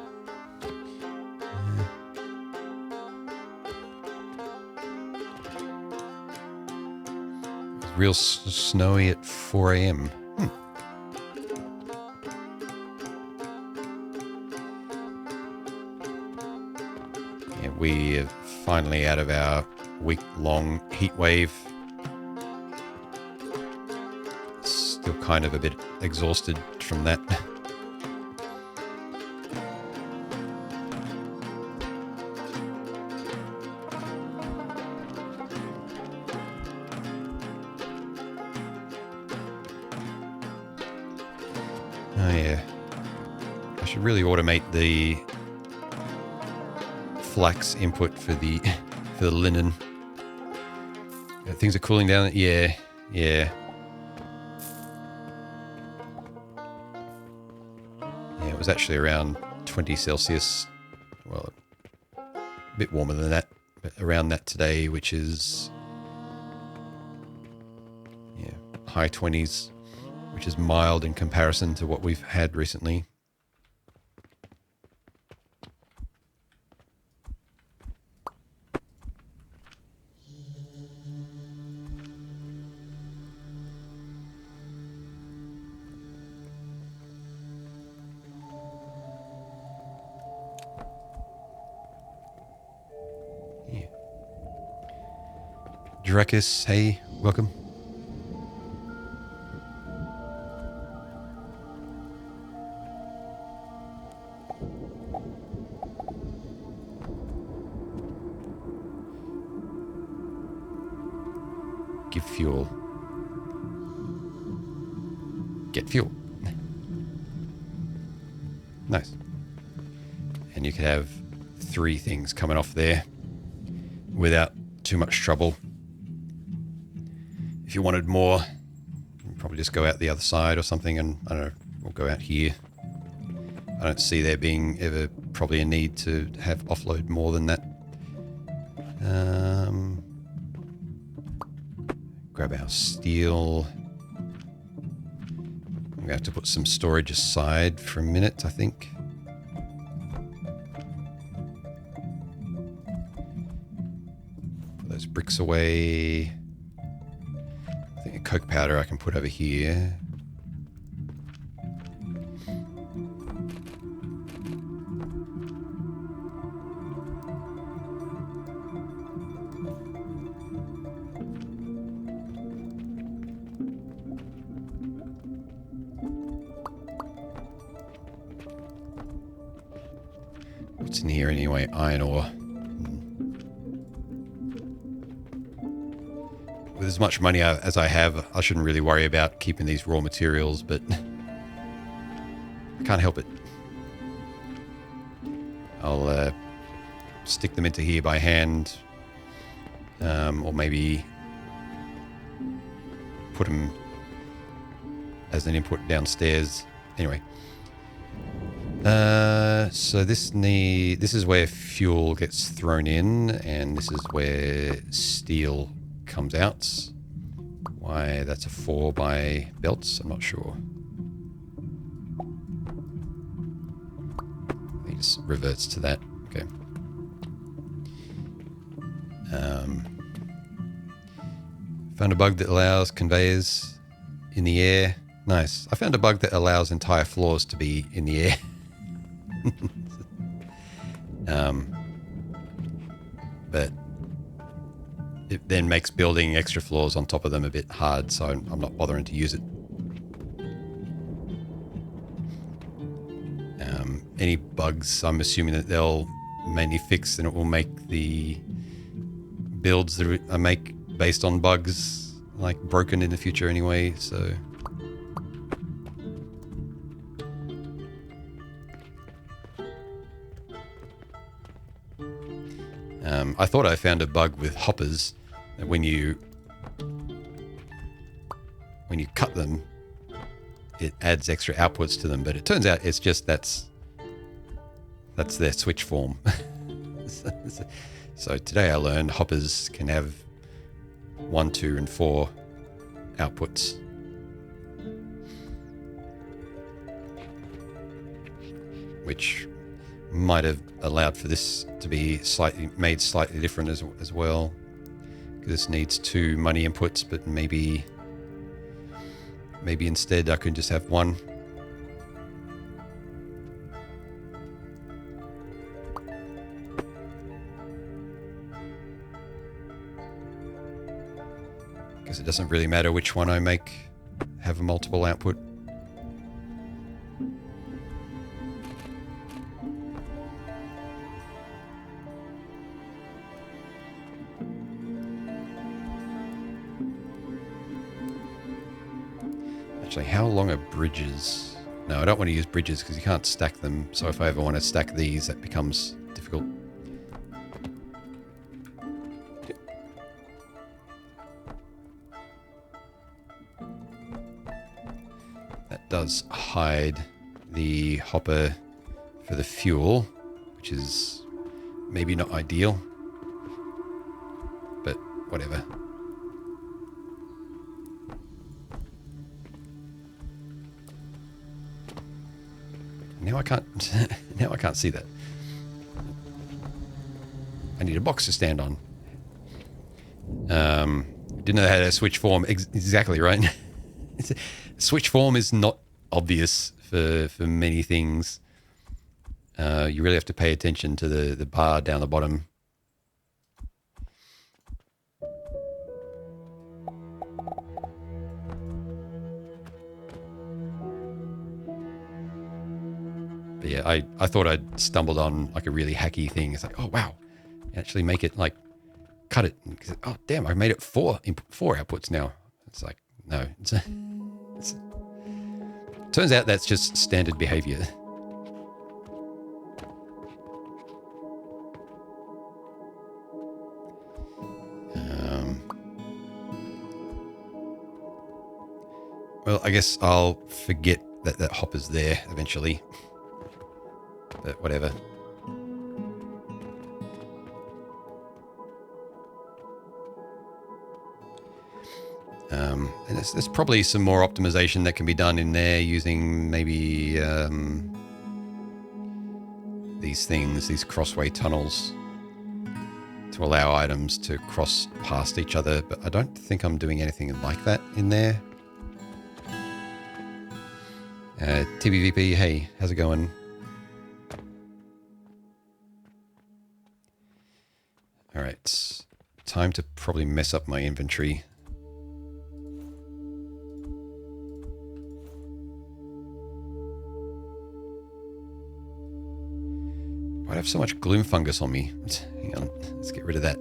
Real snowy at 4 a.m. Yeah, we're finally out of our week-long heat wave. Still kind of a bit exhausted from that. Oh yeah, I should really automate the flax input for the linen. Things are cooling down. Yeah. Yeah, it was actually around 20 Celsius. Well, a bit warmer than that, but around that today, which is high 20s. Which is mild in comparison to what we've had recently. Yeah. Drakus, hey, welcome. Give fuel. Get fuel. Nice. And you could have 3 things coming off there without too much trouble. If you wanted more, you'd probably just go out the other side or something, and I don't know, we'll go out here. I don't see there being ever probably a need to have offload more than that. Grab our steel. I'm going to have to put some storage aside for a minute, I think. Put those bricks away. I think a coke powder I can put over here. What's in here anyway? Iron ore. With as much money as I have, I shouldn't really worry about keeping these raw materials, but I can't help it. I'll stick them into here by hand, or maybe put them as an input downstairs. Anyway. So this is where fuel gets thrown in, and this is where steel comes out. Why that's a 4 by belts, I'm not sure. It just reverts to that. Okay. Found a bug that allows conveyors in the air. Nice. I found a bug that allows entire floors to be in the air. But it then makes building extra floors on top of them a bit hard, so I'm not bothering to use it. Any bugs, I'm assuming that they'll mainly fix, and it will make the builds that I make based on bugs like broken in the future anyway, so... I thought I found a bug with hoppers that when you cut them, it adds extra outputs to them, but it turns out it's just that's their switch form. So today I learned hoppers can have 1, 2, and 4 outputs. Which might have allowed for this to be made slightly different as well. Because this needs 2 money inputs, but maybe instead I could just have 1. Because it doesn't really matter which one I have a multiple output. Actually, how long are bridges? No, I don't want to use bridges because you can't stack them. So if I ever want to stack these, that becomes difficult. That does hide the hopper for the fuel, which is maybe not ideal, but whatever. Now I can't see that. I need a box to stand on. Didn't know how to switch form exactly, right? Switch form is not obvious for many things. You really have to pay attention to the bar down the bottom. But yeah, I thought I'd stumbled on like a really hacky thing. It's like, oh wow, you actually make it like cut it. Oh damn, I made it 4 outputs now. It's like, no. Turns out that's just standard behavior. Well, I guess I'll forget that that hopper's there eventually. But whatever. And there's probably some more optimization that can be done in there using maybe these things, these crossway tunnels, to allow items to cross past each other. But I don't think I'm doing anything like that in there. TBVP, hey, how's it going? All right, time to probably mess up my inventory. Why do I have so much gloom fungus on me? Hang on, let's get rid of that.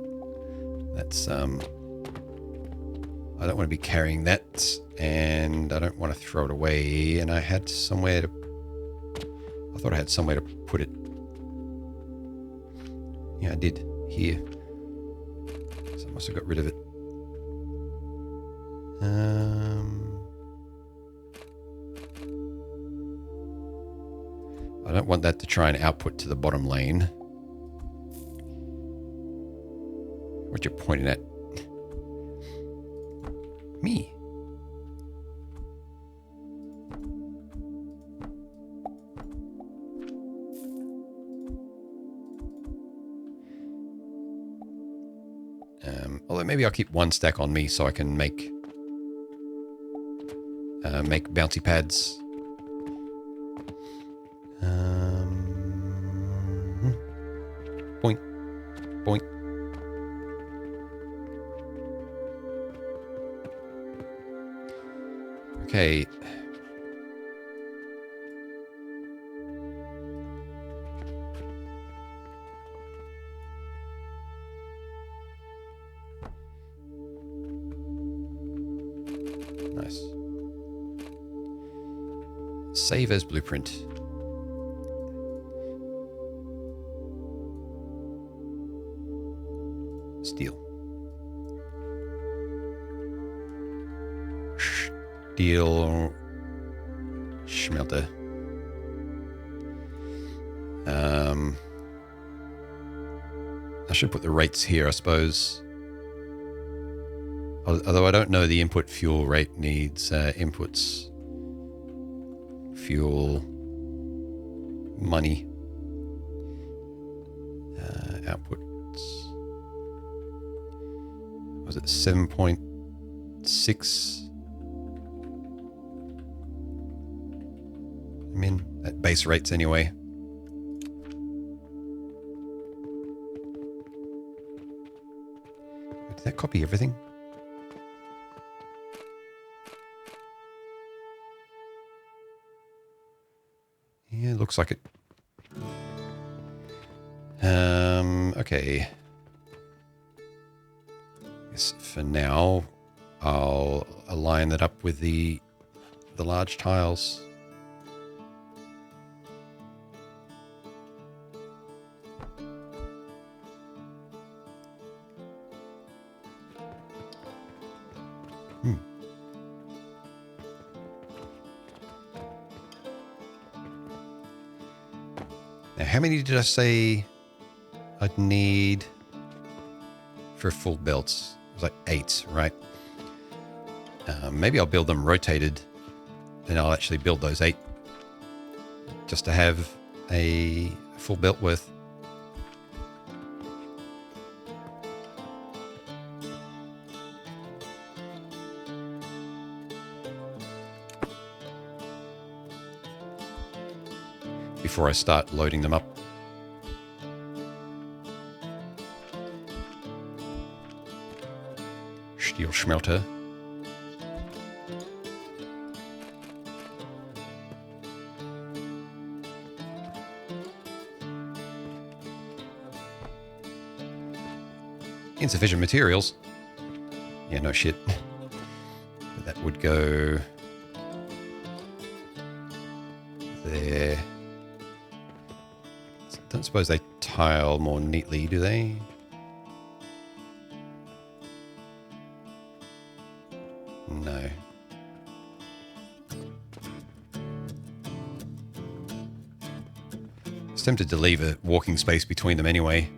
That's, I don't want to be carrying that, and I don't want to throw it away, and I had somewhere to, I thought I had somewhere to put it. Yeah, I did, here. So I must have got rid of it. I don't want that to try and output to the bottom lane. What you pointing at? Me. Although maybe I'll keep one stack on me so I can make bouncy pads. Point, point. Okay. Nice. Save as blueprint. Steel. Steel smelter. I should put the rates here, I suppose. Although I don't know the input fuel rate needs inputs. Fuel. Money. Outputs. Was it 7.6? I'm in at base rates anyway. Did that copy everything? Yeah, looks like it. Okay. Yes, for now, I'll align that up with the large tiles. Now, how many did I say I'd need for full belts? It was like 8, right? Maybe I'll build them rotated, and I'll actually build those 8 just to have a full belt worth. Before I start loading them up. Steel smelter. Insufficient materials. Yeah, no shit. That would go there. Don't suppose they tile more neatly, do they? No. was tempted to leave a walking space between them anyway.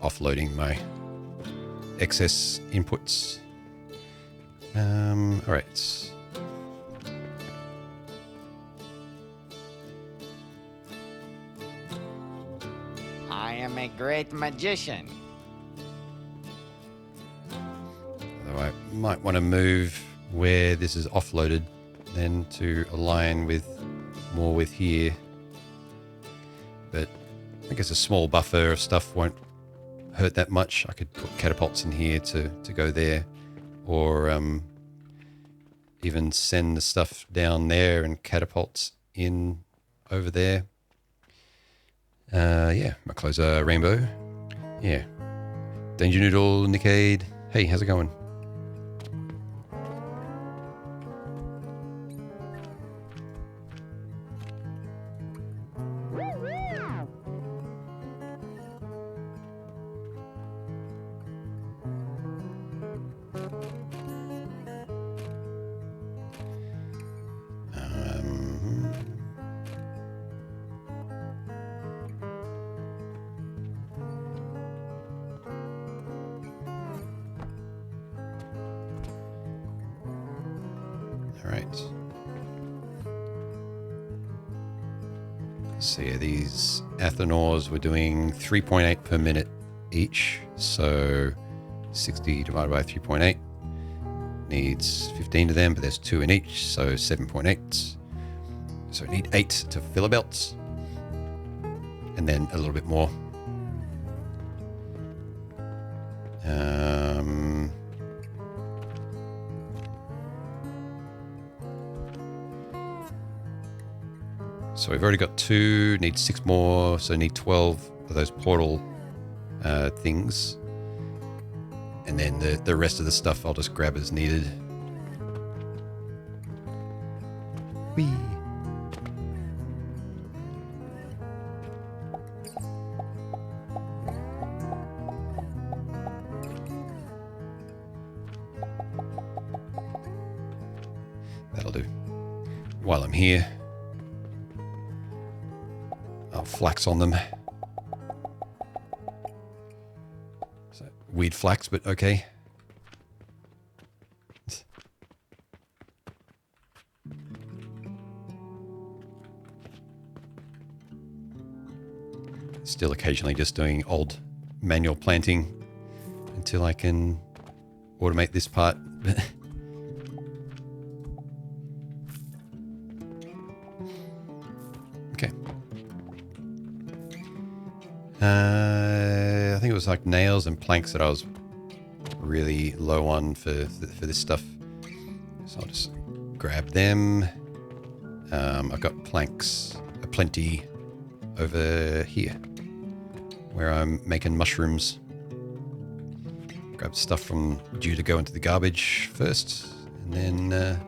Offloading my excess inputs. All right. I am a great magician. Although I might want to move where this is offloaded then to align with more with here. But I guess a small buffer of stuff won't hurt that much. I could put catapults in here to go there, or even send the stuff down there and catapults in over there. Yeah, my close Rainbow. Yeah. Danger Noodle, Nickade. Hey, how's it going? All right. So yeah, these Athenors were doing 3.8 per minute each. So 60 divided by 3.8 needs 15 of them, but there's 2 in each, so 7.8. So I need 8 to fill a belt, and then a little bit more. So we've already got 2, need 6 more, so need 12 of those portal things. And then the rest of the stuff I'll just grab as needed. Whee! That'll do. While I'm here, I'll flax on them. So, weird flax, but okay. Still occasionally just doing old manual planting until I can automate this part. Okay. I think it was like nails and planks that I was really low on for this stuff. So I'll just grab them. I've got planks aplenty over here where I'm making mushrooms. Grab stuff from due to go into the garbage first, and then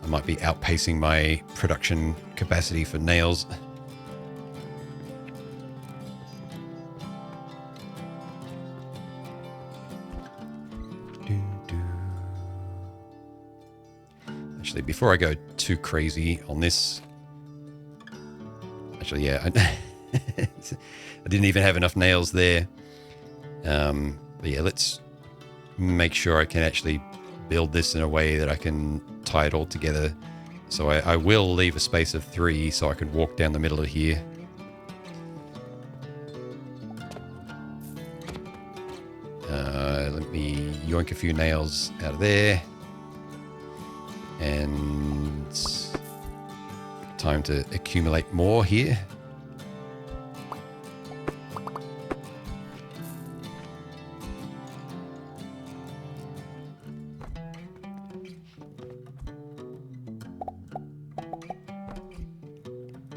I might be outpacing my production capacity for nails. Actually, before I go too crazy on this, actually, yeah, I didn't even have enough nails there. But yeah, let's make sure I can actually build this in a way that I can tie it all together So I will leave a space of 3 so I could walk down the middle of here. Let me yoink a few nails out of there. And time to accumulate more here.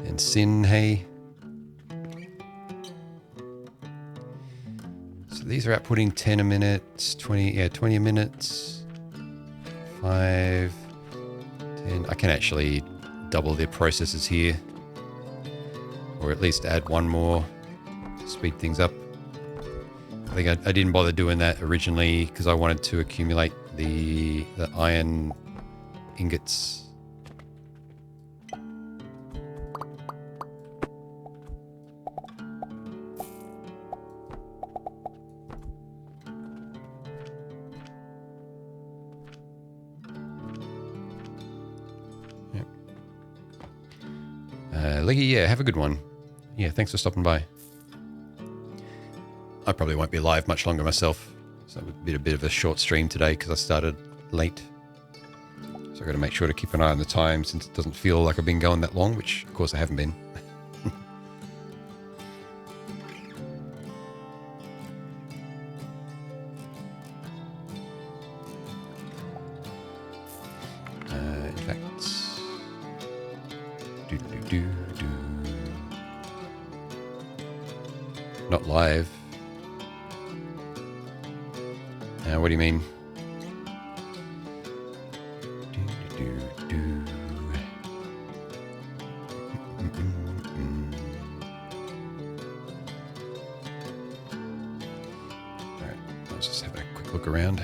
And sin hay. So these are outputting 10 a minute, 20 a minute, 5, 10. I can actually double the processes here, or at least add one more to speed things up. I think I didn't bother doing that originally because I wanted to accumulate the iron ingots. Leggy, yeah, have a good one. Yeah, thanks for stopping by. I probably won't be live much longer myself, so it'll be a bit of a short stream today because I started late. So I've got to make sure to keep an eye on the time since it doesn't feel like I've been going that long, which of course I haven't been. In fact, not live. What do you mean? Alright, let's just have a quick look around.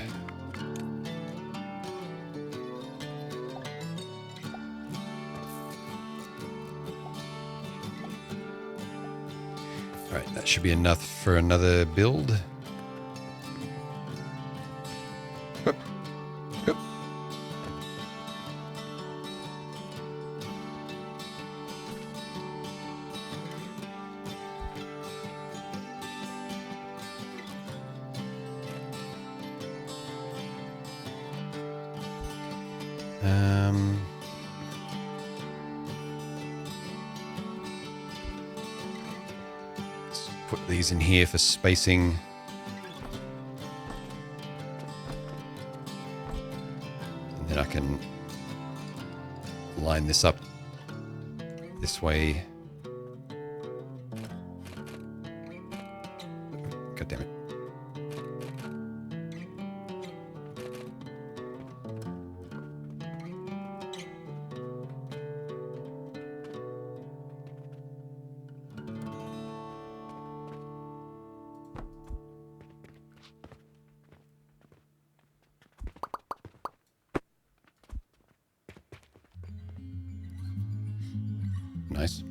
Alright, that should be enough for another build. Whoop. Whoop. Let's put these in here for spacing. And then I can line this up this way. God damn it. Nice.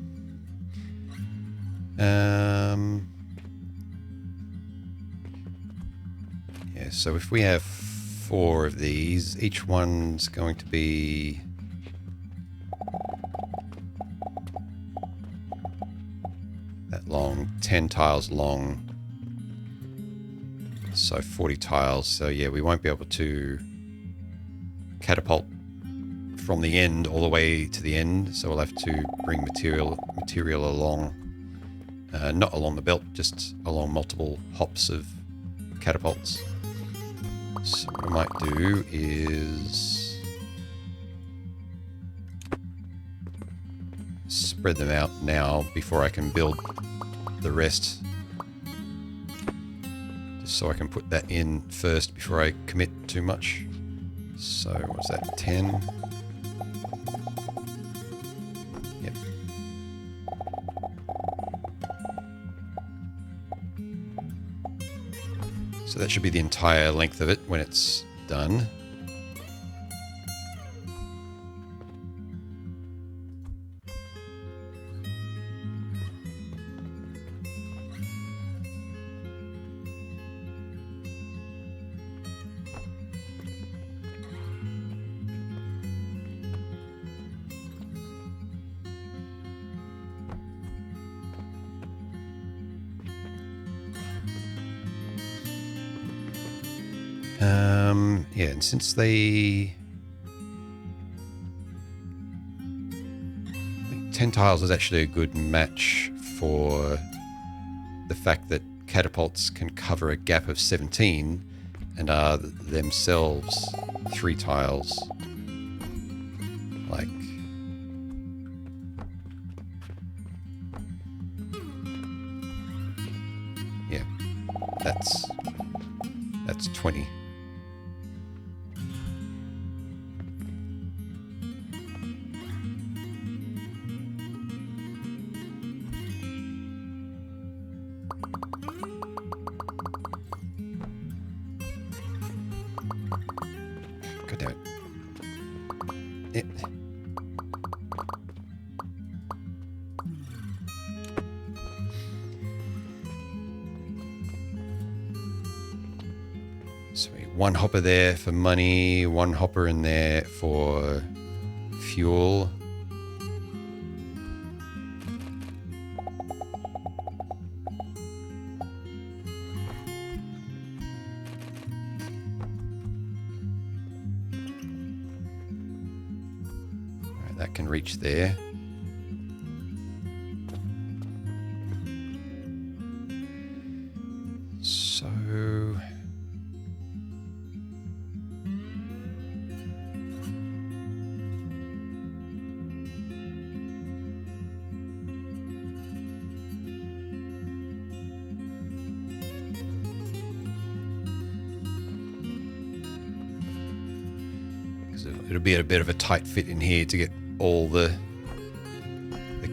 Yeah, so if we have 4 of these, each one's going to be that long, 10 tiles long. So 40 tiles. So yeah, we won't be able to catapult from the end all the way to the end, so we'll have to bring material along, not along the belt, just along multiple hops of catapults. So what I might do is spread them out now before I can build the rest, just so I can put that in first before I commit too much. So what's that, 10? Yep. So that should be the entire length of it when it's done. Yeah, and since they... I think 10 tiles is actually a good match for the fact that catapults can cover a gap of 17 and are themselves 3 tiles. Like... yeah, that's 20. God damn it. So one hopper there for money, one hopper in there for fuel. All right, that can reach there. So... it'll be a bit of a tight fit in here to get all the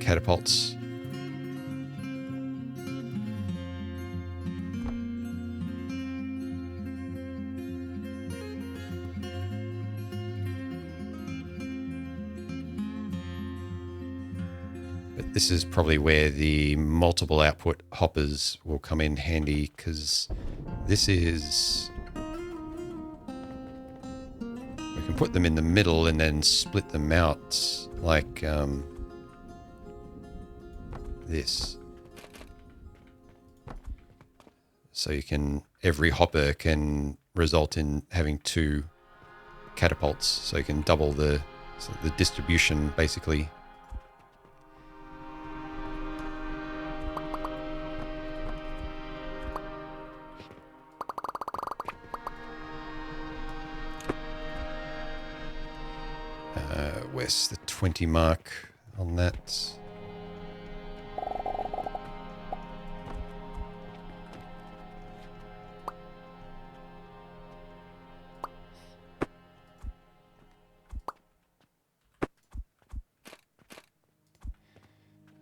catapults. But this is probably where the multiple output hoppers will come in handy, because this is... we can put them in the middle and then split them out like this. So you can, every hopper can result in having 2 catapults, so you can double the distribution basically. Where's the 20 mark on that?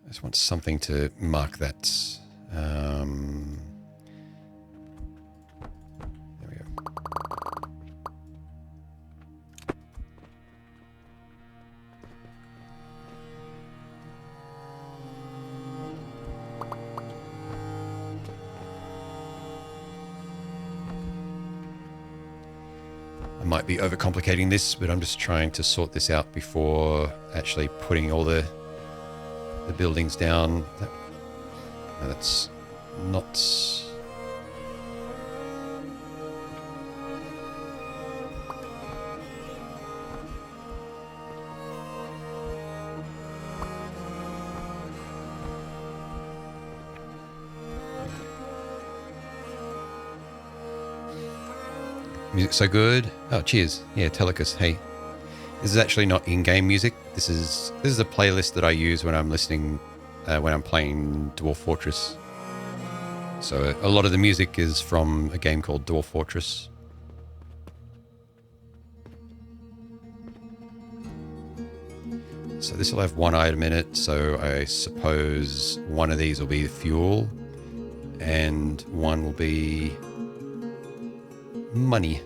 I just want something to mark that. There we go. I might be overcomplicating this, but I'm just trying to sort this out before actually putting all the buildings down. No, that's not... Music's so good. Oh, cheers. Yeah, Telecus. Hey. This is actually not in-game music. This is a playlist that I use when I'm listening, when I'm playing Dwarf Fortress. So a lot of the music is from a game called Dwarf Fortress. So this will have 1 item in it. So I suppose one of these will be the fuel, and one will be money.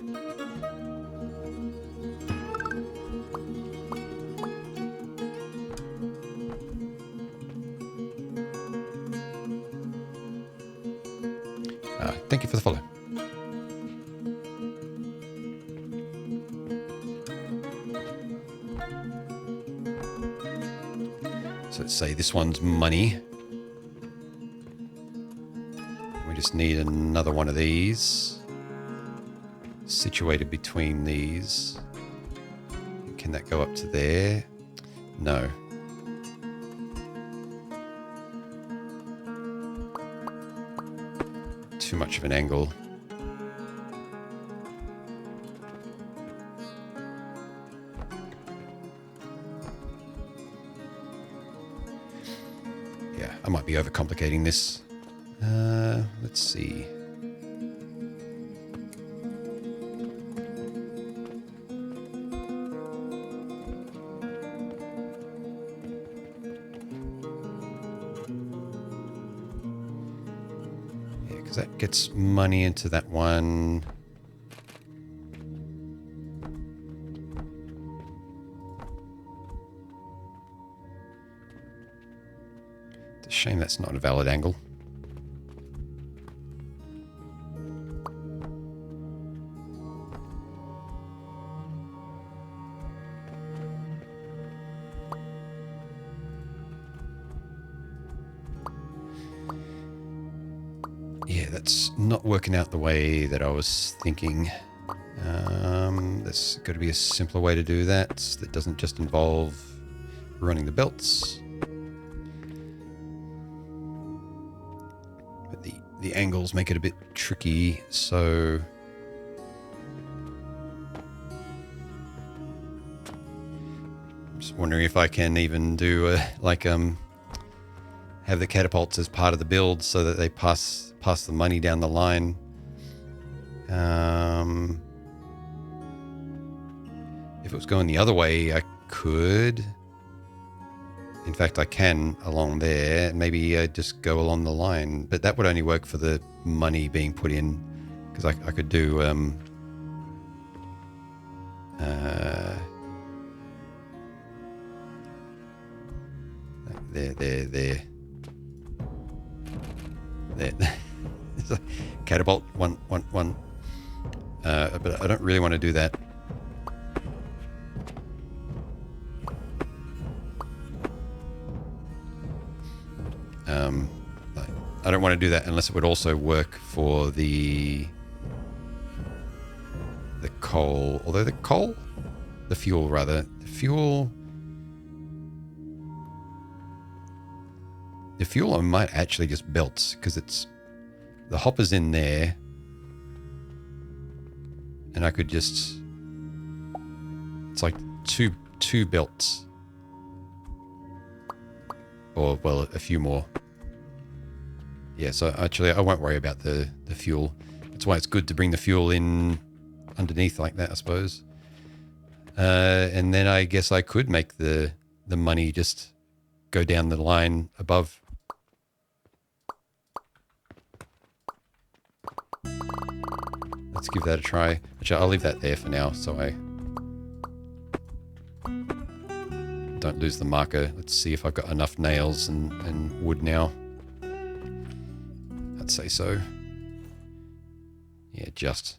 Thank you for the follow. So let's say this one's money. We just need another one of these. situated between these. Can that go up to there? No. Too much of an angle. Yeah, I might be overcomplicating this. Let's see. Yeah, because that gets money into that one. It's a shame that's not a valid angle. Yeah, that's not working out the way that I was thinking. There's got to be a simpler way to do that that doesn't just involve running the belts. But the angles make it a bit tricky, so I'm just wondering if I can even do have the catapults as part of the build so that they pass the money down the line. If it was going the other way, I could. In fact, I can along there. Maybe I just go along the line, but that would only work for the money being put in, because I could do there. Catapult one. But I don't really want to do that. I don't want to do that unless it would also work for the coal. Although the fuel I might actually just belt, because it's the hopper's in there, and I could just, it's like two belts, or well, a few more. Yeah, so actually I won't worry about the fuel. That's why it's good to bring the fuel in underneath like that, I suppose. And then I guess I could make the money just go down the line above. Let's give that a try. Actually, I'll leave that there for now so I don't lose the marker. Let's see if I've got enough nails and wood now. I'd say so. Yeah, just.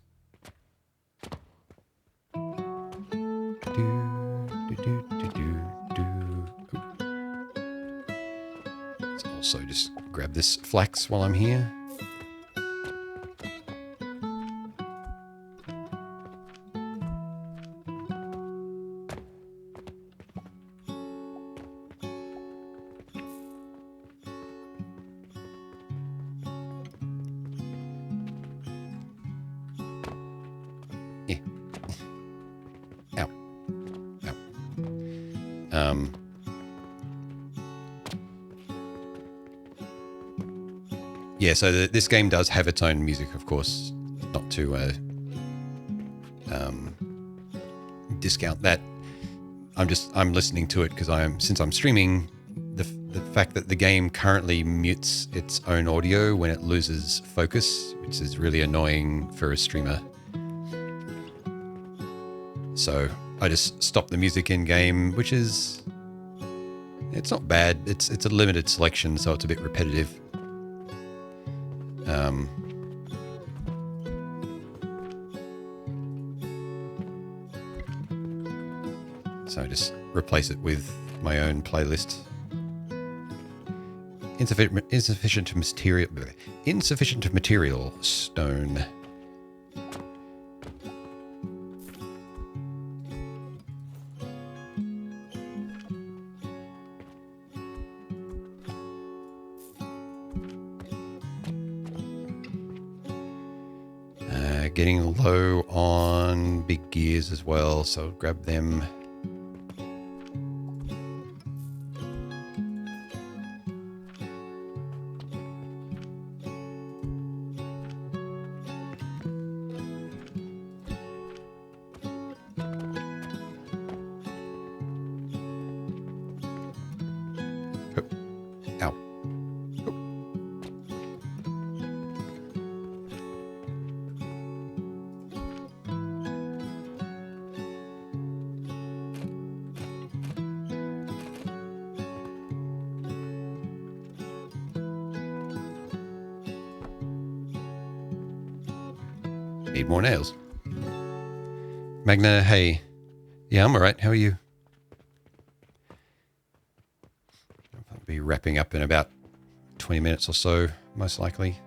Let's also just grab this flax while I'm here. Yeah, so this game does have its own music, of course, not to discount that. I'm listening to it because since I'm streaming, the fact that the game currently mutes its own audio when it loses focus, which is really annoying for a streamer. So I just stop the music in game, which is, it's not bad. It's a limited selection, so it's a bit repetitive. So I just replace it with my own playlist. Insufficient material stone. Getting low on big gears as well, so I'll grab them. Ow. Need more nails. Magna, hey. Yeah, I'm alright. How are you? I'll be wrapping up in about 20 minutes or so, most likely.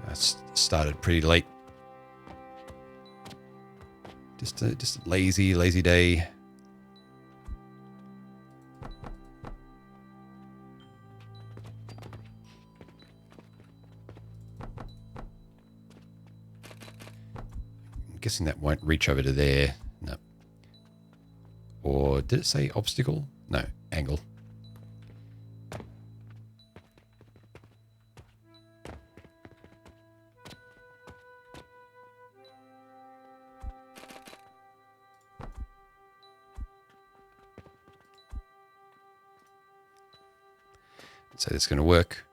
I started pretty late. Just a lazy day. I'm guessing that won't reach over to there. No. Or did it say obstacle? No, angle. So it's going to work.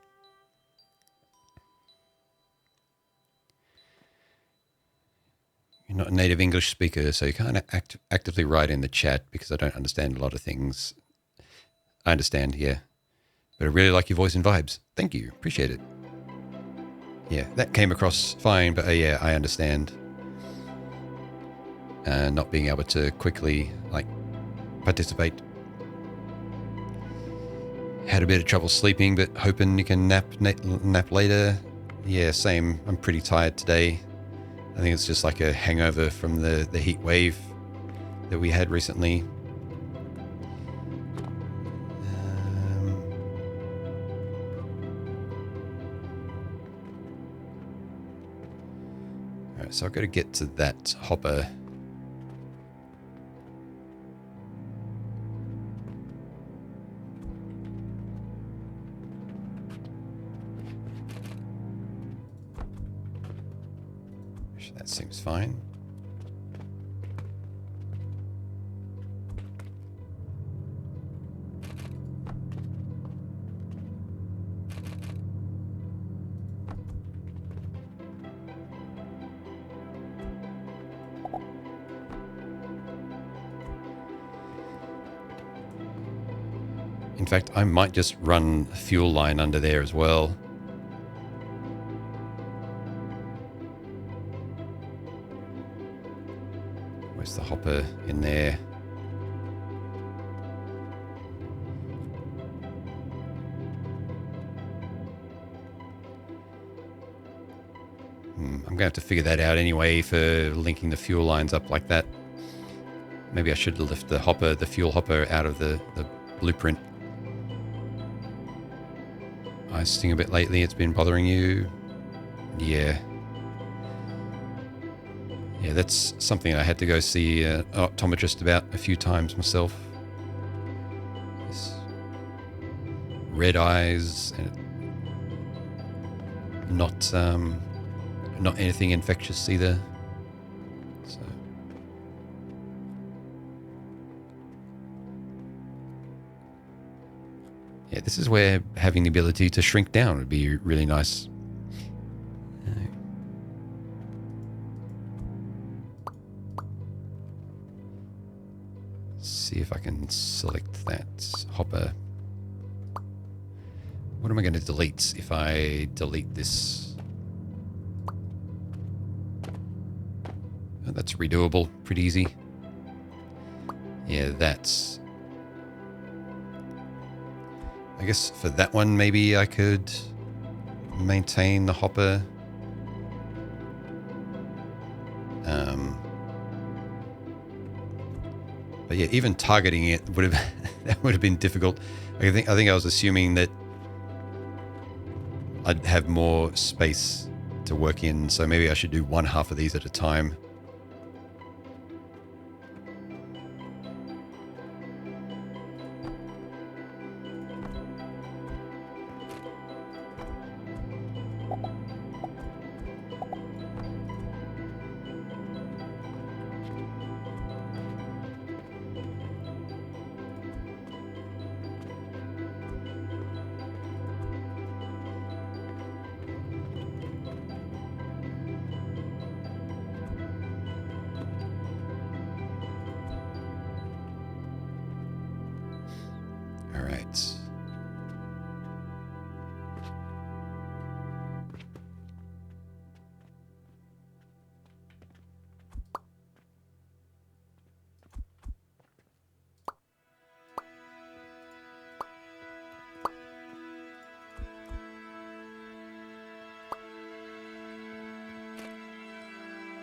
You're not a native English speaker, so you can't actively write in the chat because I don't understand a lot of things. I understand, yeah. But I really like your voice and vibes. Thank you. Appreciate it. Yeah, that came across fine, but yeah, I understand. Not being able to quickly, like, participate. Had a bit of trouble sleeping, but hoping you can nap later. Yeah, same. I'm pretty tired today. I think it's just like a hangover from the heat wave that we had recently. All right, so I've got to get to that hopper. That seems fine. In fact, I might just run a fuel line under there as well. Where's the hopper in there? I'm going to have to figure that out anyway for linking the fuel lines up like that. Maybe I should lift the fuel hopper out of the blueprint. Icing a bit lately, it's been bothering you? Yeah. Yeah, that's something I had to go see an optometrist about a few times myself. This red eyes and not anything infectious either. So yeah, this is where having the ability to shrink down would be really nice. See if I can select that hopper. What am I going to delete if I delete this? Oh, that's redoable, pretty easy. Yeah, that's... I guess for that one, maybe I could maintain the hopper. But yeah, even targeting it would have that would have been difficult. I think I was assuming that I'd have more space to work in, so maybe I should do one half of these at a time. All right.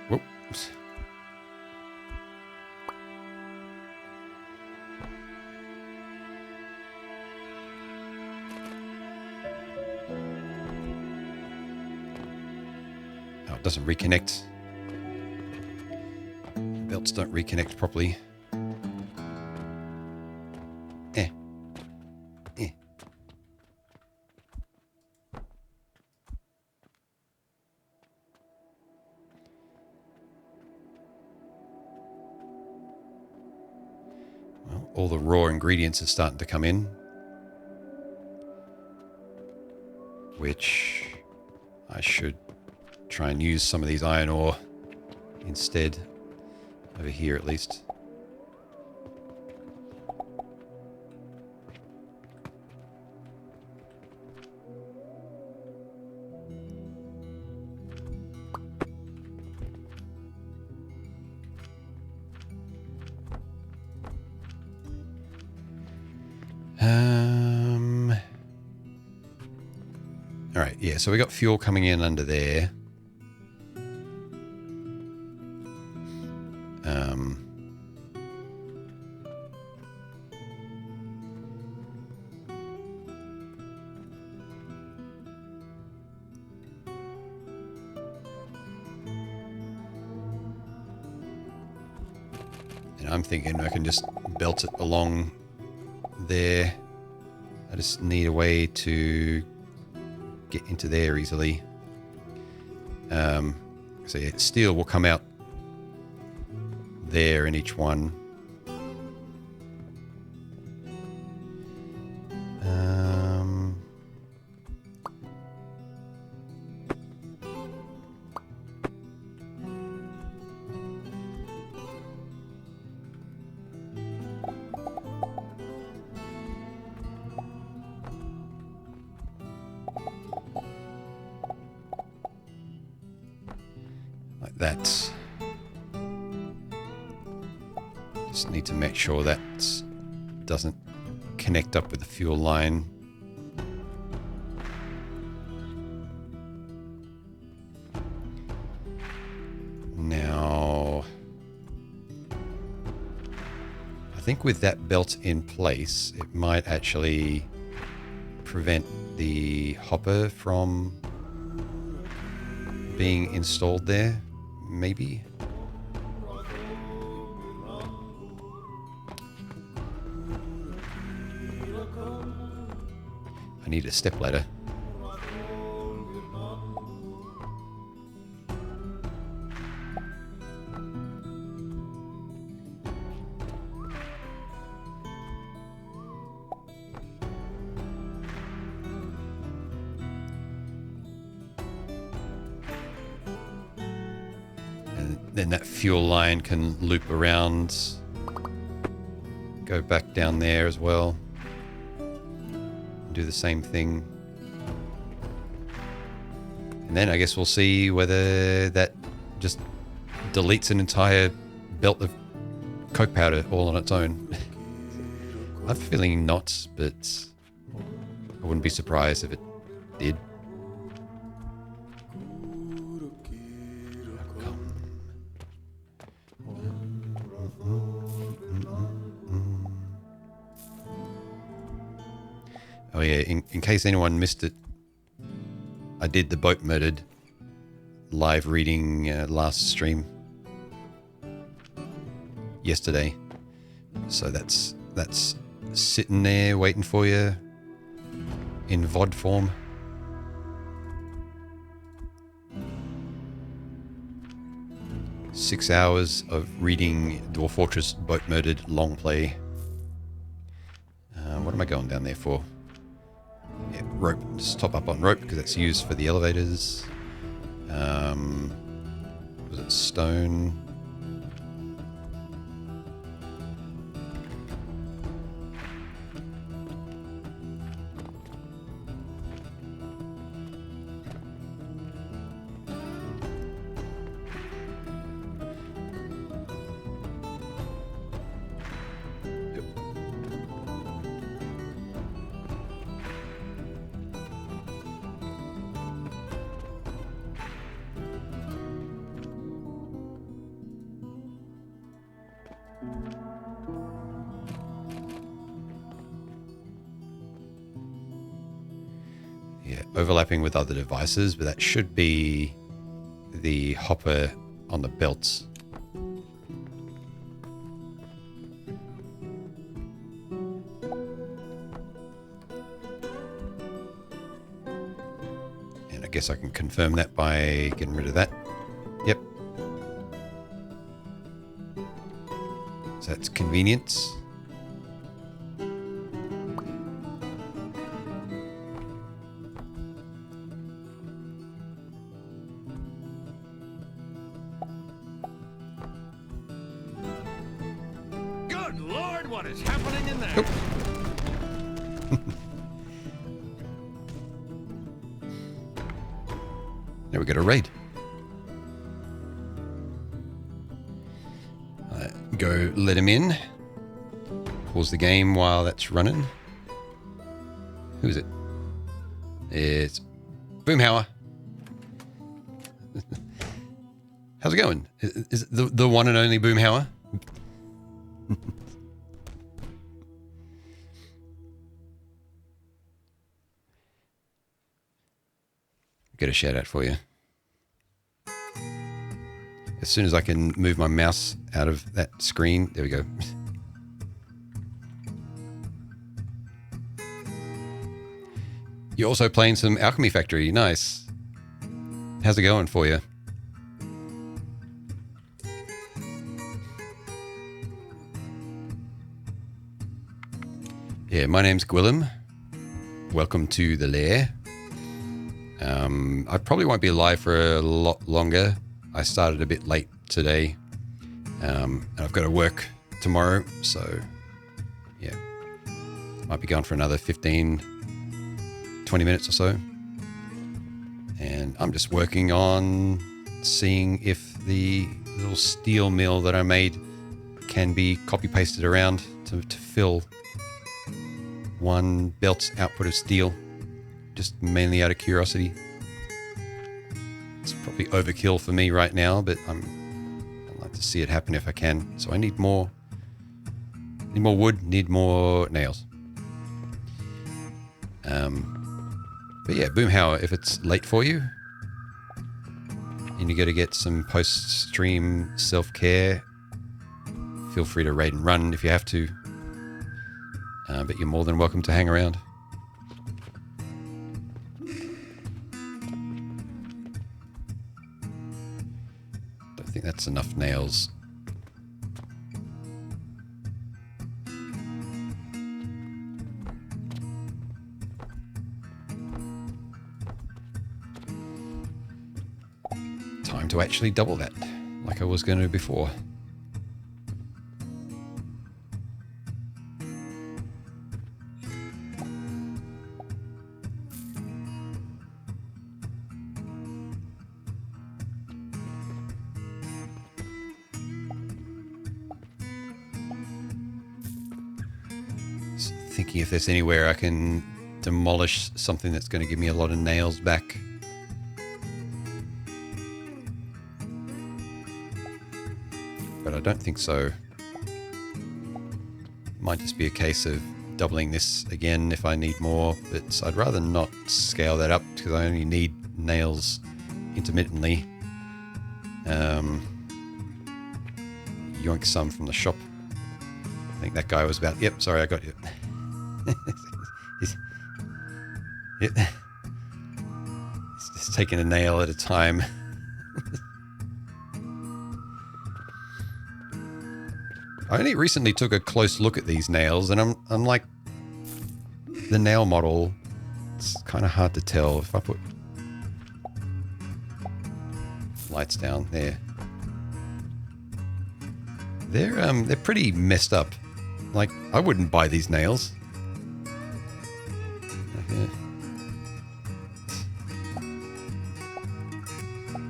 Whoops. Oh, it doesn't reconnect. Belts don't reconnect properly. Eh. Eh. Well, all the raw ingredients are starting to come in, which I should try and use some of these iron ore instead, over here at least. All right, yeah, so we got fuel coming in under there. And I'm thinking I can just belt it along there. I just need a way to get into there easily. So yeah, steel will come out there in each one. Like that. Just need to make sure that doesn't connect up with the fuel line. Now, I think with that belt in place, it might actually prevent the hopper from being installed there, maybe. I need a step ladder. And then that fuel line can loop around, go back down there as well. Do the same thing. And then I guess we'll see whether that just deletes an entire belt of coke powder all on its own. I have a feeling not, but I wouldn't be surprised if it did. Oh yeah, in case anyone missed it, I did the boat modded live reading last stream yesterday. So that's sitting there waiting for you in VOD form. Six hours of reading Dwarf Fortress Boat Murdered long play. What am I going down there for? Yeah, rope. Just top up on rope because that's used for the elevators. Was it stone? Overlapping with other devices, but that should be the hopper on the belts. And I guess I can confirm that by getting rid of that. Yep. So that's convenience. Now we got a raid. Go let him in. Pause the game while that's running. Who is it? It's Boomhauer. How's it going? Is it the one and only Boomhauer? Get a shout out for you. As soon as I can move my mouse out of that screen, there we go. You're also playing some Alchemy Factory. Nice. How's it going for you? Yeah, my name's Gwillem. Welcome to the lair. I probably won't be live for a lot longer. I started a bit late today, and I've got to work tomorrow, so yeah, might be going for another 15, 20 minutes or so. And I'm just working on seeing if the little steel mill that I made can be copy-pasted around to fill one belt's output of steel, just mainly out of curiosity. It's probably overkill for me right now, but I'd like to see it happen if I can. So I need more wood, need more nails. But yeah, Boomhauer, if it's late for you and you got to get some post-stream self-care, feel free to raid and run if you have to. But you're more than welcome to hang around. Don't think that's enough nails. Time to actually double that, like I was going to before. Thinking if there's anywhere I can demolish something that's going to give me a lot of nails back. But I don't think so. Might just be a case of doubling this again if I need more, but I'd rather not scale that up because I only need nails intermittently. Yoink some from the shop. I think that guy was about... Yep, sorry, I got you. He's just taking a nail at a time. I only recently took a close look at these nails, and I'm like, the nail model, it's kind of hard to tell. If I put lights down there, they're pretty messed up. Like, I wouldn't buy these nails.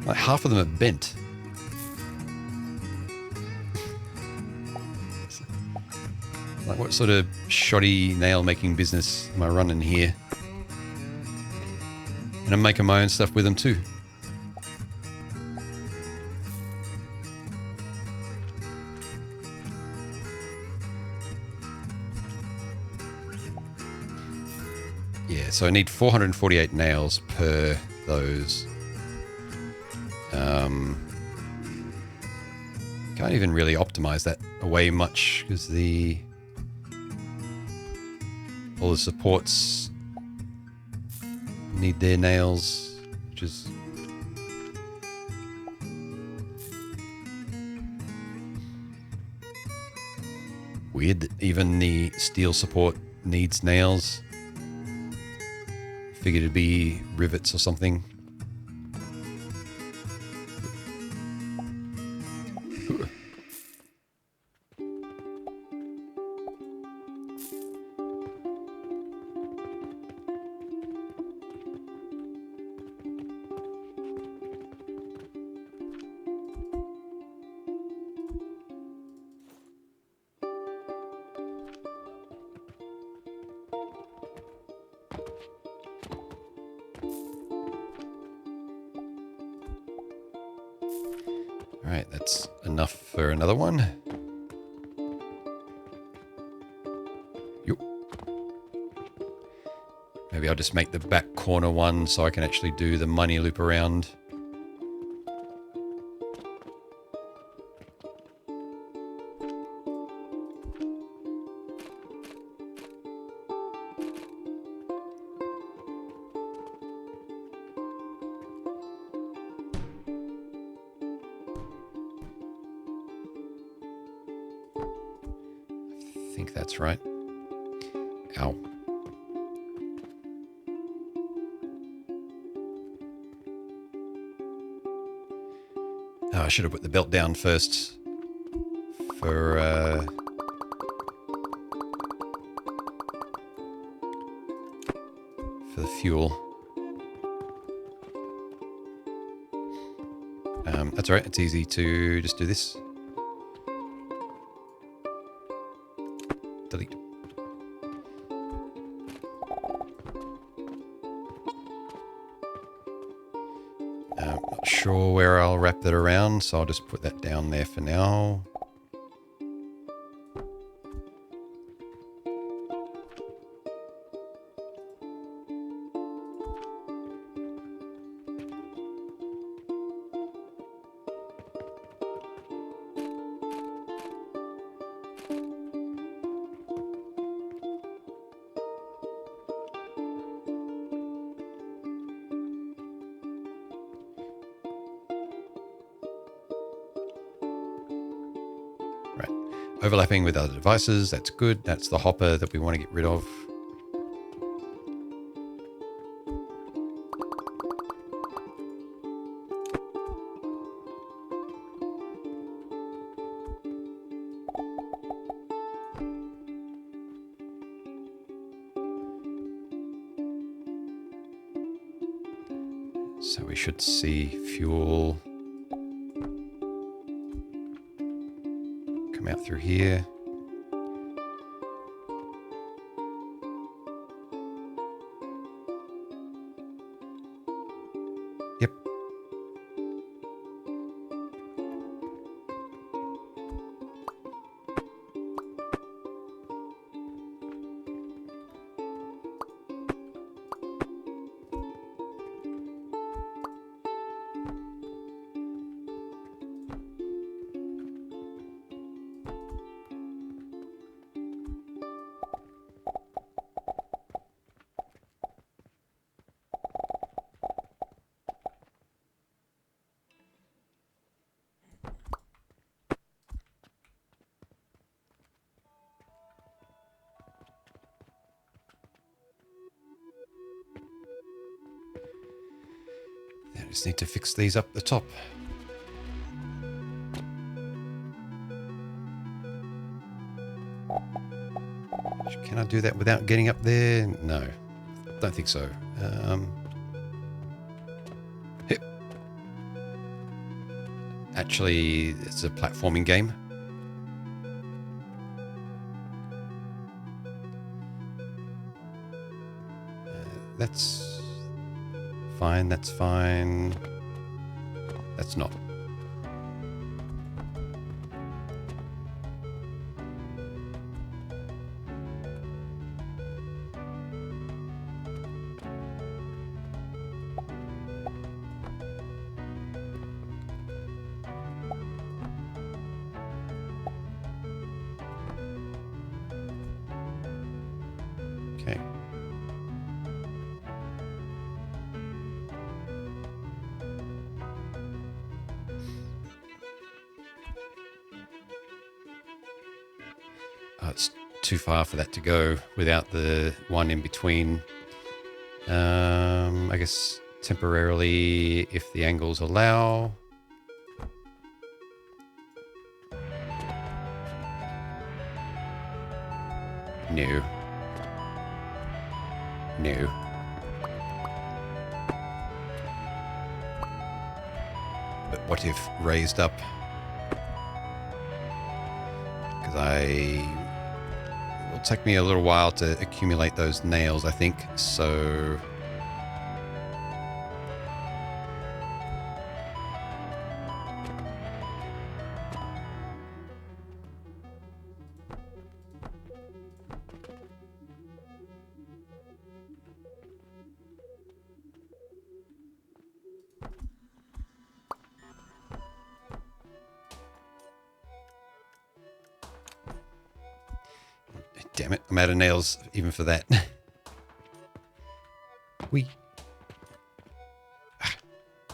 Like, half of them are bent. Like, what sort of shoddy nail making business am I running here? And I'm making my own stuff with them too. Yeah, so I need 448 nails per those. Can't even really optimize that away much because all the supports need their nails, which is weird that even the steel support needs nails. Figured it'd be rivets or something. Alright, that's enough for another one. Yup. Maybe I'll just make the back corner one so I can actually do the money loop around. I think that's right. Ow. Oh, I should have put the belt down first for the fuel. That's all right. It's easy to just do this. Delete. Not sure where I'll wrap that around, so I'll just put that down there for now. Overlapping with other devices, that's good. That's the hopper that we want to get rid of. So we should see fuel come out through here. Yep. Just need to fix these up the top. Can I do that without getting up there? No, don't think so. Hip. Actually, it's a platforming game. That's fine, that's fine. That's not. Okay. It's too far for that to go without the one in between. I guess temporarily, if the angles allow. No. No. But what if raised up? Because it will take me a little while to accumulate those nails, I think. So damn it, I'm out of nails even for that. Whee. Ah,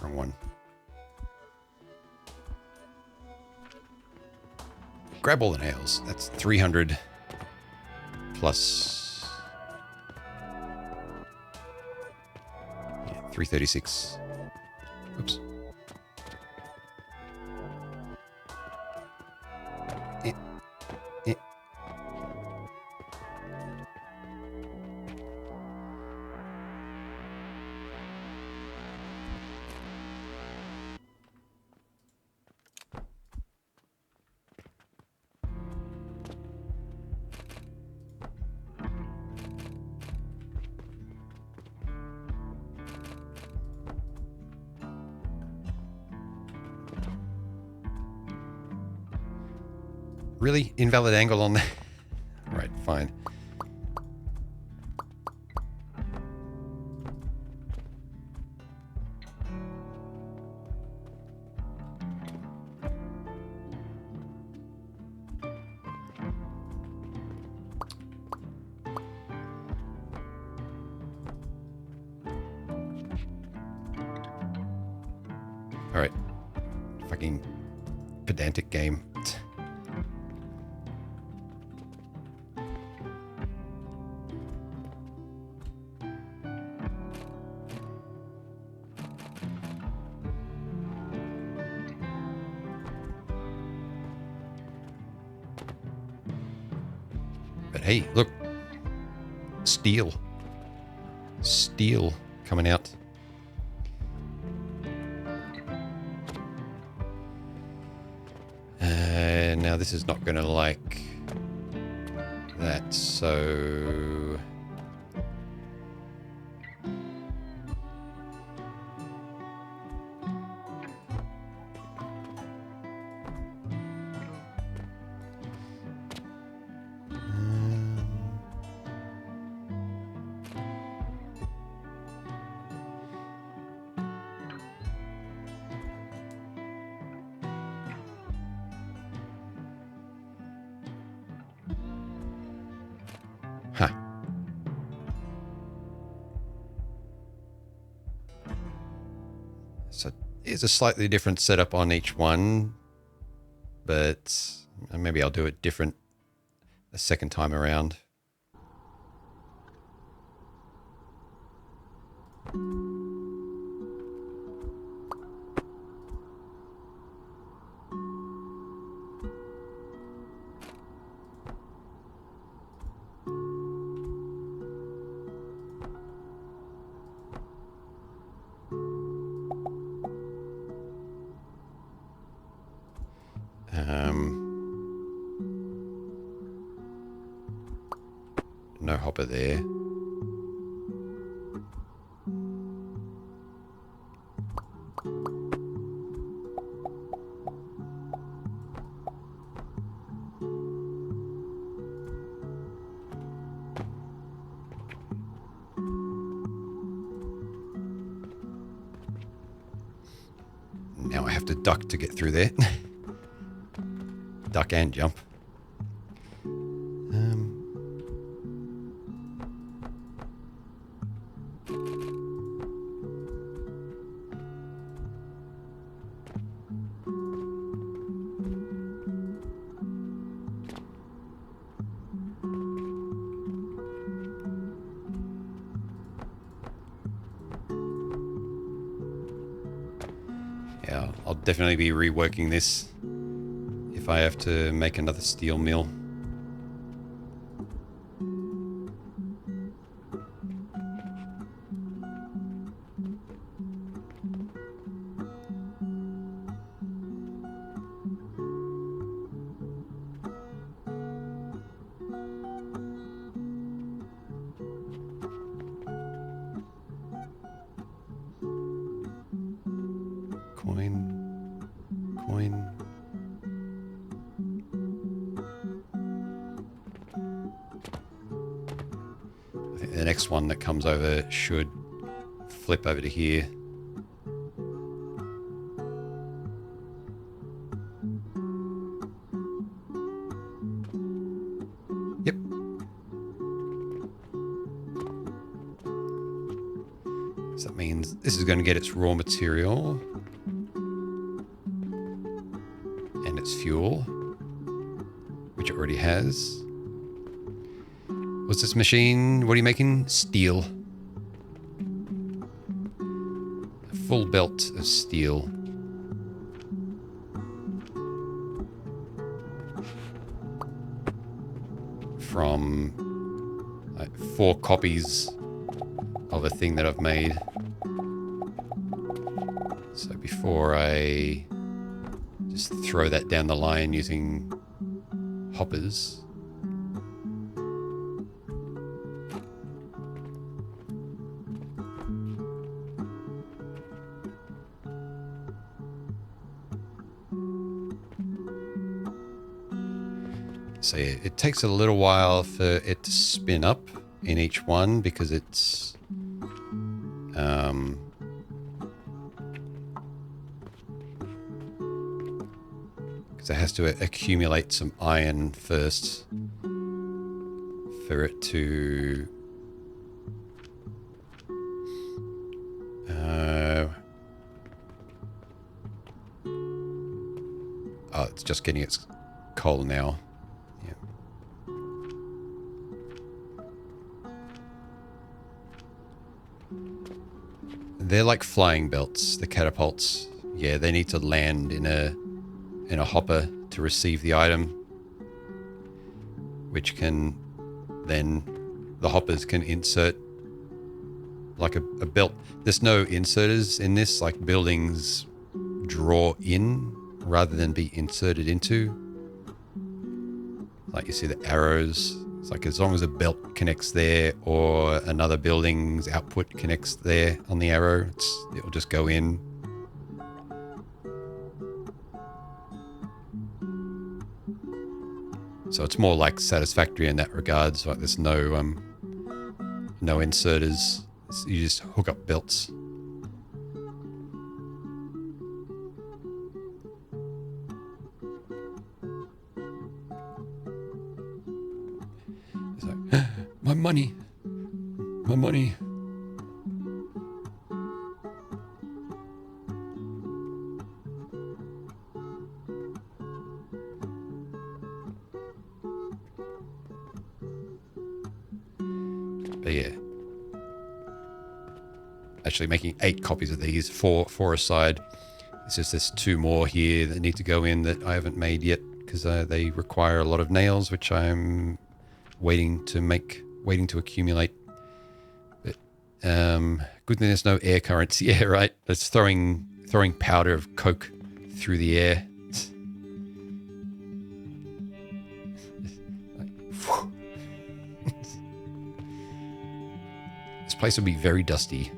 wrong one. Grab all the nails. That's 300 plus 336. Oops. Eh. Eh. Really? Invalid angle on that? Right, fine. All right. Fucking pedantic game. But hey, look. Steel. Steel coming out. Now this is not going to like that, so... Huh. So it's a slightly different setup on each one, but maybe I'll do it different a second time around. No hopper there. Now I have to duck to get through there. Duck and jump. Yeah, I'll definitely be reworking this if I have to make another steel mill. Coin. I think the next one that comes over should flip over to here. Yep. So that means this is going to get its raw material. And its fuel, which it already has. What's this machine? What are you making? Steel. A full belt of steel. From like 4 copies of a thing that I've made. So before I just throw that down the line using hoppers. So yeah, it takes a little while for it to spin up in each one because it's it has to accumulate some iron first for it to oh, it's just getting its coal now. Yeah. They're like flying belts, the catapults. Yeah, they need to land in a hopper to receive the item, which can then the hoppers can insert like a belt. There's no inserters in this, like buildings draw in rather than be inserted into. Like you see the arrows, it's like as long as a belt connects there or another building's output connects there on the arrow, it'll just go in. So it's more like satisfactory in that regard. So like there's no inserters. You just hook up belts. It's like, my money. My money. But yeah, actually making 8 copies of these, four aside. It's just there's 2 more here that need to go in that I haven't made yet because they require a lot of nails, which I'm waiting to accumulate. But good thing there's no air currents. Yeah, right. It's throwing powder of coke through the air. place will be very dusty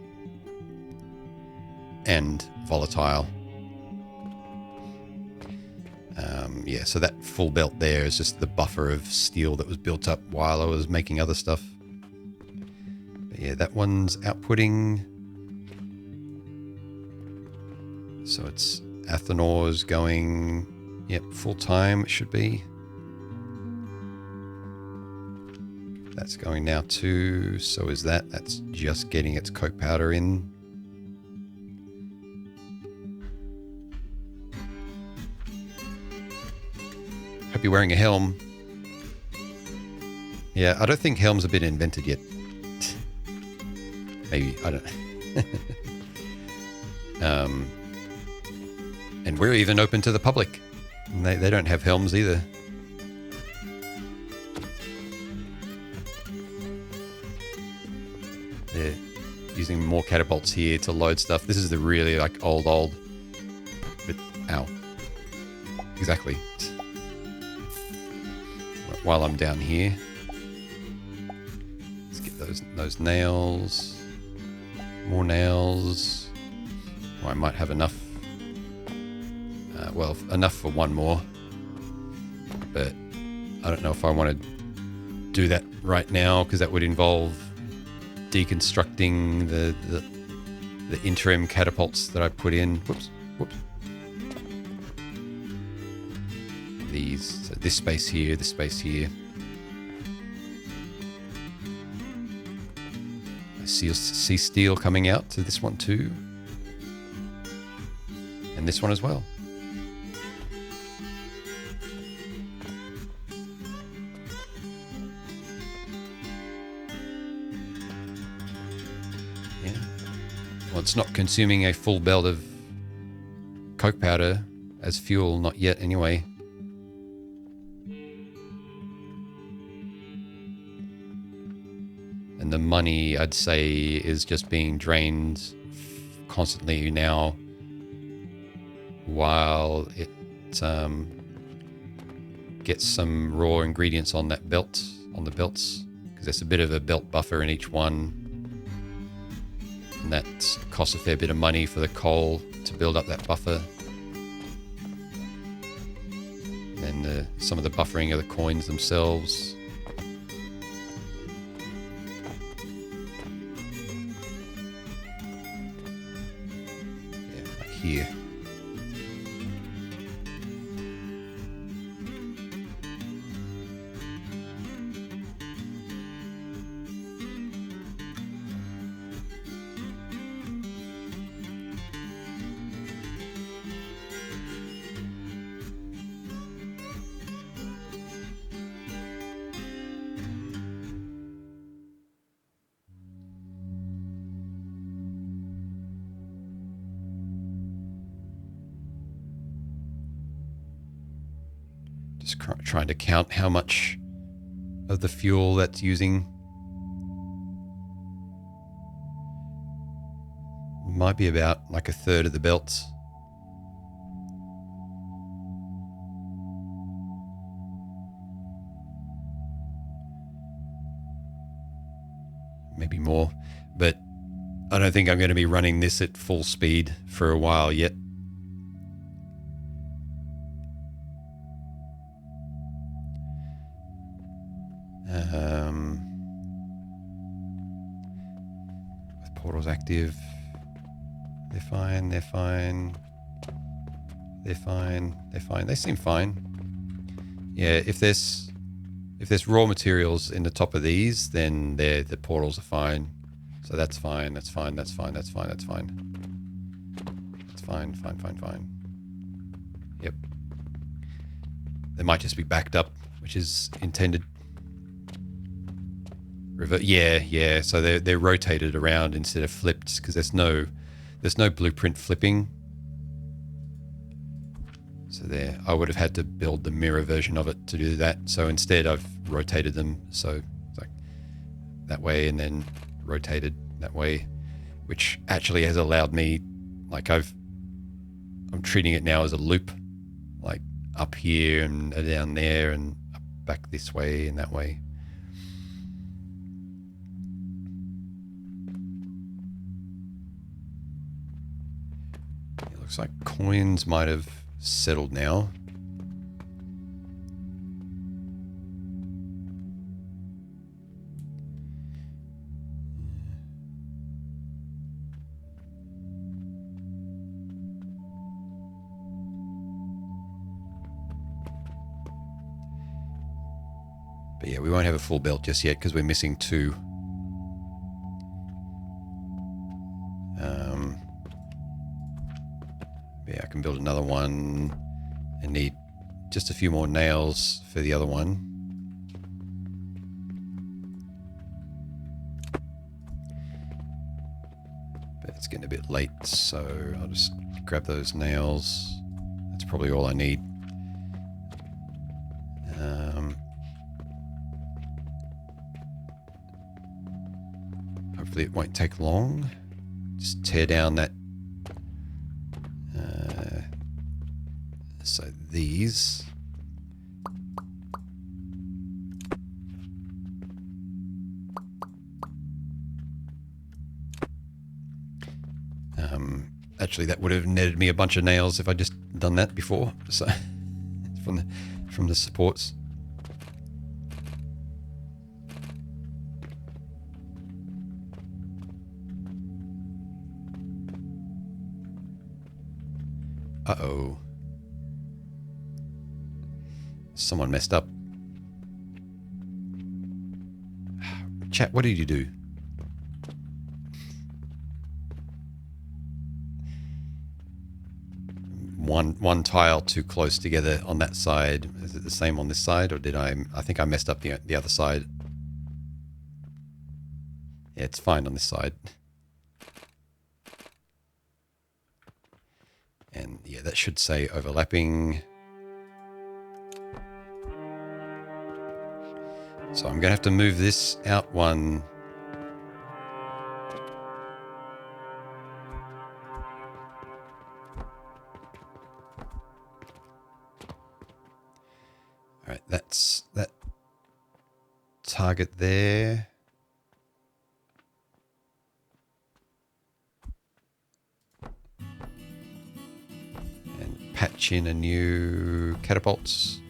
and volatile. Yeah, so that full belt there is just the buffer of steel that was built up while I was making other stuff. But yeah, that one's outputting. So it's Athenors going, yep, full time it should be. That's going now too. So is that. That's just getting its coke powder in. Hope you're wearing a helm. Yeah, I don't think helms have been invented yet. Maybe, I don't know. And we're even open to the public. And they don't have helms either. They're using more catapults here to load stuff. This is the really like old. But, ow. Exactly. While I'm down here, let's get those nails. More nails. Oh, I might have enough. Well, enough for one more. But I don't know if I want to do that right now because that would involve deconstructing the interim catapults that I put in. Whoops. These, so this space here, this space here. I see steel coming out to this one too. And this one as well. Yeah. Well, it's not consuming a full belt of coke powder as fuel, not yet anyway. And the money, I'd say, is just being drained constantly now while it gets some raw ingredients on that belt, on the belts, because there's a bit of a belt buffer in each one. And that costs a fair bit of money for the coal to build up that buffer. And some of the buffering of the coins themselves. Here. Just trying to count how much of the fuel that's using. Might be about like a third of the belts. Maybe more, but I don't think I'm going to be running this at full speed for a while yet. With portals active, they're fine. They seem fine. Yeah, if there's raw materials in the top of these, then the portals are fine. So that's fine. Fine. Yep. They might just be backed up, which is intended. Yeah. So they're rotated around instead of flipped because there's no blueprint flipping. So there, I would have had to build the mirror version of it to do that. So instead, I've rotated them. So it's like that way, and then rotated that way, which actually has allowed me, like I'm treating it now as a loop, like up here and down there and up, back this way and that way. Looks like coins might have settled now. But yeah, we won't have a full belt just yet because we're missing 2. Yeah, I can build another one and need just a few more nails for the other one. But it's getting a bit late, so I'll just grab those nails. That's probably all I need. Hopefully it won't take long. Just tear down that. So these. Actually, that would have netted me a bunch of nails if I just done that before. So from the supports. Uh-oh. Someone messed up. Chat, what did you do? One tile too close together on that side. Is it the same on this side, or did I think I messed up the other side. Yeah, it's fine on this side. And yeah, that should say overlapping. So I'm going to have to move this out one. All right, that's that target there. And patch in a new catapults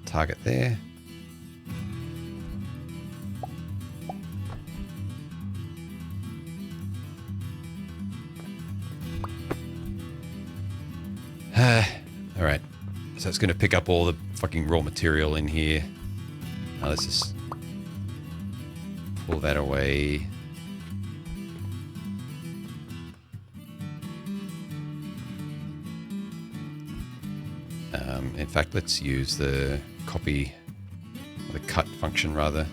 target there. All right, so it's going to pick up all the fucking raw material in here. Now let's just pull that away. In fact, let's use the copy, or the cut function rather.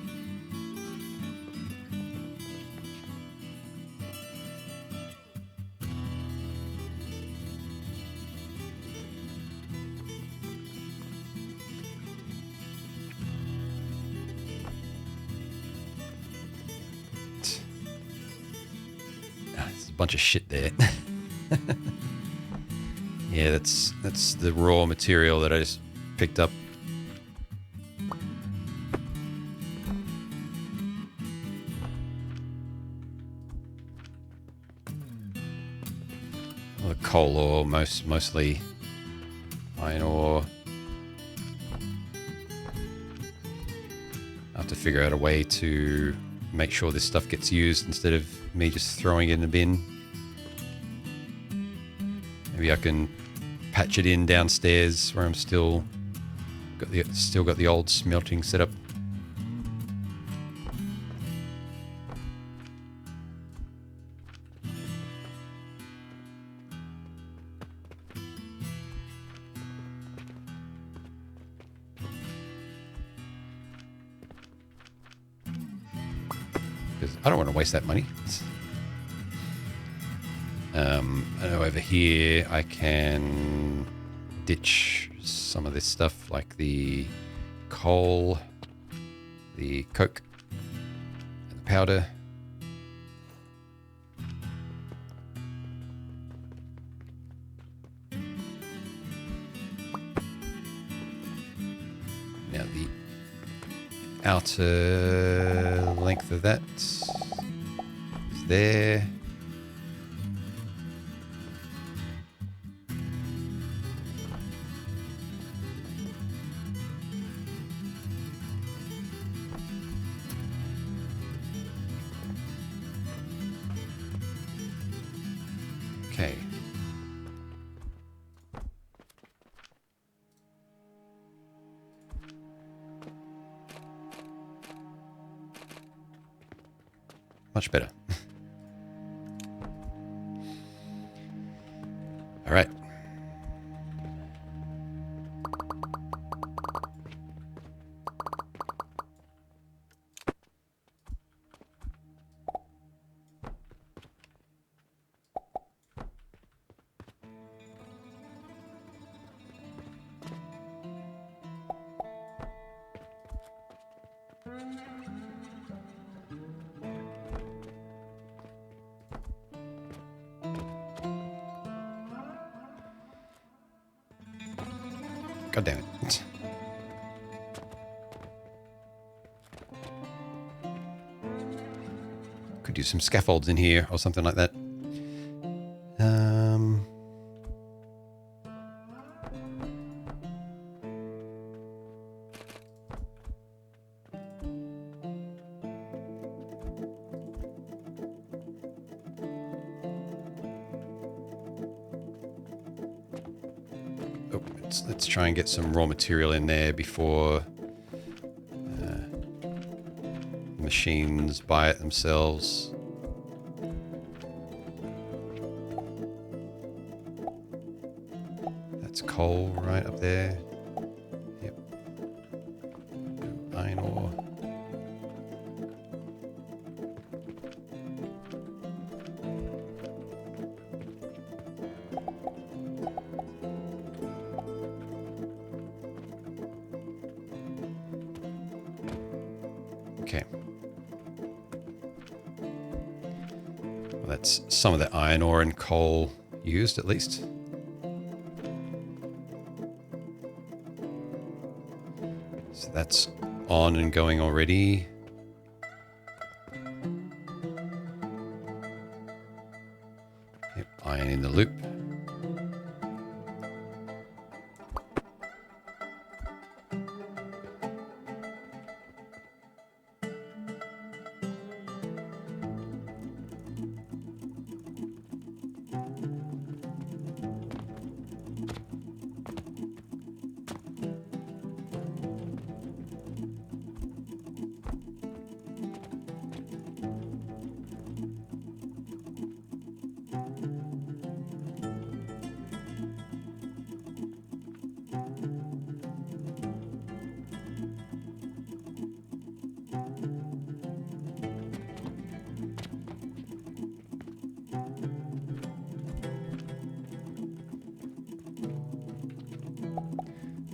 Bunch of shit there. Yeah, that's the raw material that I just picked up. Well, the coal ore, mostly iron ore. I have to figure out a way to make sure this stuff gets used instead of me just throwing it in a bin. Maybe I can patch it in downstairs where I'm still got the old smelting set up. Because I don't want to waste that money. I know over here I can ditch some of this stuff like the coal, the coke, and the powder. Now the outer length of that is there. Much better. All right. God damn it. Could use some scaffolds in here or something like that. Oh, let's try and get some raw material in there before machines buy it themselves. That's coal right up there. Yep. Iron ore. Okay. Well, that's some of the iron ore and coal used, at least. So that's on and going already. Yep, iron in the loop.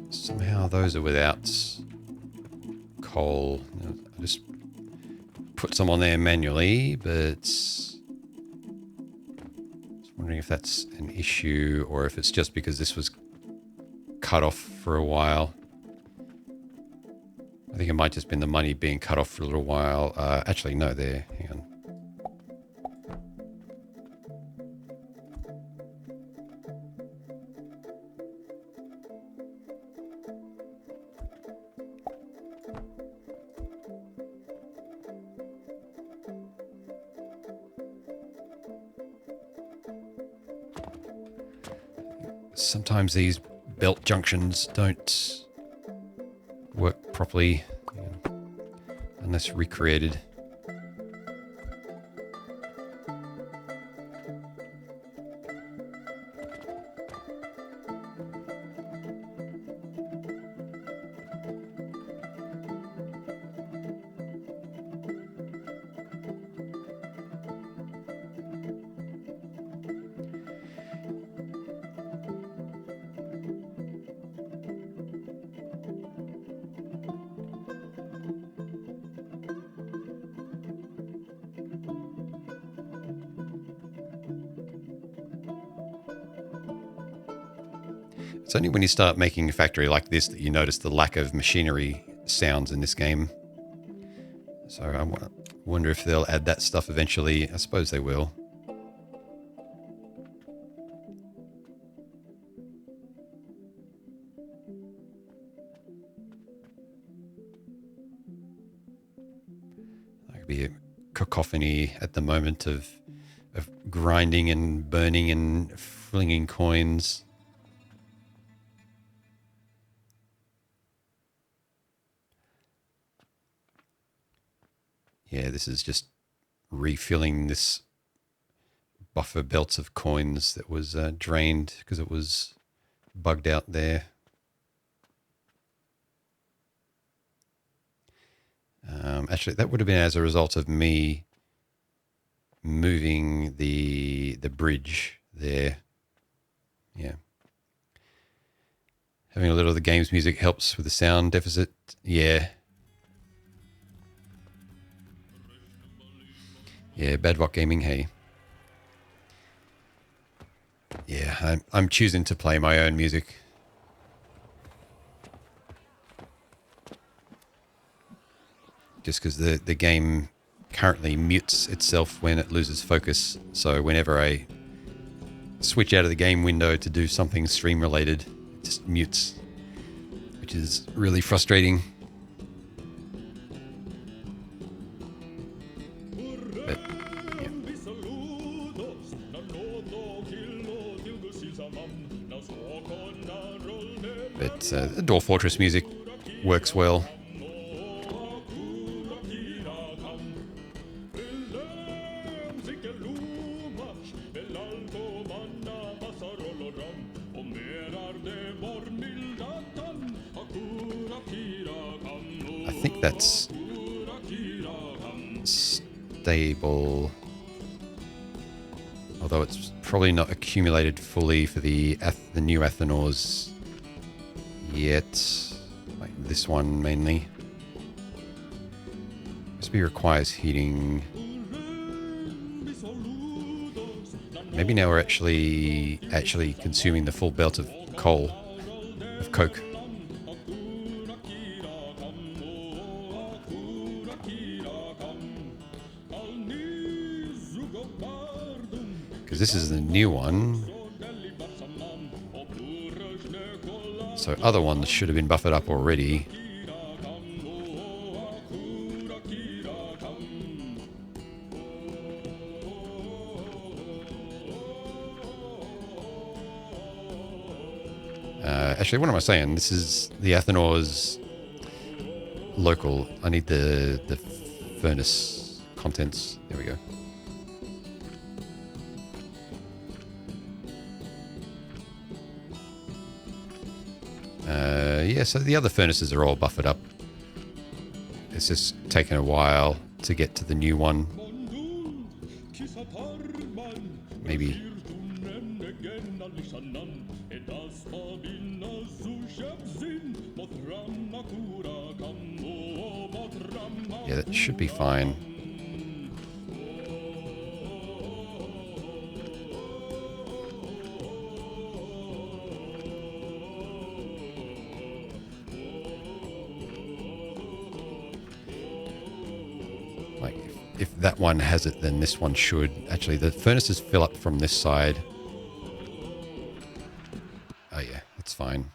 Somehow those are without coal. I just put some on there manually, but just wondering if that's an issue or if it's just because this was cut off for a while. I think it might just been the money being cut off for a little while. Actually, no, there. Hang on. Sometimes these belt junctions don't work properly, unless recreated. It's only when you start making a factory like this that you notice the lack of machinery sounds in this game. So I wonder if they'll add that stuff eventually. I suppose they will. There could be a cacophony at the moment of grinding and burning and flinging coins. Yeah, this is just refilling this buffer belt of coins that was drained because it was bugged out there. Actually, that would have been as a result of me moving the bridge there. Yeah. Having a little of the game's music helps with the sound deficit. Yeah. Yeah, Bad Rock Gaming, hey. Yeah, I'm choosing to play my own music. Just because the game currently mutes itself when it loses focus. So whenever I switch out of the game window to do something stream related, it just mutes, which is really frustrating. But, yeah. But the Dwarf Fortress music works well. I think that's stable, although it's probably not accumulated fully for the new Athenors yet, like this one mainly. Recipe requires heating. Maybe now we're actually consuming the full belt of coal, of coke. Because this is the new one. So other ones should have been buffered up already. Actually, what am I saying? This is the Athenors local. I need the furnace contents. There we go. Yeah, so the other furnaces are all buffered up. It's just taken a while to get to the new one. Maybe. Yeah, that should be fine. Like, if that one has it, then this one should. Actually, the furnaces fill up from this side. Oh yeah, that's fine.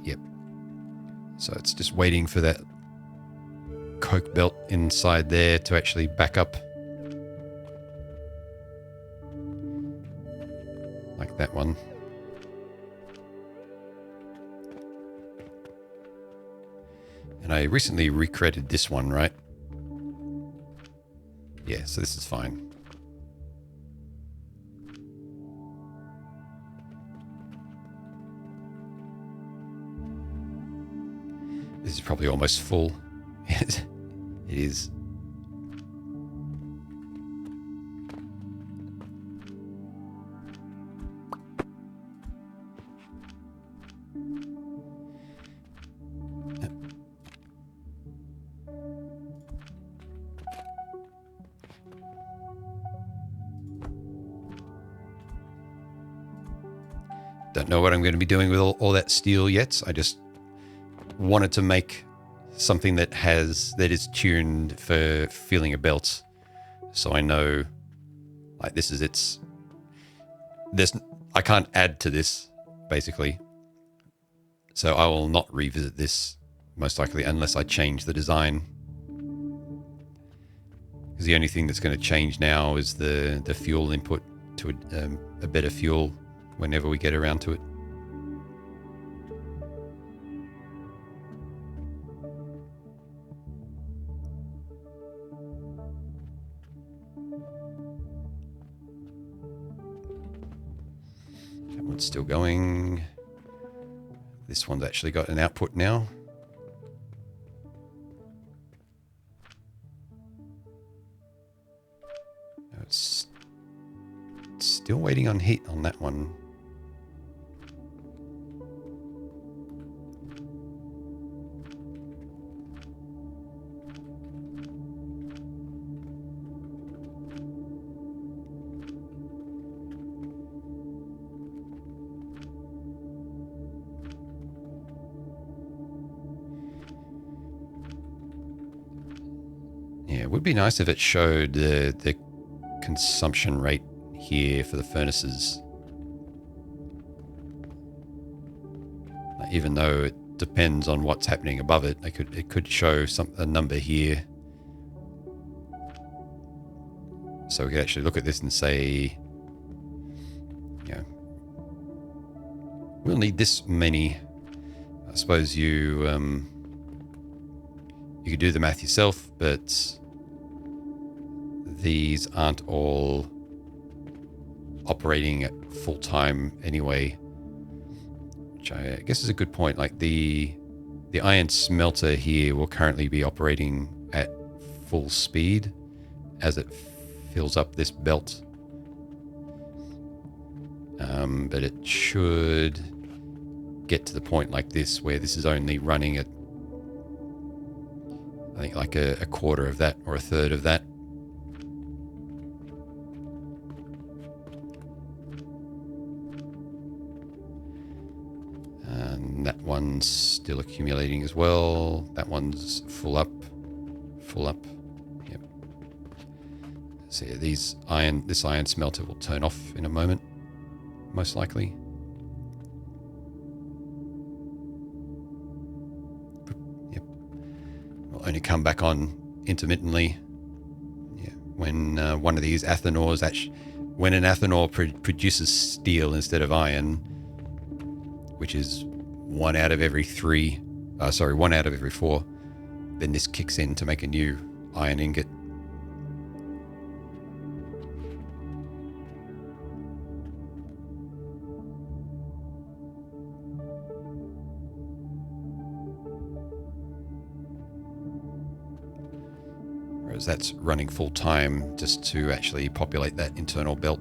Yep. So it's just waiting for that coke belt inside there to actually back up. Like that one. And I recently recreated this one, right? Yeah, so this is fine. This is probably almost full. It is. Don't know what I'm going to be doing with all that steel yet. I just wanted to make something that is tuned for filling a belt, so I know, like, this is its. I can't add to this basically, so I will not revisit this most likely unless I change the design. Because the only thing that's going to change now is the fuel input to a better fuel whenever we get around to it. still going. This one's actually got an output now. It's still waiting on heat on that one. Yeah, it would be nice if it showed the consumption rate here for the furnaces. Even though it depends on what's happening above it, it could show a number here. So we could actually look at this and say, we'll need this many. I suppose you could do the math yourself, but these aren't all operating at full time anyway, which I guess is a good point. Like the iron smelter here will currently be operating at full speed as it fills up this belt, but it should get to the point like this where this is only running at, I think, like a quarter of that or a third of that. And that one's still accumulating as well. That one's full up. Yep. So yeah, this iron smelter will turn off in a moment, most likely. Yep. Will only come back on intermittently. Yeah. When one of these athanors when an athanor produces steel instead of iron, which is 1 out of every 4, then this kicks in to make a new iron ingot. Whereas that's running full time just to actually populate that internal belt.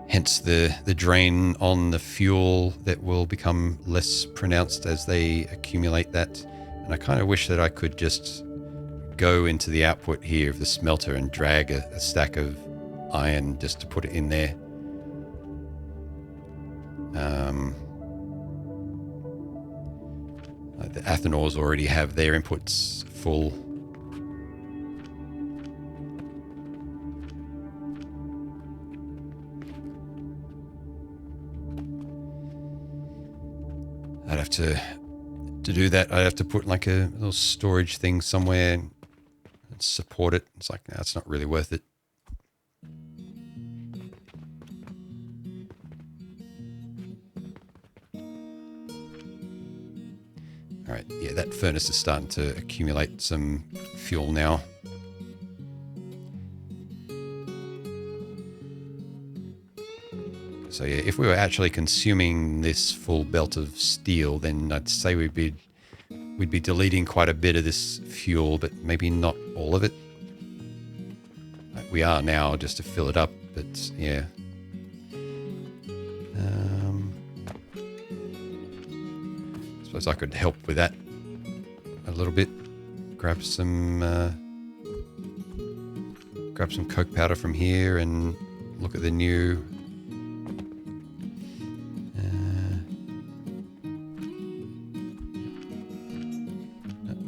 Hence the drain on the fuel that will become less pronounced as they accumulate that. And I kind of wish that I could just go into the output here of the smelter and drag a stack of iron just to put it in there. The athanors already have their inputs full. I'd have to do that. I'd have to put like a little storage thing somewhere and support it. It's like, no, it's not really worth it. All right, yeah, that furnace is starting to accumulate some fuel now. So yeah, if we were actually consuming this full belt of steel, then I'd say we'd be deleting quite a bit of this fuel, but maybe not all of it. We are now just to fill it up, but yeah. I suppose I could help with that a little bit. Grab some coke powder from here and look at the new.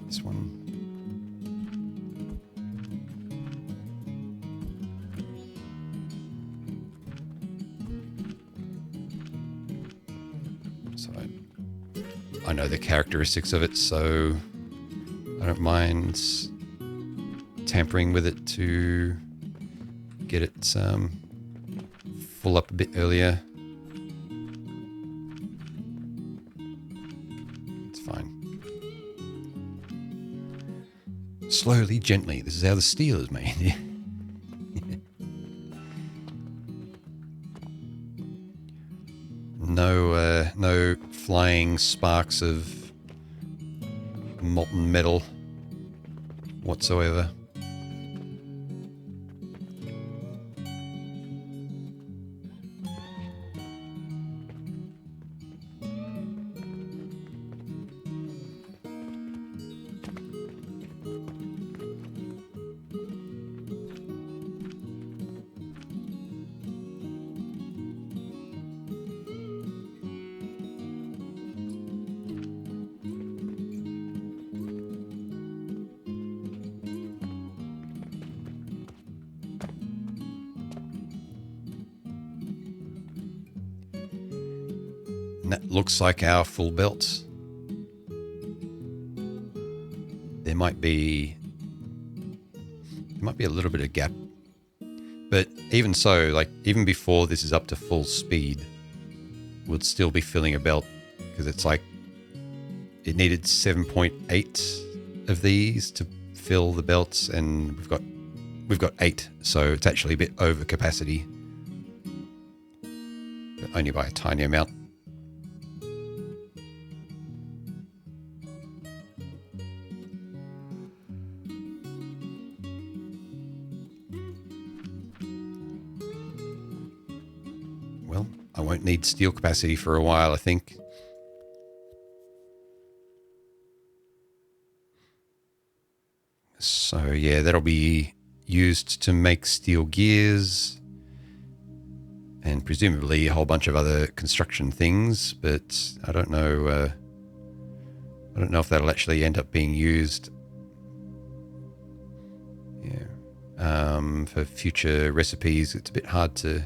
This one. So I know the characteristics of it, so I don't mind tampering with it to get it full up a bit earlier. It's fine. Slowly, gently. This is how the steel is made. No flying sparks of molten metal whatsoever. And that looks like our full belt. There might be a little bit of gap, but even so, like even before this is up to full speed, we'd still be filling a belt because it's like it needed 7.8 of these to fill the belts, and we've got 8, so it's actually a bit over capacity, but only by a tiny amount. Well, I won't need steel capacity for a while, I think. So yeah, that'll be used to make steel gears and presumably a whole bunch of other construction things, but I don't know if that'll actually end up being used for future recipes. It's a bit hard to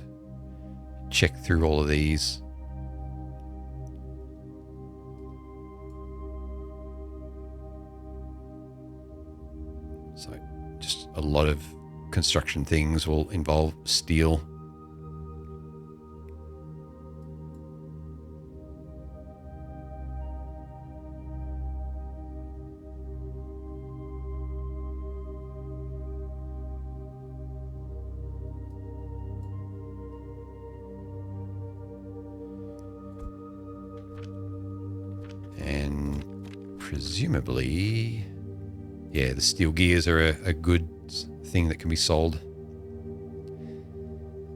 check through all of these. So just a lot of construction things will involve steel. And presumably, yeah, the steel gears are a good thing that can be sold.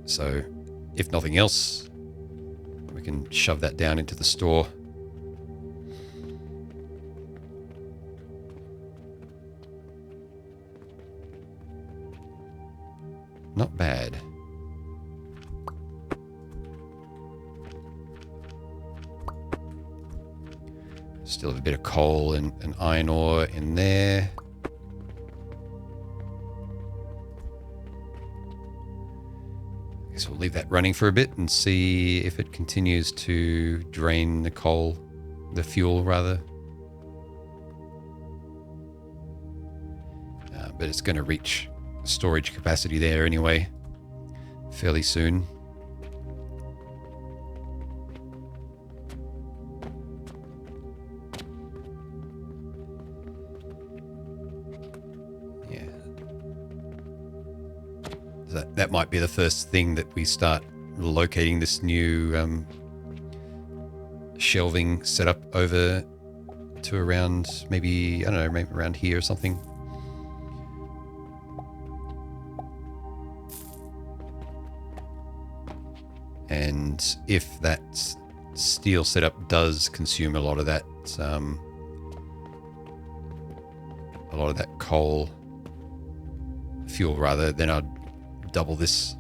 So, if nothing else, we can shove that down into the store. Not bad. Still have a bit of coal and iron ore in there. I guess we'll leave that running for a bit and see if it continues to drain the fuel rather. But it's going to reach storage capacity there anyway, fairly soon. That might be the first thing that we start locating this new shelving setup over to around maybe around here or something. And if that steel setup does consume a lot of that coal fuel rather, then I'd double this.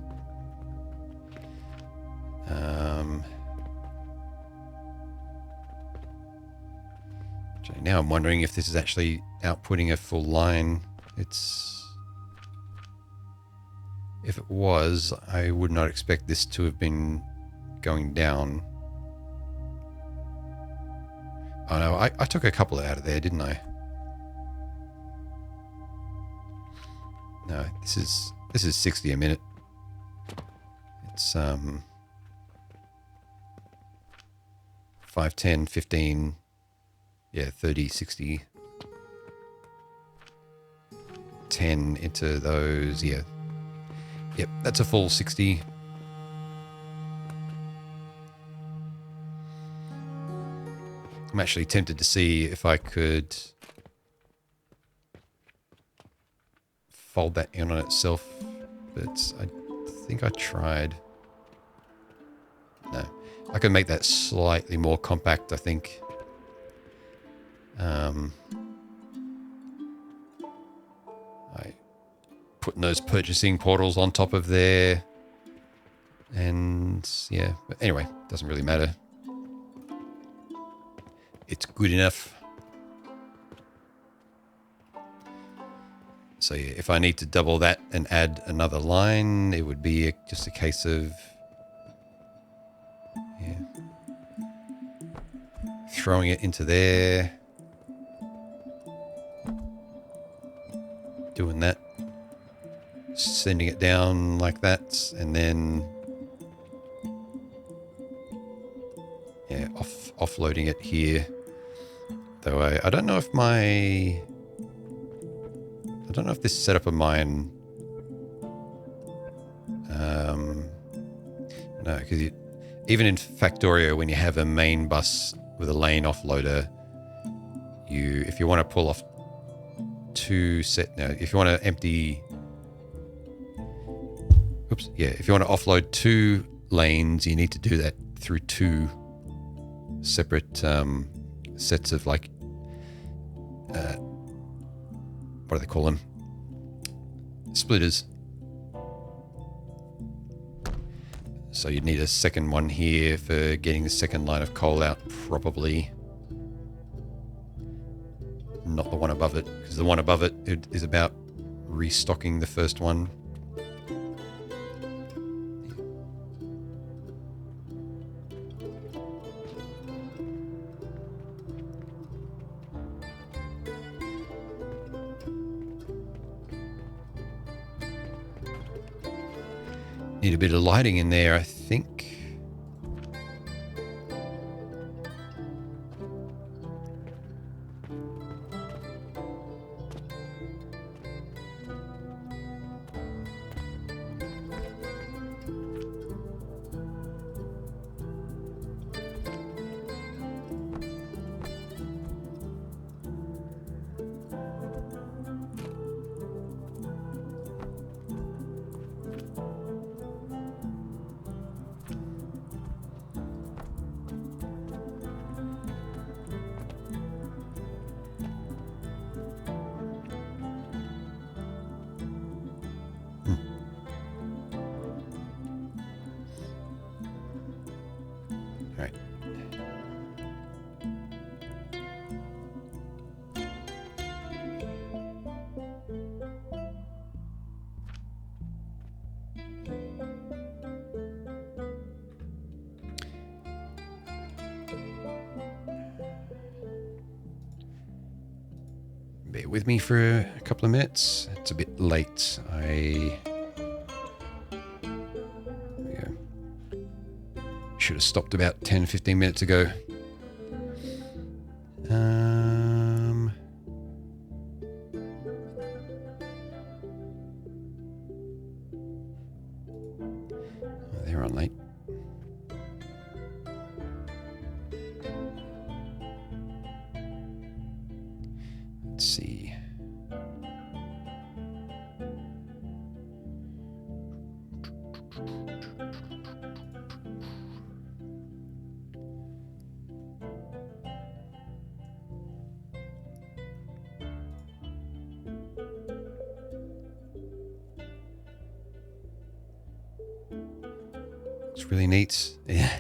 Now I'm wondering if this is actually outputting a full line. If it was, I would not expect this to have been going down. Oh no, I took a couple out of there, didn't I? No, this is 60 a minute. It's 5, 10, 15, yeah, 30, 60. 10 into those. Yeah. Yep, that's a full 60. I'm actually tempted to see if I could fold that in on itself, but I think I tried. No, I can make that slightly more compact, I think. I putting those purchasing portals on top of there, and yeah, but anyway, doesn't really matter. It's good enough. So yeah, if I need to double that and add another line, it would be just a case of throwing it into there, doing that, sending it down like that, and then yeah, offloading it here. Though I don't know if this setup of mine, no, because even in Factorio, when you have a main bus with a lane offloader, if you want to pull off if you want to empty, if you want to offload 2 lanes, you need to do that through 2 separate sets of what do they call them? Splitters. So you'd need a second one here for getting the second line of coal out properly. Not the one above it, because the one above it is about restocking the first one. Need a bit of lighting in there, I think. Right. Bear with me for a couple of minutes. It's a bit late. There we go. Should have stopped about 10-15 minutes ago. They're on late. Let's see. It's really neat. Yeah.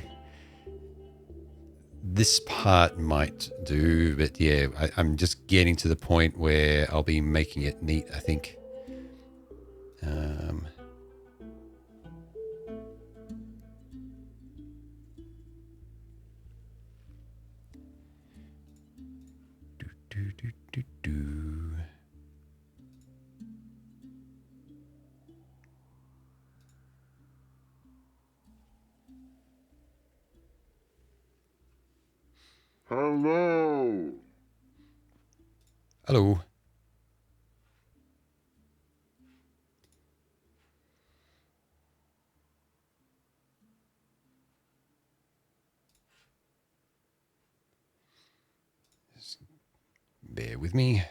This part might do, but yeah, I'm just getting to the point where I'll be making it neat, I think. Do. Hello. Hello. Bear with me.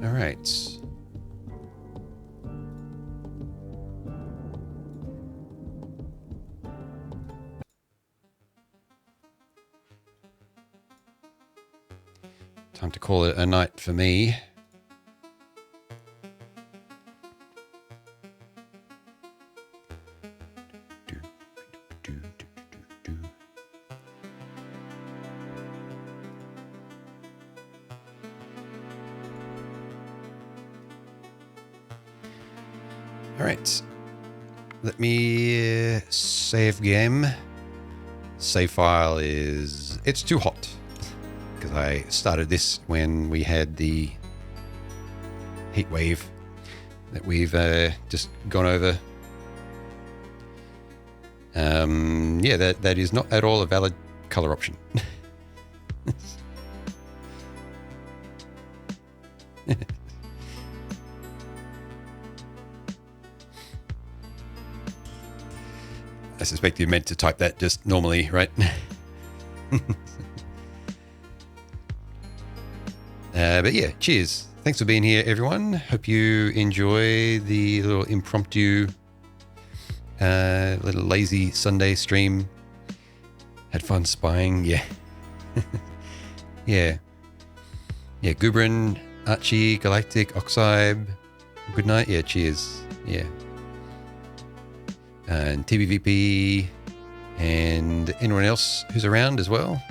All right. Time to call it a night for me. All right, let me save game. Save file is, it's too hot because I started this when we had the heat wave that we've just gone over. Yeah, that is not at all a valid color option. I suspect you meant to type that just normally, right? But yeah, cheers. Thanks for being here, everyone. Hope you enjoy the little impromptu, little lazy Sunday stream. Had fun spying, yeah. Yeah. Yeah, Gubrin, Archie, Galactic, Oxide. Good night. Yeah, cheers. Yeah. And TBVP and anyone else who's around as well.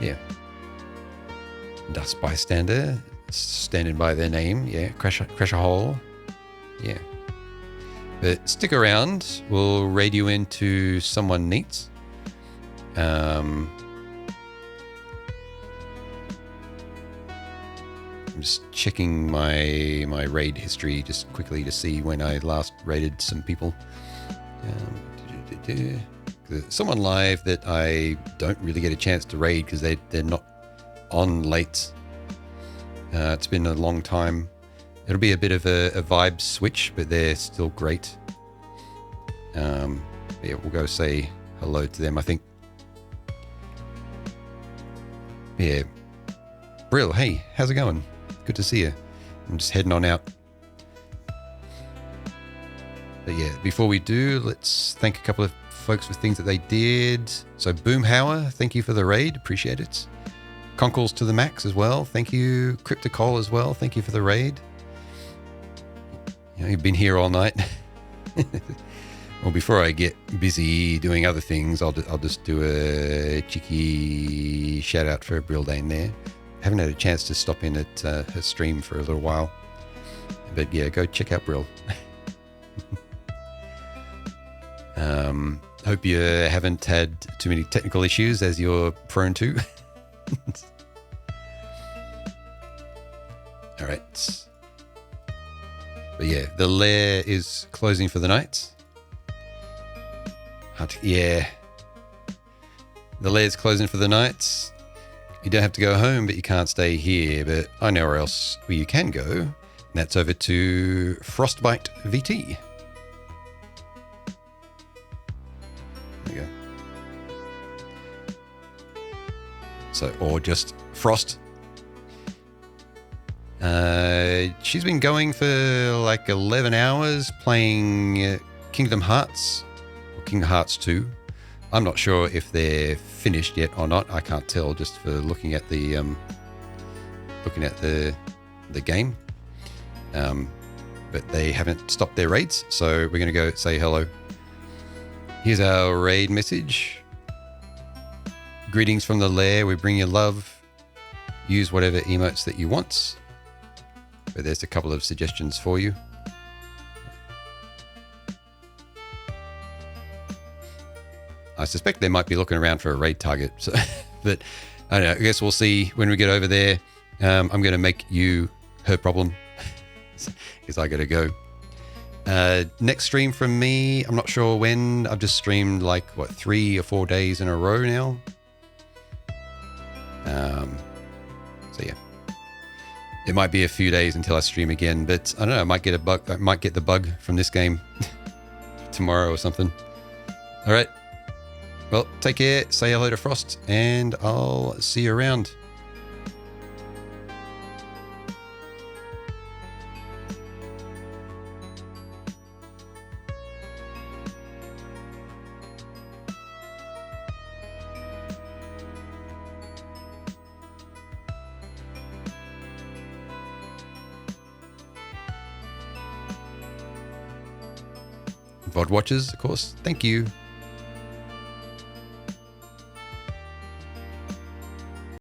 Yeah. Dust Bystander, standing by their name. Yeah. Crash a hole. Yeah. But stick around. We'll raid you into someone neat. I'm just checking my raid history just quickly to see when I last raided some people. Someone live that I don't really get a chance to raid because they're not on late. It's been a long time. It'll be a bit of a vibe switch, but they're still great. Yeah, we'll go say hello to them, I think. Yeah. Brill, hey, how's it going? Good to see you. I'm just heading on out. But yeah, before we do, let's thank a couple of folks for things that they did. So Boomhauer, thank you for the raid. Appreciate it. Conkles to the max as well. Thank you. Cryptocol as well. Thank you for the raid. You know, you've been here all night. Well, before I get busy doing other things, I'll just do a cheeky shout out for Brildane there. Haven't had a chance to stop in at her stream for a little while. But yeah, go check out Brill. Hope you haven't had too many technical issues as you're prone to. All right. But yeah, the lair is closing for the night. Yeah. The lair's closing for the night. You don't have to go home, but you can't stay here. But I know where else where you can go. And that's over to Frostbite VT. There you go. So, or just Frost. She's been going for like 11 hours playing Kingdom Hearts, or Kingdom Hearts 2. I'm not sure if they're finished yet or not. I can't tell just for looking at the game. But they haven't stopped their raids, so we're going to go say hello. Here's our raid message. Greetings from the lair. We bring you love. Use whatever emotes that you want. But there's a couple of suggestions for you. I suspect they might be looking around for a raid target, so, but I don't know. I guess we'll see when we get over there. I'm going to make you her problem because I got to go. Next stream from me, I'm not sure when. I've just streamed like, what, 3 or 4 days in a row now. So yeah. It might be a few days until I stream again, but I don't know. I might get a bug. I might get the bug from this game tomorrow or something. All right. Well, take care. Say hello to Frost, and I'll see you around. VOD watchers, of course. Thank you.